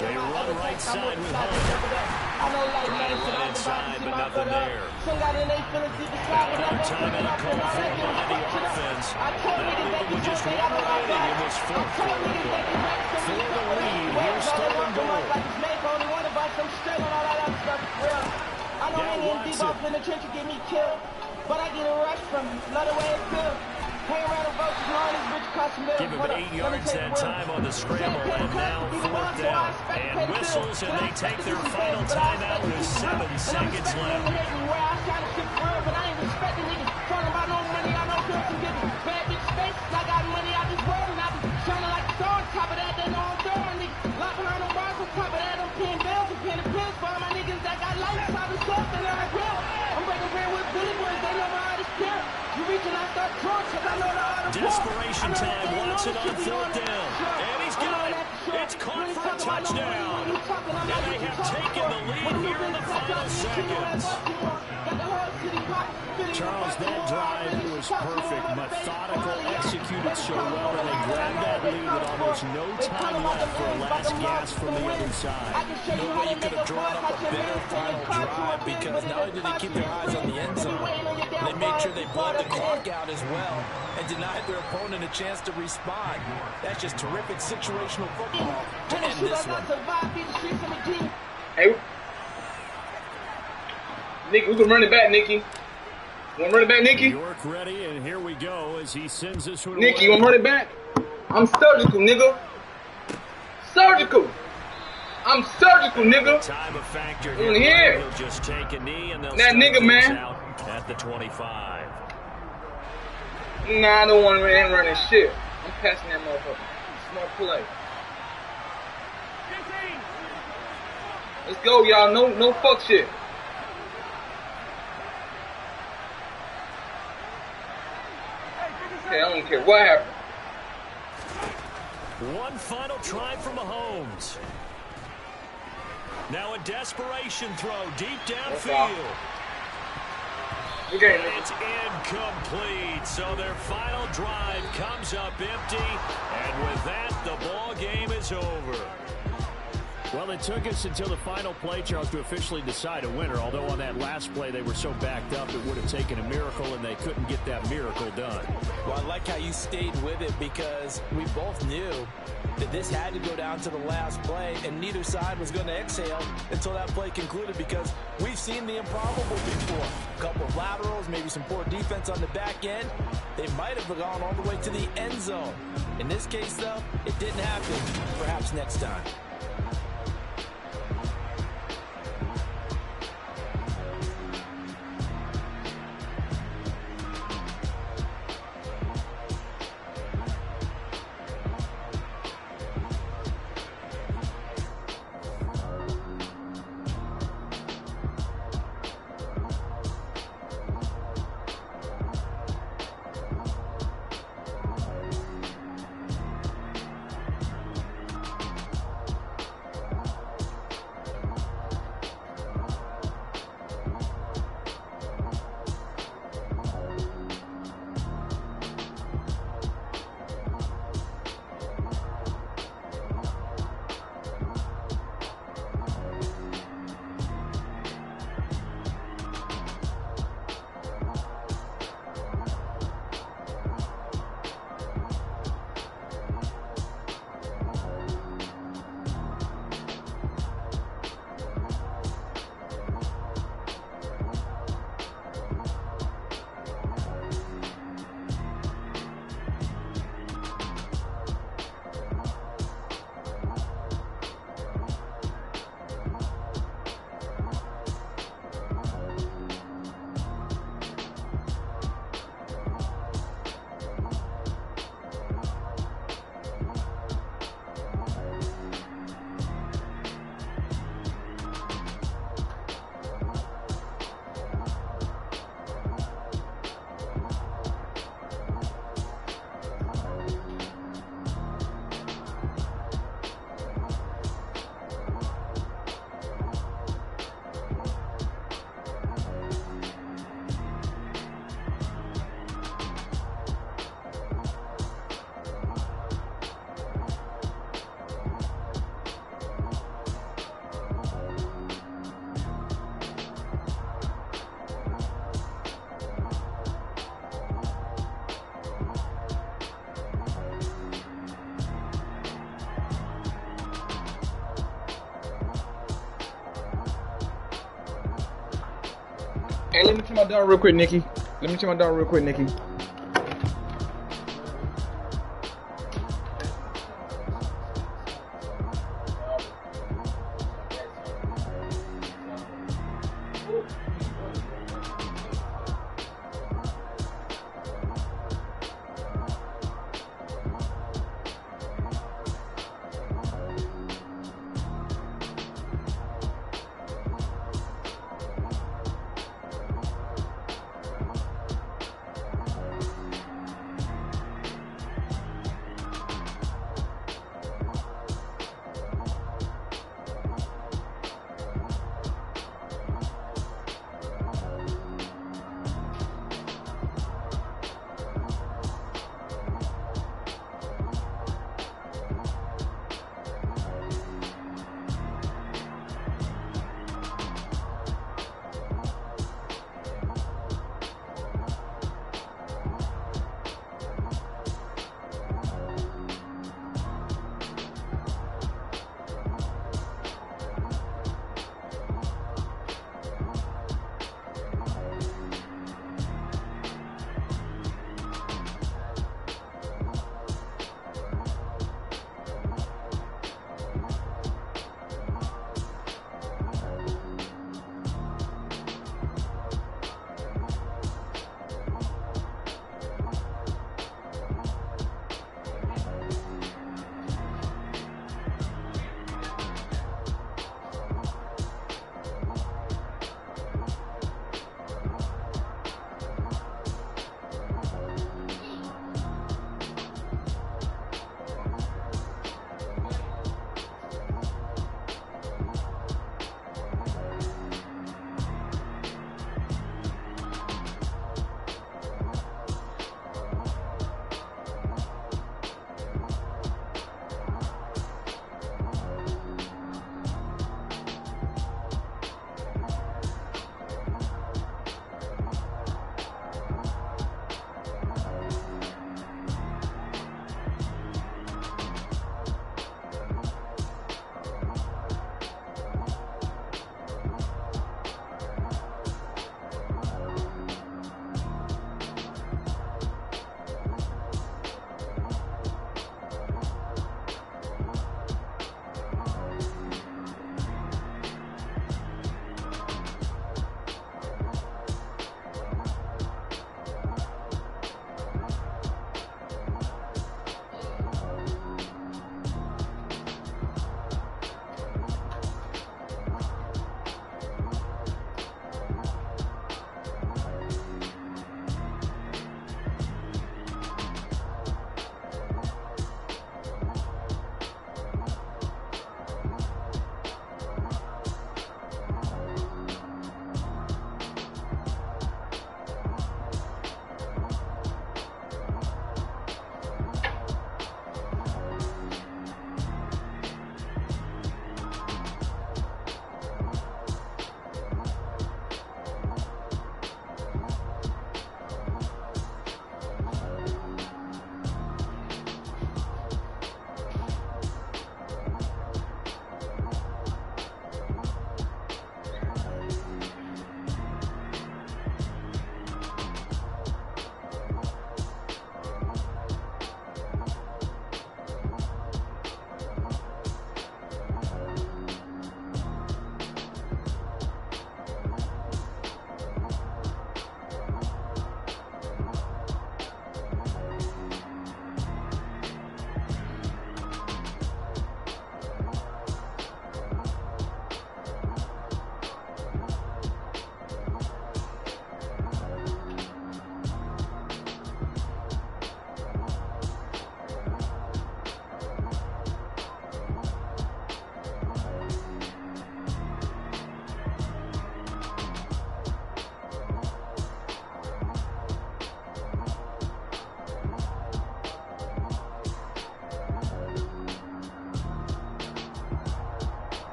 They run right side with Hunt. Trying to run inside, but nothing there. Another timeout called for by the offense. They're leaving with just 1 remaining in this 4th quarter. For the lead, here's 3rd and goal. I know I ain't deep off in the trench to get me killed, but I get a rush from him. Love the way it feels. Hang around the ropes as long as bitch cost me. Give him 8 yards that time on the scramble, and now 4th down. And whistles, and they take their final timeout with 7 seconds left. But I ain't respecting niggas. Talking about no money, I know girls can give me bad bitch space. I got money out this world and I be shining like the star. On top of that, they know I'm throwing my niggas. Lock behind the bars, on top of that, I'm paying bills and paying the pills for all my niggas that got lights. I be soft and I grill. I'm breaking bread with Billy Boys, they know my heart is pure. You reach and I start drunk, cause I know the art of war. Desperation time, Watson on fourth down. And he's got it. It's caught for a touchdown. And they have taken the lead here in the final seconds. Charles, that drive was perfect, methodical, executed so well, and they grabbed that lead with almost no time left for a last gasp from the other side. No way you could have drawn up a better final drive, because not only did they keep their eyes on the end zone, they made sure they bled the clock out as well and denied their opponent a chance to respond. That's just terrific situational football to end this one. Hey, Nicky, we can run it back, Nicky. You want to run it back, Nicky? York ready, and here we go as he sends this one Nicky, away. you want to run it back? I'm surgical, nigga. Surgical. I'm surgical, nigga. Time of factor In here. He'll just take a knee and they'll That nigga, man. out at the 25. Nah, I don't want to run that shit. I'm passing that motherfucker. Smart play. Let's go, y'all. No fuck shit. Okay, I don't care what happened. One final try from Mahomes. Now a desperation throw deep downfield. Okay. And it's incomplete. So their final drive comes up empty. And with that, the ball game is over. Well, it took us until the final play, Charles, to officially decide a winner. Although on that last play they were so backed up, it would have taken a miracle, and they couldn't get that miracle done. Well, I like how you stayed with it, because we both knew that this had to go down to the last play, and neither side was going to exhale until that play concluded, because we've seen the improbable before. A couple of laterals, maybe some poor defense on the back end. They might have gone all the way to the end zone. In this case, though, it didn't happen. Perhaps next time. Hey, let me turn my dog real quick, Nicky. Let me turn my dog real quick, Nicky.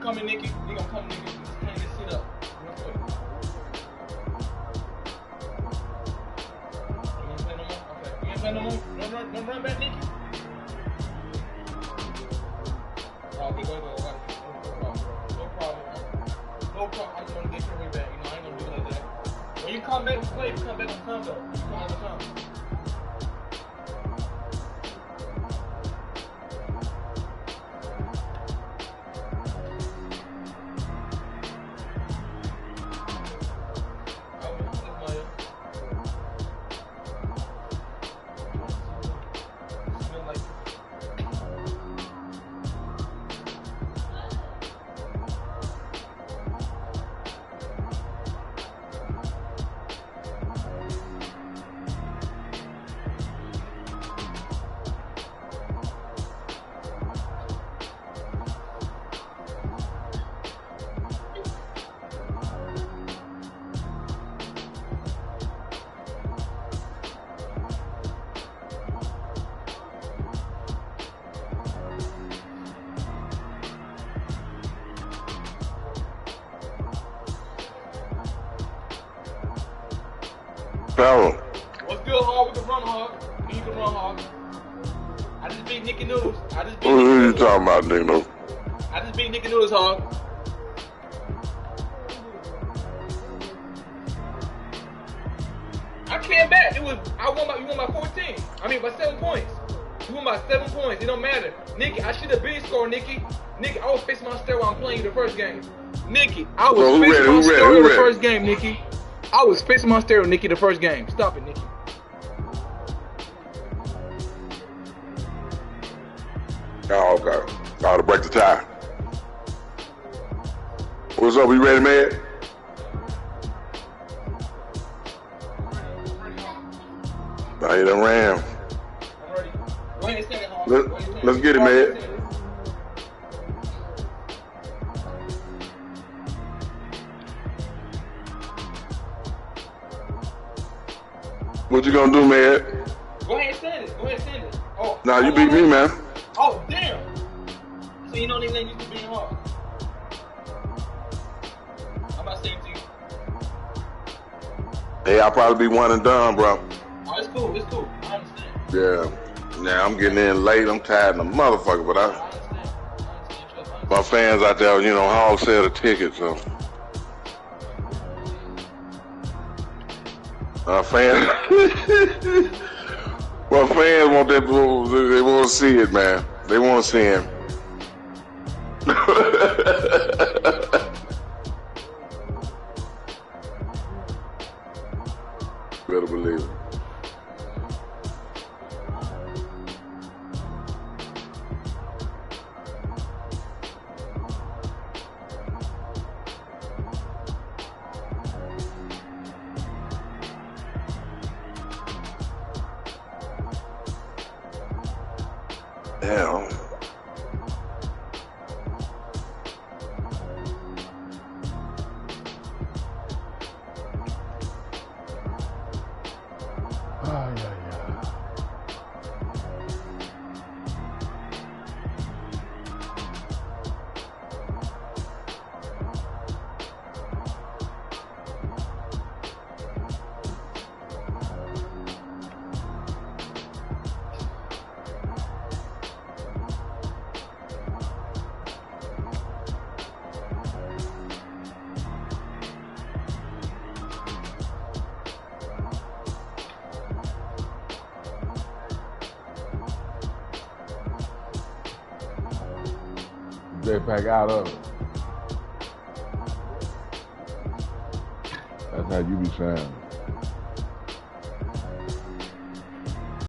coming, Nikki. They gonna come, Nikki. Just clean this shit up. Real quick. You ain't play no more? Okay. You ain't play no more? Don't run back, Nikki? Oh, okay, go. No problem. No problem. I just want to get your way back. You know, I ain't gonna do it like that. When you come back to play, you come back on time, though. You come on the time. Power. What's good, Hog? We can run, Hog. You can run, Hog. I just beat Nicky Noodles. Who you talking about, Nick Noodles? I just beat Nicky Noodles, Hog. I came back. You won by 14. I mean, by 7 points. You won by 7 points. It don't matter. Nicky, I should have been scored, Nicky. Nicky, I was facing my stair while I'm playing you the first game. Nicky, I was facing my stair the first game, Nicky. I was facing my stereo, Nikki, the first game. Stop it, Nikki. Oh, okay. To break the tie. What's up? You ready, man? I done ran. I'm ready. Let's get it, man. What you gonna do, man? Go ahead and send it. Oh. Nah, you beat me, man. Oh, damn. So you don't even let you to be hard. I'm about to say it to you. Hey, I'll probably be one and done, bro. Oh, it's cool. I understand. Yeah. Now I'm getting in late. I'm tired of the motherfucker, but I understand. my fans out there, you know, Hog sell the tickets, so. My fans want that. They want to see it, man. They want to see him. Better believe it. Damn. Jetpack out of it. That's how you be saying.